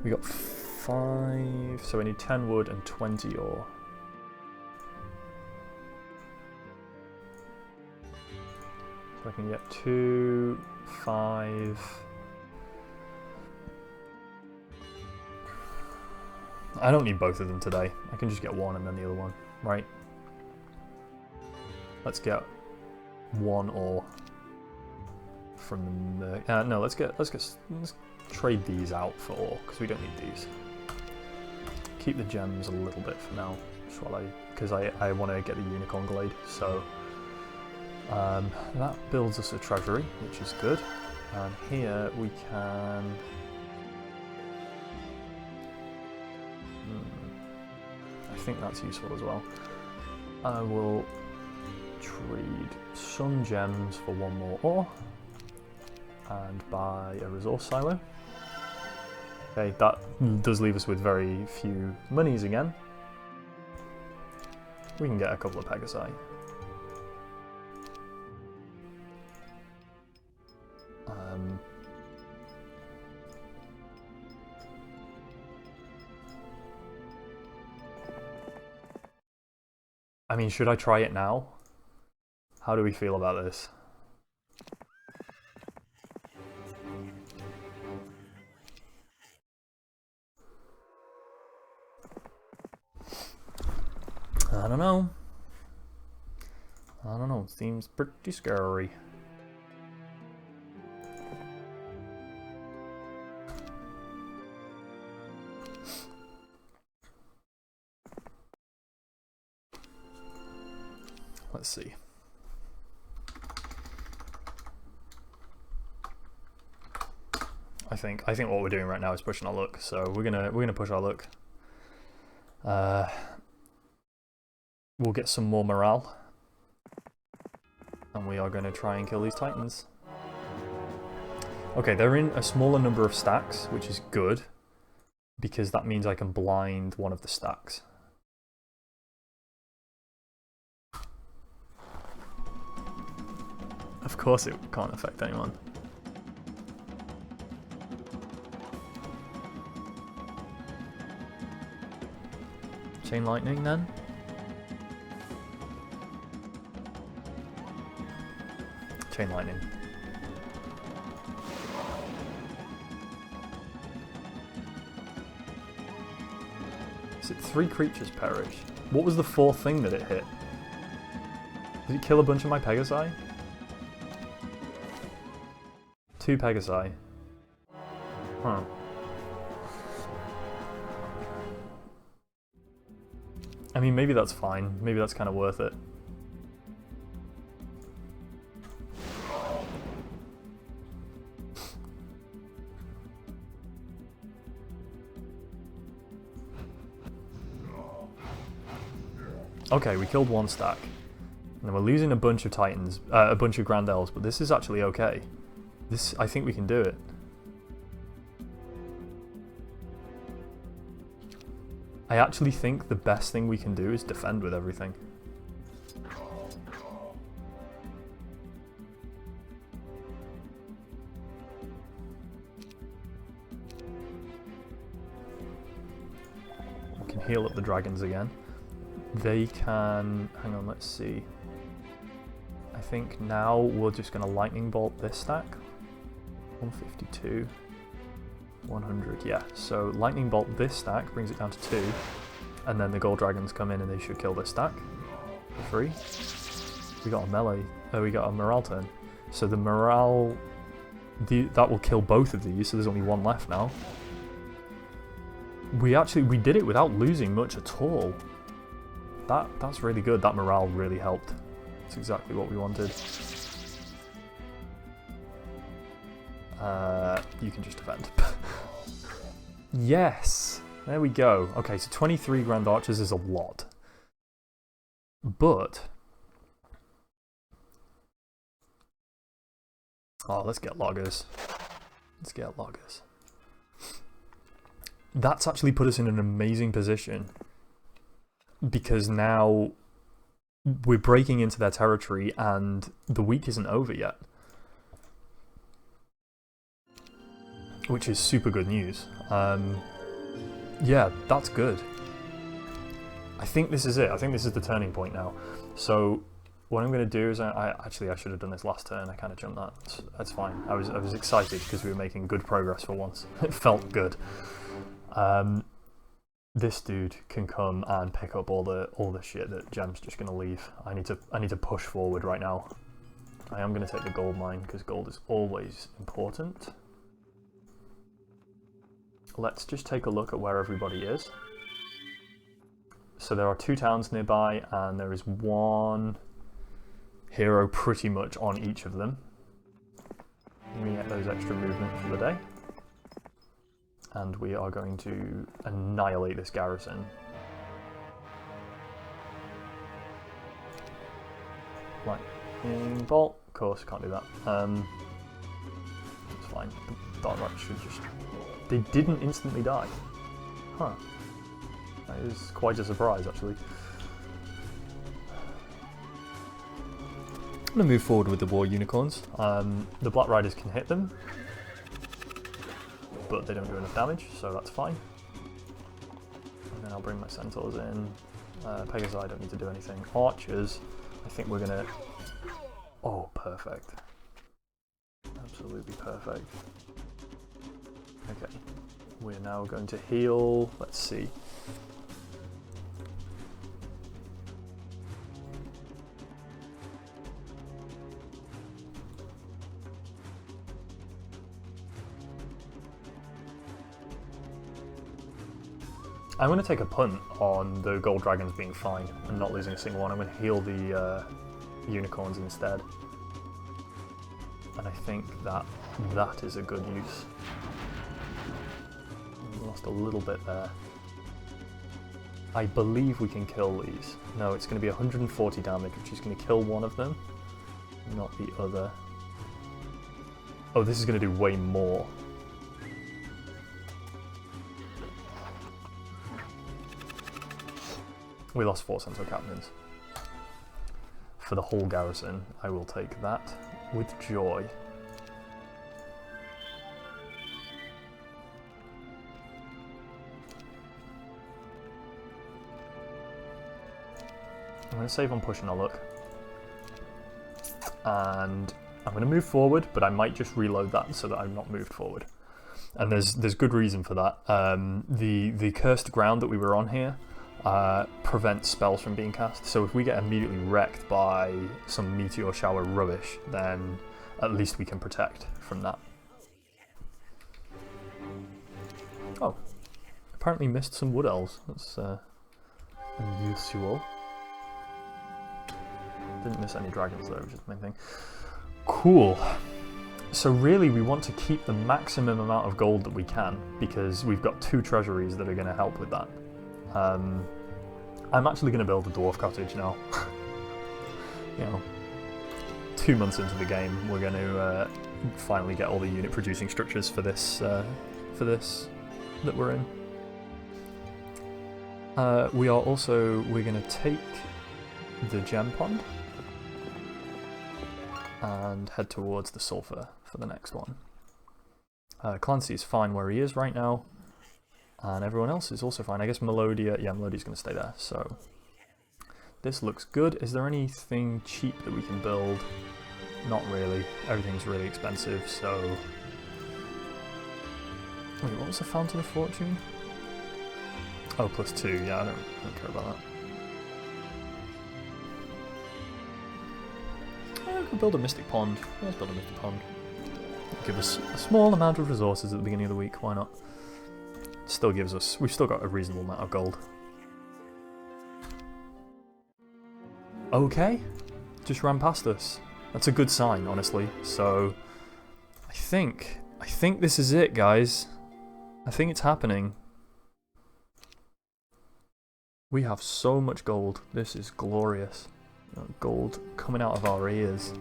We got 5, so we need 10 wood and 20 ore. So I can get 2, 5. I don't need both of them today. I can just get one and then the other one, right? Let's get 1 ore from the. No, let's trade these out for ore because we don't need these. Keep the gems a little bit for now, because I want to get the unicorn glade. So that builds us a treasury, which is good. And here we can. I think that's useful as well. I will trade some gems for 1 more ore and buy a resource silo. Okay, that does leave us with very few monies again. We can get a couple of Pegasi. I mean, should I try it now? How do we feel about this? I don't know. I don't know. Seems pretty scary. Let's see. I think what we're doing right now is pushing our luck. So we're gonna push our luck. We'll get some more morale, and we are going to try and kill these titans. Okay, they're in a smaller number of stacks, which is good because that means I can blind one of the stacks. Of course it can't affect anyone. Chain lightning then? Chain lightning. Is it 3 creatures perish? What was the 4th thing that it hit? Did it kill a bunch of my Pegasi? 2 Pegasi. Huh. I mean, maybe that's fine. Maybe that's kind of worth it. Okay, we killed 1 stack. And then we're losing a bunch of Titans, a bunch of Grand Elves, but this is actually okay. This, I think we can do it. I actually think the best thing we can do is defend with everything. heal up the dragons again. They can... hang on, let's see. I think now we're just going to lightning bolt this stack. 152. 100, yeah. So lightning bolt this stack, brings it down to 2. And then the gold dragons come in and they should kill this stack. 3. We got a melee. Oh, we got a morale turn. So the morale... that will kill both of these, so there's only one left now. We did it without losing much at all. That's really good. That morale really helped. It's exactly what we wanted. You can just defend. Yes! There we go. Okay, so 23 Grand Archers is a lot. But... oh, let's get loggers. Let's get loggers. That's actually put us in an amazing position. Because now we're breaking into their territory and the week isn't over yet. Which is super good news. Yeah, that's good. I think this is it. I think this is the turning point now. So what I'm going to do is I should have done this last turn. I kind of jumped that. That's fine. I was excited because we were making good progress for once. It felt good. This dude can come and pick up all the shit that Gem's just going to leave. I need to push forward right now. I am going to take the gold mine because gold is always important. Let's just take a look at where everybody is. So there are 2 towns nearby and there is 1 hero pretty much on each of them. Let me get those extra movement for the day. And we are going to annihilate this garrison. Lightning bolt. Of course, can't do that. It's fine. The Dark Rat should just... they didn't instantly die. Huh. That is quite a surprise, actually. I'm going to move forward with the War Unicorns. The Black Riders can hit them, but they don't do enough damage, so that's fine. And then I'll bring my Centaurs in. Pegasus, I don't need to do anything. Archers, I think we're going to... oh, perfect. Absolutely perfect. Okay, we're now going to heal. Let's see. I'm going to take a punt on the gold dragons being fine and not losing a single one. I'm going to heal the unicorns instead. And I think that is a good use. We lost a little bit there. I believe we can kill these. No, it's going to be 140 damage, which is going to kill one of them, not the other. Oh, this is going to do way more. We lost 4 Centaur captains. For the whole garrison, I will take that with joy. I'm going to save on pushing a look. And I'm going to move forward, but I might just reload that so that I'm not moved forward. And there's good reason for that. The cursed ground that we were on here prevents spells from being cast. So if we get immediately wrecked by some meteor shower rubbish, then at least we can protect from that. Oh, apparently missed some wood elves. That's unusual. Didn't miss any dragons though, which is the main thing. Cool. So really we want to keep the maximum amount of gold that we can, because we've got 2 treasuries that are going to help with that. I'm actually going to build a dwarf cottage now. You know, 2 months into the game, we're going to finally get all the unit producing structures for this that we're in. We're going to take the gem pond and head towards the sulfur for the next one. Clancy's fine where he is right now. And everyone else is also fine. I guess Melodia, yeah, Melodia's going to stay there. So this looks good. Is there anything cheap that we can build? Not really. Everything's really expensive, so... Wait, what was the Fountain of Fortune? Oh, +2. Yeah, I don't care about that. I could build a Mystic Pond. Let's build a Mystic Pond. Give us a small amount of resources at the beginning of the week. Why not? Still gives us... We've still got a reasonable amount of gold. Okay. Just ran past us. That's a good sign, honestly. So, I think this is it, guys. I think it's happening. We have so much gold. This is glorious. Gold coming out of our ears.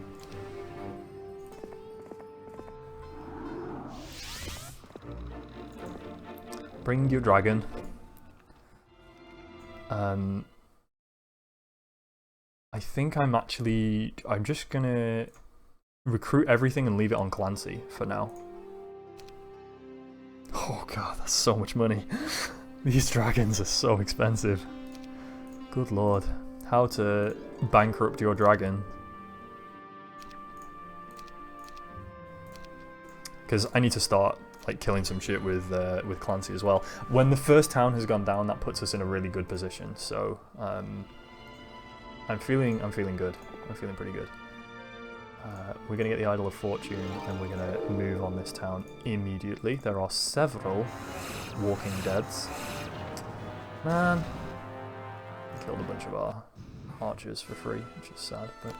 Bring your dragon. I think I'm just gonna recruit everything and leave it on Clancy for now. Oh god, that's so much money. These dragons are so expensive. Good lord. How to bankrupt your dragon. Because I need to start like killing some shit with Clancy as well. When the first town has gone down, that puts us in a really good position. So I'm feeling good. I'm feeling pretty good. We're gonna get the Idol of Fortune, and we're gonna move on this town immediately. There are several walking deads. Man, we killed a bunch of our archers for free, which is sad. But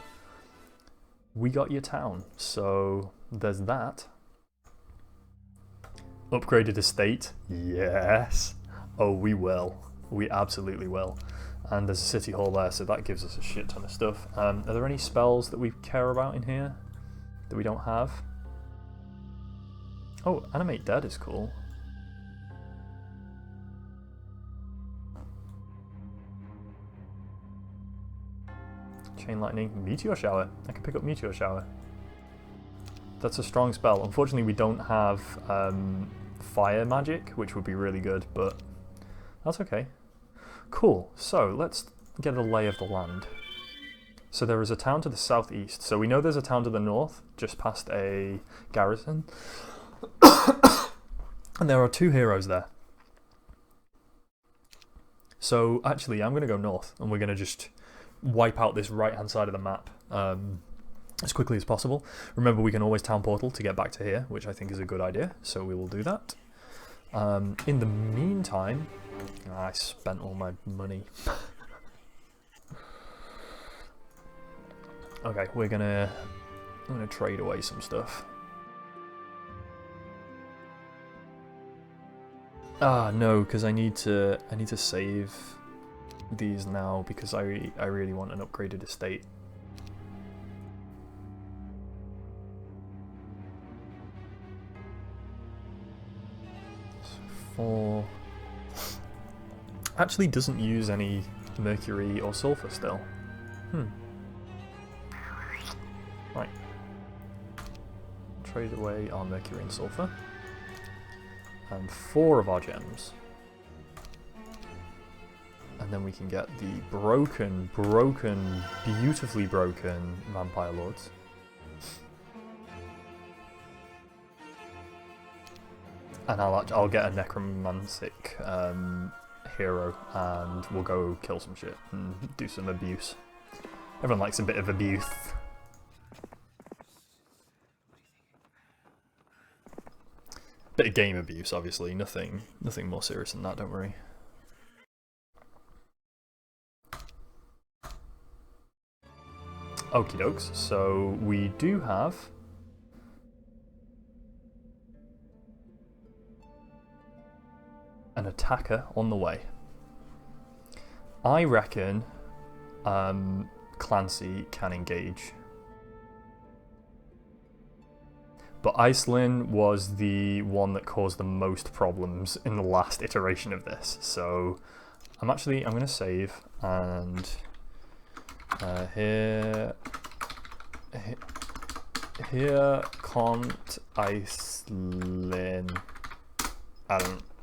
we got your town, so there's that. Upgraded estate, yes. Oh, we will. We absolutely will. And there's a city hall there, so that gives us a shit ton of stuff. Are there any spells that we care about in here that we don't have? Oh, Animate Dead is cool. Chain Lightning, Meteor Shower. I can pick up Meteor Shower. That's a strong spell. Unfortunately, we don't have fire magic, which would be really good, but that's okay. Cool, so let's get a lay of the land. So there is a town to the southeast. So we know there's a town to the north, just past a garrison. And there are 2 heroes there. So actually, I'm going to go north, and we're going to just wipe out this right-hand side of the map as quickly as possible. Remember, we can always town portal to get back to here, which I think is a good idea, so we will do that. In the meantime... I spent all my money. Okay, I'm gonna trade away some stuff. Ah, no, because I need to save these now because I really want an upgraded estate. So 4. Actually doesn't use any mercury or sulfur still. Right. Trade away our mercury and sulfur. And 4 of our gems. And then we can get the broken, beautifully broken vampire lords. And I'll get a necromantic hero, and we'll go kill some shit and do some abuse. Everyone likes a bit of abuse. Bit of game abuse, obviously. Nothing more serious than that. Don't worry. Okie dokes. So we do have an attacker on the way. I reckon Clancy can engage. But Iceland was the one that caused the most problems in the last iteration of this. So I'm going to save, and here kommt Iceland.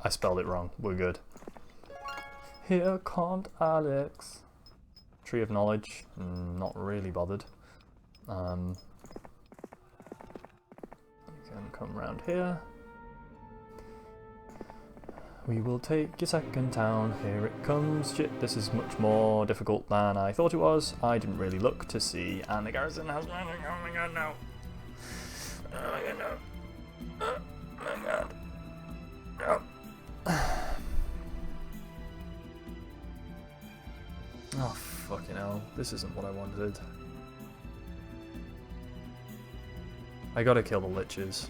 I I spelled it wrong. We're good. Here comes Alex. Tree of Knowledge. Not really bothered. You can come around here. We will take your second town. Here it comes. Shit, this is much more difficult than I thought it was. I didn't really look to see. And the garrison has running. Oh my god, no. Oh my god, no. Oh my god. No. Oh, fucking hell. This isn't what I wanted. I gotta kill the liches.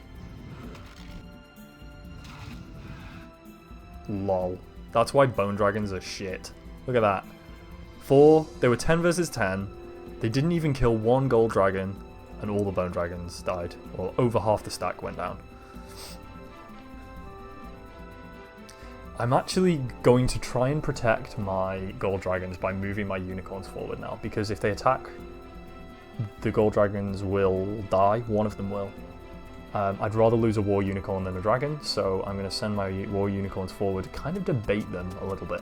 Lol. That's why bone dragons are shit. Look at that. They were 10 versus 10. They didn't even kill one gold dragon, and all the bone dragons died. Or over half the stack went down. I'm actually going to try and protect my gold dragons by moving my unicorns forward now, because if they attack, the gold dragons will die. One of them will. I'd rather lose a war unicorn than a dragon, so I'm going to send my war unicorns forward, kind of debate them a little bit.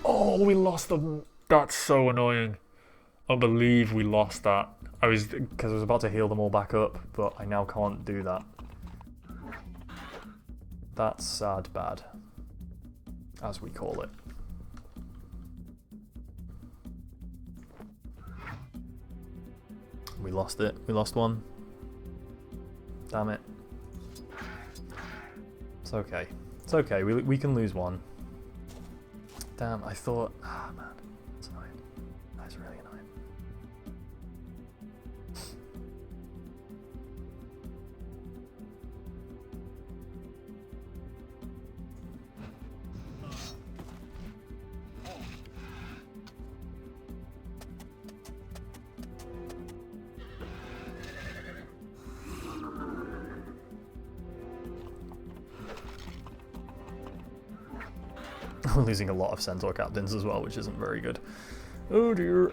Oh, we lost them. That's so annoying. I believe we lost that. Because I was about to heal them all back up, but I now can't do that. That's sad bad, as we call it. We lost it. We lost one. Damn it. It's okay. It's okay. We can lose one. Damn, I thought... Ah, man. That's annoying. That's really annoying. I'm losing a lot of centaur captains as well, which isn't very good. Oh dear.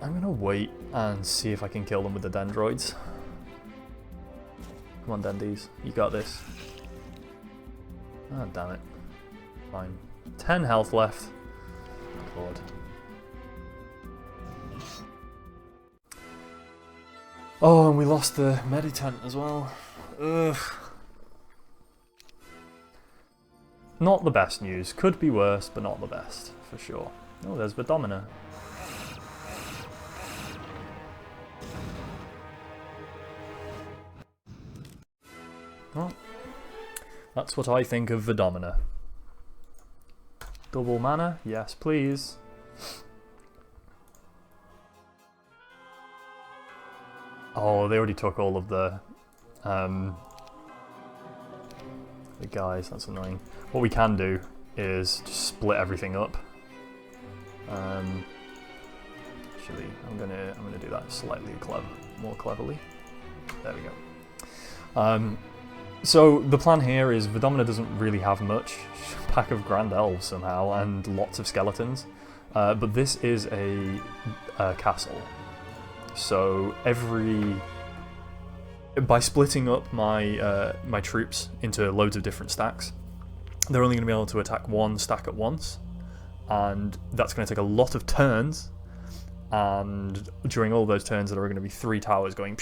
I'm gonna wait and see if I can kill them with the dendroids. Come on, Dendies, you got this. Ah, damn it. Fine. 10 health left. God. Oh, and we lost the meditant as well. Ugh. Not the best news. Could be worse, but not the best, for sure. Oh, there's the Domina. Well, that's what I think of the Domina. Double mana? Yes, please. Oh, they already took all of the guys. That's annoying. What we can do is just split everything up. Actually, I'm gonna do that slightly more cleverly. There we go. So the plan here is the Domina doesn't really have much. Pack of Grand Elves somehow and lots of skeletons, but this is a castle. So by splitting up my my troops into loads of different stacks, they're only going to be able to attack one stack at once, and that's going to take a lot of turns. And during all those turns, there are going to be 3 towers going.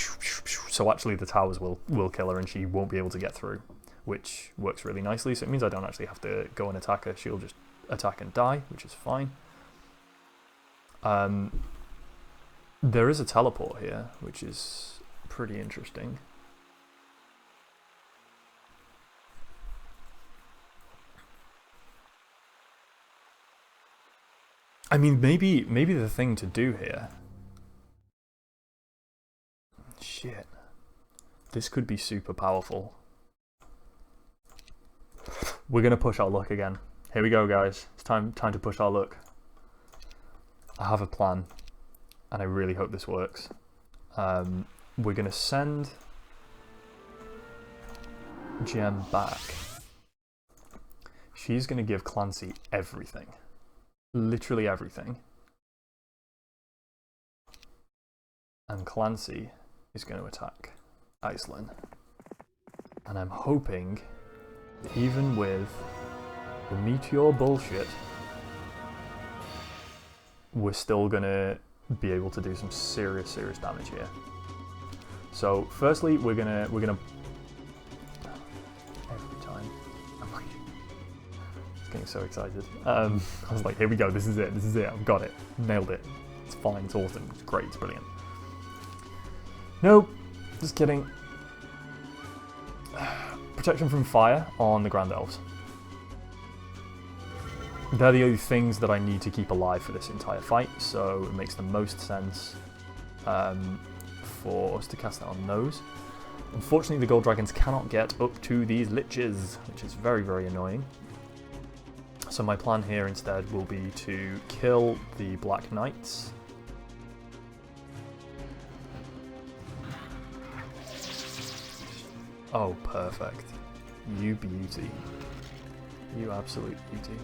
So actually, the towers will kill her, and she won't be able to get through, which works really nicely. So it means I don't actually have to go and attack her. She'll just attack and die, which is fine. There is a teleport here, which is pretty interesting. I mean, maybe the thing to do here... Shit. This could be super powerful. We're going to push our luck again. Here we go, guys. It's time to push our luck. I have a plan, and I really hope this works. We're going to send Gem back. She's going to give Clancy everything. Literally everything. And Clancy is going to attack Iceland. And I'm hoping, even with the meteor bullshit, we're still going to be able to do some serious damage here. So firstly, we're gonna every time I'm like getting so excited. I was like, here we go, this is it, I've got it, nailed it. It's fine, it's awesome, it's great, it's brilliant. Nope, just kidding. Protection from fire on the Grand Elves. They're the only things that I need to keep alive for this entire fight, so it makes the most sense for us to cast that on those. Unfortunately, the gold dragons cannot get up to these liches, which is very annoying. So my plan here instead will be to kill the black knights. Oh, perfect. You beauty. You absolute beauty.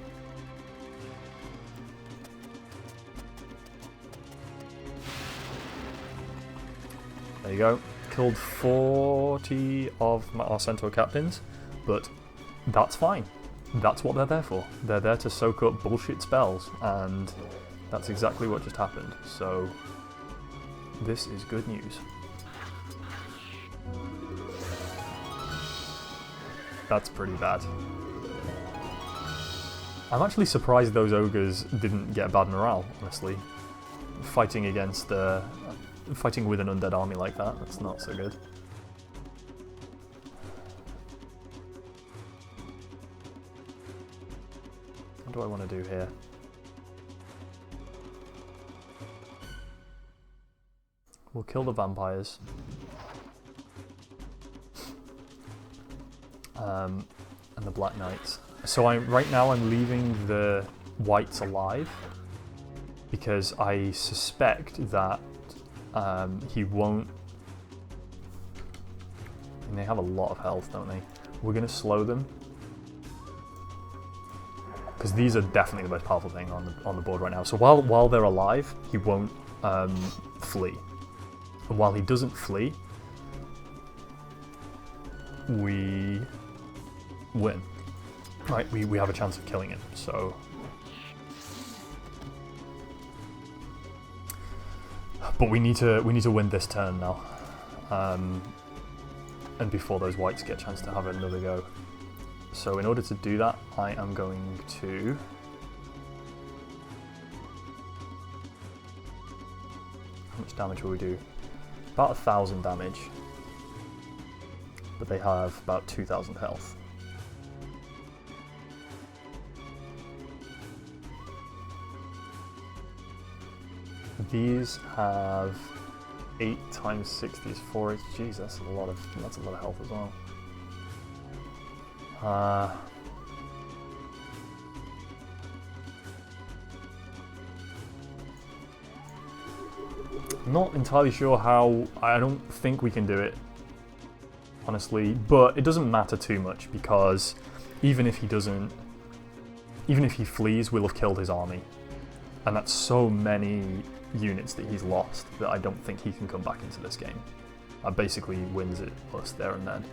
There you go. Killed 40 of our Centaur captains, but that's fine. That's what they're there for. They're there to soak up bullshit spells, and that's exactly what just happened. So, this is good news. That's pretty bad. I'm actually surprised those ogres didn't get bad morale, honestly. Fighting against fighting with an undead army like that, that's not so good. What do I want to do here? We'll kill the vampires. And the Black Knights. So right now I'm leaving the whites alive because I suspect that he won't... And they have a lot of health, don't they? We're going to slow them. Because these are definitely the most powerful thing on the board right now. So while they're alive, he won't flee. And while he doesn't flee, we win. Right, we have a chance of killing him, so... But we need to win this turn now. And before those whites get a chance to have another go. So in order to do that, I am going to... How much damage will we do? About 1,000 damage. But they have about 2,000 health. These have 8 times 60 is 4. Jeez, that's a lot of health as well. I'm not entirely sure how. I don't think we can do it, honestly, but it doesn't matter too much because even if he flees, we'll have killed his army, and that's so many units that he's lost that I don't think he can come back into this game. I basically wins it us there and then.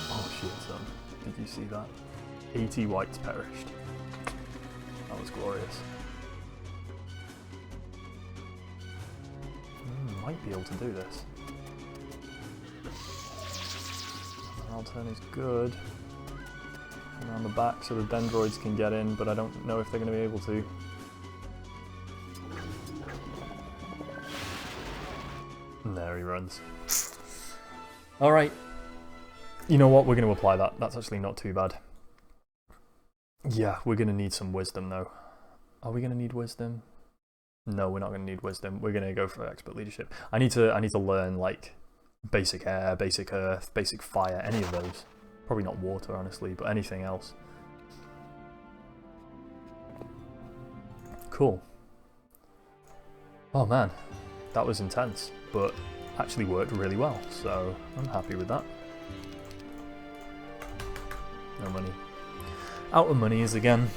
Oh shit, son. Did you see that? 80 whites perished. That was glorious. Might be able to do this. Morale turn is good. Around the back so the dendroids can get in, but I don't know if they're going to be able to. And there he runs. Alright. You know what? We're going to apply that. That's actually not too bad. Yeah, we're going to need some wisdom though. Are we going to need wisdom? No, we're not going to need wisdom. We're going to go for expert leadership. I need to learn like basic air, basic earth, basic fire, any of those. Probably not water, honestly, but anything else. Cool. Oh man, that was intense, but actually worked really well, so I'm happy with that. No money. Out of money is again.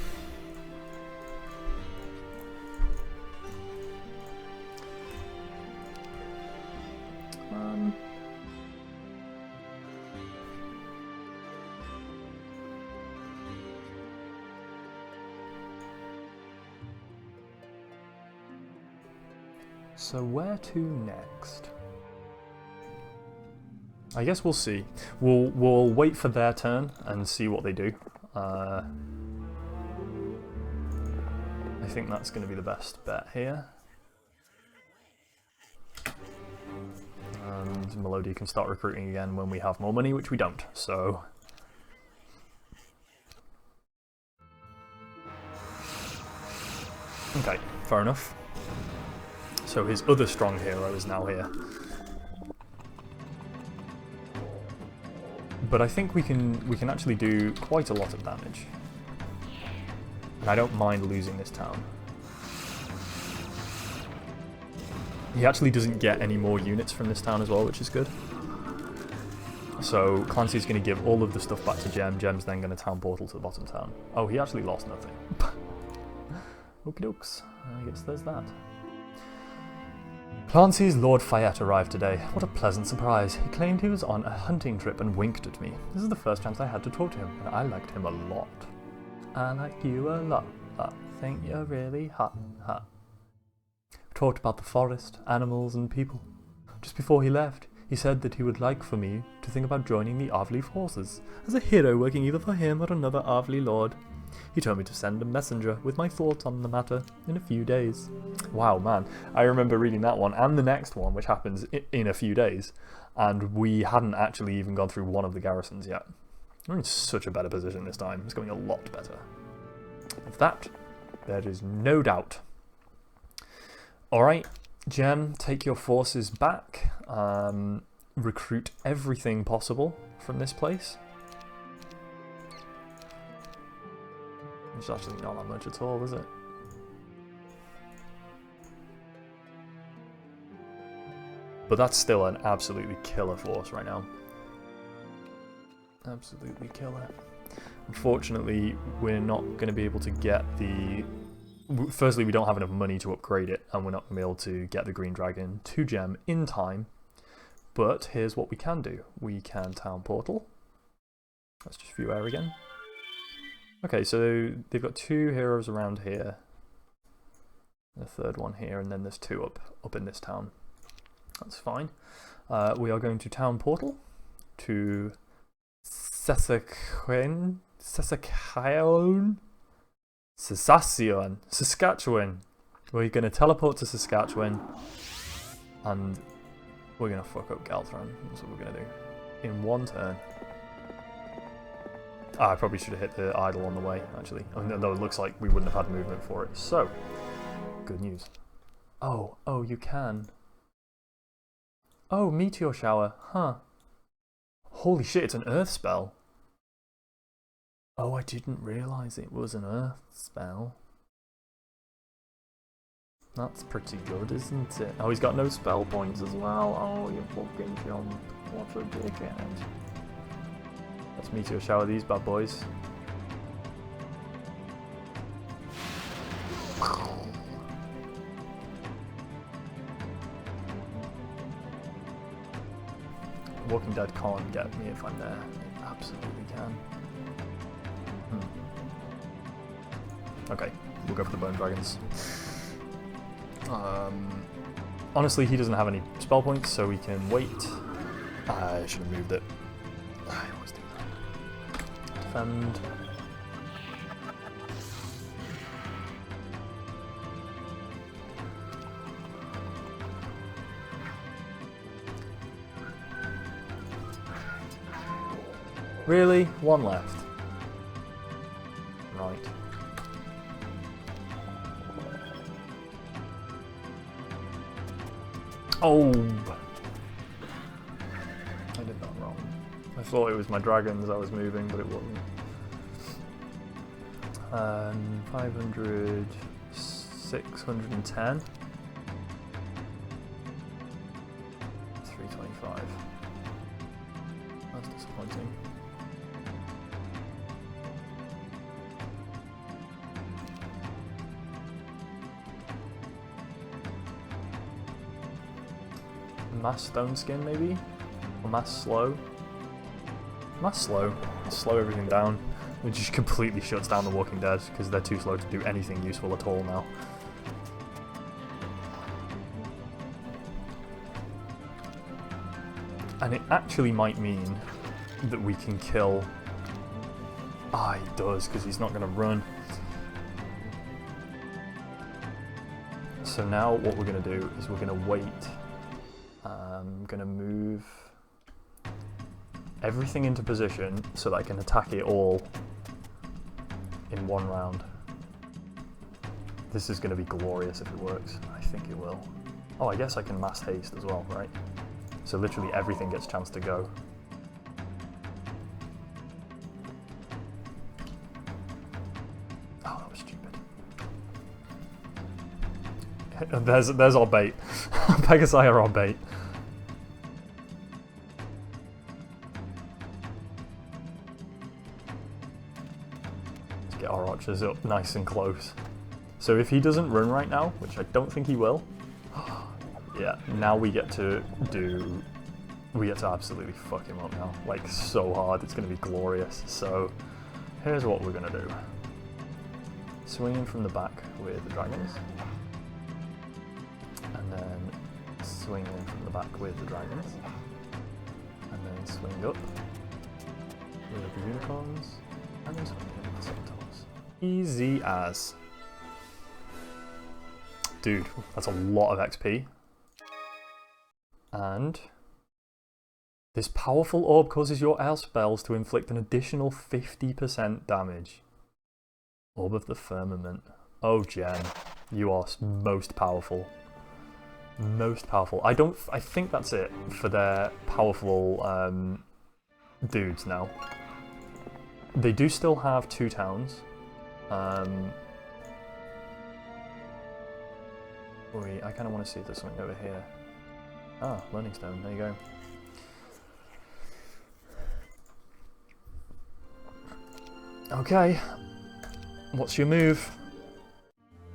So where to next? I guess we'll see. We'll wait for their turn and see what they do. I think that's going to be the best bet here. And Melody can start recruiting again when we have more money, which we don't, so... Okay, fair enough. So his other strong hero is now here. But I think we can actually do quite a lot of damage. And I don't mind losing this town. He actually doesn't get any more units from this town as well, which is good. So Clancy's going to give all of the stuff back to Gem. Gem's then going to town portal to the bottom town. Oh, he actually lost nothing. Okie dokes. I guess there's that. Clancy's Lord Fayette arrived today. What a pleasant surprise. He claimed he was on a hunting trip and winked at me. This is the first chance I had to talk to him, and I liked him a lot. I like you a lot. I think you're really hot. We talked about the forest, animals, and people. Just before he left, he said that he would like for me to think about joining the Arvley forces, as a hero working either for him or another Arvley lord. He told me to send a messenger with my thoughts on the matter in a few days. Wow, man. I remember reading that one and the next one, which happens in a few days, and we hadn't actually even gone through one of the garrisons yet. We're in such a better position this time. It's going a lot better. Of that, there is no doubt. Alright, Gem, take your forces back. Recruit everything possible from this place. It's actually not that much at all, is it? But that's still an absolutely killer force right now. Absolutely killer. Unfortunately, we're not going to be able to get the... Firstly, we don't have enough money to upgrade it, and we're not going to be able to get the Green Dragon to Gem in time. But here's what we can do. We can town portal. Let's just view air again. Okay, so they've got two heroes around here. The third one here, and then there's two up in this town. That's fine. We are going to town portal to Saskatchewan. We're going to teleport to Saskatchewan, and we're going to fuck up Galthran. That's what we're going to do. In one turn. I probably should have hit the idol on the way, actually. Though it looks like we wouldn't have had movement for it. So, good news. Oh, you can. Oh, meteor shower. Huh. Holy shit, it's an earth spell. Oh, I didn't realise it was an earth spell. That's pretty good, isn't it? Oh, he's got no spell points as well. Oh, you fucking jump. What a dickhead. Let's meteor shower these bad boys. Walking Dead can't get me if I'm there. It absolutely can. Okay, we'll go for the Bone Dragons. Honestly, he doesn't have any spell points, so we can wait. I should have moved it. I always do that. Defend. Really? One left. Right. Oh! I did that wrong. I thought it was my dragons I was moving, but it wasn't. 500, 610. 325. That's disappointing. Mass stone skin maybe? Or mass slow? Mass slow. Slow everything down. It just completely shuts down the Walking Dead because they're too slow to do anything useful at all now. And it actually might mean that we can kill... Ah, he does, because he's not going to run. So now what we're going to do is we're going to wait. I'm going to move everything into position so that I can attack it all in one round. This is going to be glorious if it works. I think it will. Oh, I guess I can mass haste as well, right? So literally everything gets a chance to go. Oh, that was stupid. There's our bait. Pegasi are our bait. Let's get our archers up nice and close. So if he doesn't run right now, which I don't think he will, yeah, now we get to absolutely fuck him up now. Like, so hard, it's going to be glorious. So here's what we're going to do. Swing in from the back with the dragons. And then swing in from the back with the dragons. And then swing up with the unicorns. And then swing in with the centaurs. Easy as. Dude, that's a lot of XP. And this powerful orb causes your air spells to inflict an additional 50% damage. Orb of the Firmament. Oh, Jen, you are most powerful. Most powerful. I think that's it for their powerful dudes now. They do still have 2 towns. I kind of want to see if there's something over here. Ah, Learning Stone, there you go. Okay, what's your move?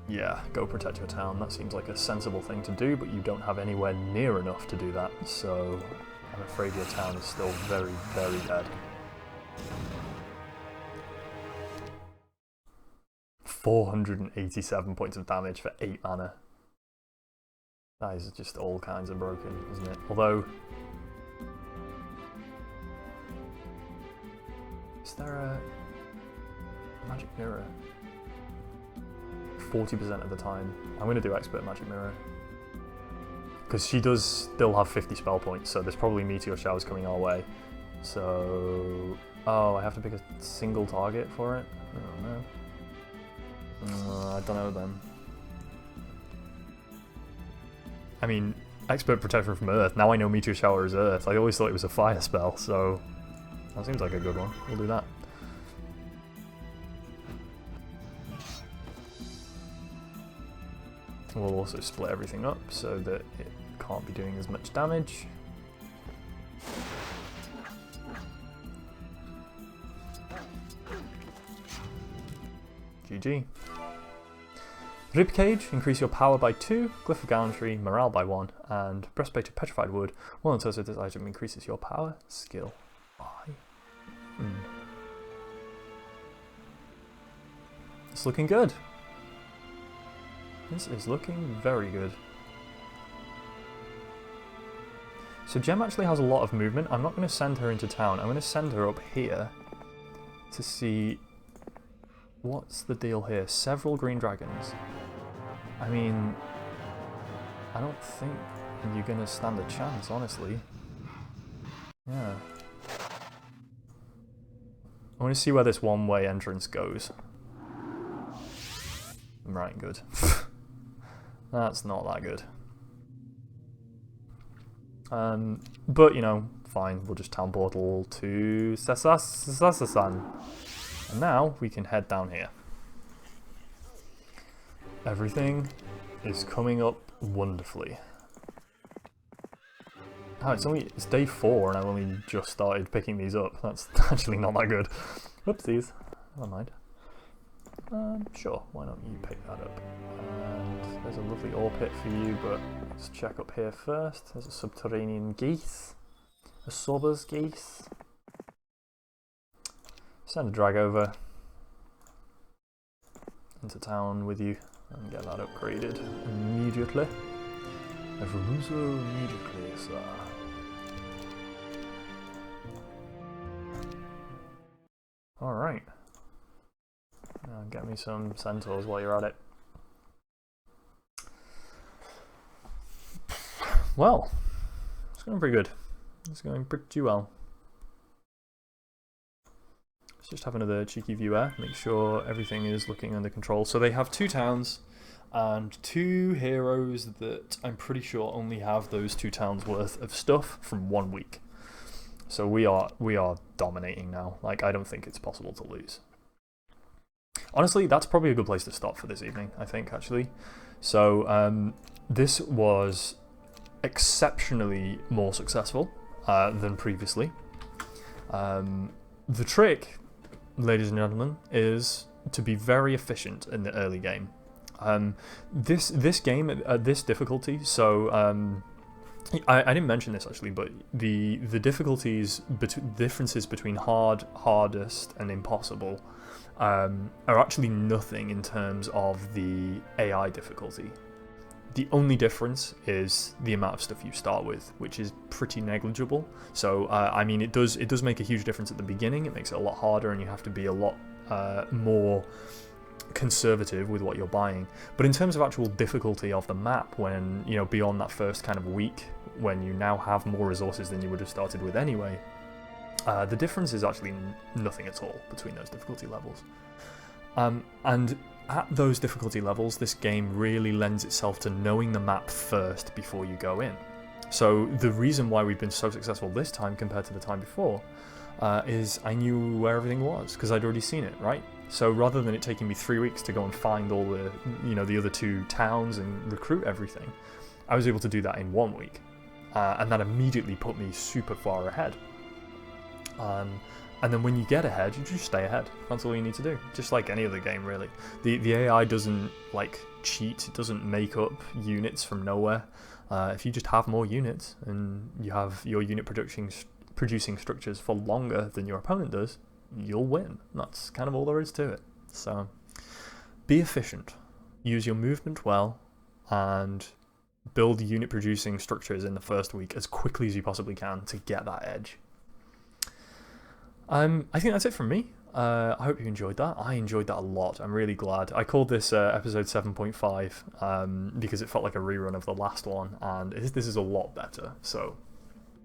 Yeah, go protect your town. That seems like a sensible thing to do, but you don't have anywhere near enough to do that, so I'm afraid your town is still very, very dead. 487 points of damage for 8 mana. That is just all kinds of broken, isn't it? Although... Is there a magic mirror? 40% of the time. I'm going to do expert magic mirror. Because she does still have 50 spell points, so there's probably meteor showers coming our way. So... Oh, I have to pick a single target for it? I don't know. I don't know then. I mean, expert protection from Earth. Now I know meteor shower is Earth. I always thought it was a fire spell, so that seems like a good one. We'll do that. We'll also split everything up so that it can't be doing as much damage. GG. Ribcage, increase your power by 2, Glyph of Gallantry, morale by 1, and Breastplate of Petrified Wood. Well, until this item increases your power, skill by. It's looking good. This is looking very good. So Gem actually has a lot of movement. I'm not going to send her into town. I'm going to send her up here to see what's the deal here. Several green dragons. I mean, I don't think you're going to stand a chance, honestly. Yeah. I want to see where this one-way entrance goes. Right, good. That's not that good. But, you know, fine. We'll just town portal to Sasasan. And now we can head down here. Everything is coming up wonderfully. Oh, it's day 4 and I've only just started picking these up. That's actually not that good. Whoopsies. Never mind. Sure, why don't you pick that up? And there's a lovely ore pit for you, but let's check up here first. There's a subterranean geese. A Sober's geese. Send a drag over into town with you and get that upgraded immediately. Immediately, sir. Right. Get me some centaurs while you're at it. Well, it's going pretty good. It's going pretty well. Let's just have another cheeky view there, make sure everything is looking under control. So they have 2 towns and 2 heroes that I'm pretty sure only have those 2 towns worth of stuff from 1 week. So we are dominating now. Like, I don't think it's possible to lose. Honestly, that's probably a good place to stop for this evening, I think, actually. So this was exceptionally more successful than previously. The trick, ladies and gentlemen, is to be very efficient in the early game. This game at this difficulty, so I didn't mention this actually, but the difficulties, differences between hardest, and impossible are actually nothing in terms of the AI difficulty. The only difference is the amount of stuff you start with, which is pretty negligible. So I mean, it does make a huge difference at the beginning. It makes it a lot harder, and you have to be a lot more conservative with what you're buying. But in terms of actual difficulty of the map, when beyond that first kind of week, when you now have more resources than you would have started with anyway, the difference is actually nothing at all between those difficulty levels. And at those difficulty levels, this game really lends itself to knowing the map first before you go in. So the reason why we've been so successful this time compared to the time before is I knew where everything was, because I'd already seen it, right? So rather than it taking me 3 weeks to go and find all the, the other 2 towns and recruit everything, I was able to do that in 1 week. And that immediately put me super far ahead. And then when you get ahead, you just stay ahead. That's all you need to do. Just like any other game, really. The AI doesn't, like, cheat. It doesn't make up units from nowhere. If you just have more units, and you have your unit producing structures for longer than your opponent does, you'll win. That's kind of all there is to it. So, be efficient. Use your movement well, and build unit producing structures in the first week as quickly as you possibly can to get that edge. I think that's it from me. I hope you enjoyed that. I enjoyed that a lot. I'm really glad. I called this episode 7.5 because it felt like a rerun of the last one, and this is a lot better. So,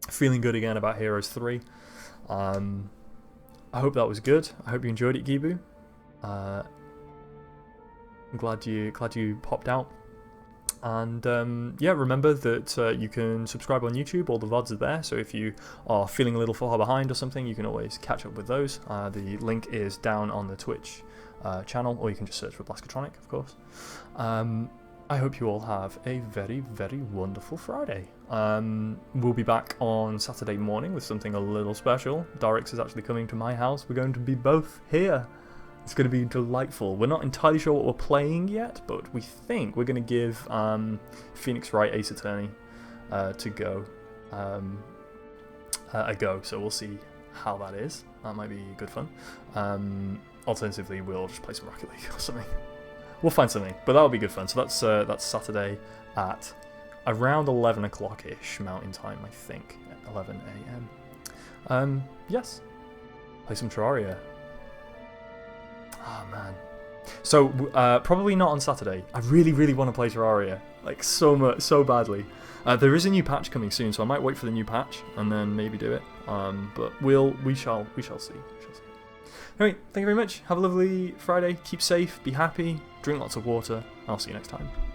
feeling good again about Heroes 3. I hope that was good. I hope you enjoyed it, Gibu. I'm glad you popped out. And yeah, remember that you can subscribe on YouTube. All the VODs are there, so if you are feeling a little far behind or something, you can always catch up with those. The link is down on the Twitch channel, or you can just search for Blaskatronic, of course. I hope you all have a very, very wonderful Friday. We'll be back on Saturday morning with something a little special. Darix is actually coming to my house. We're going to be both here. It's going to be delightful. We're not entirely sure what we're playing yet, but we think we're going to give Phoenix Wright Ace Attorney to go a go. So we'll see how that is. That might be good fun. Alternatively, we'll just play some Rocket League or something. We'll find something, but that'll be good fun. So that's Saturday at around 11 o'clock-ish Mountain Time, I think, at 11 a.m. Yes, play some Terraria. Oh man. So probably not on Saturday. I really, really want to play Terraria, like so badly. There is a new patch coming soon, so I might wait for the new patch and then maybe do it. But we shall see. Anyway, thank you very much. Have a lovely Friday. Keep safe. Be happy. Drink lots of water. I'll see you next time.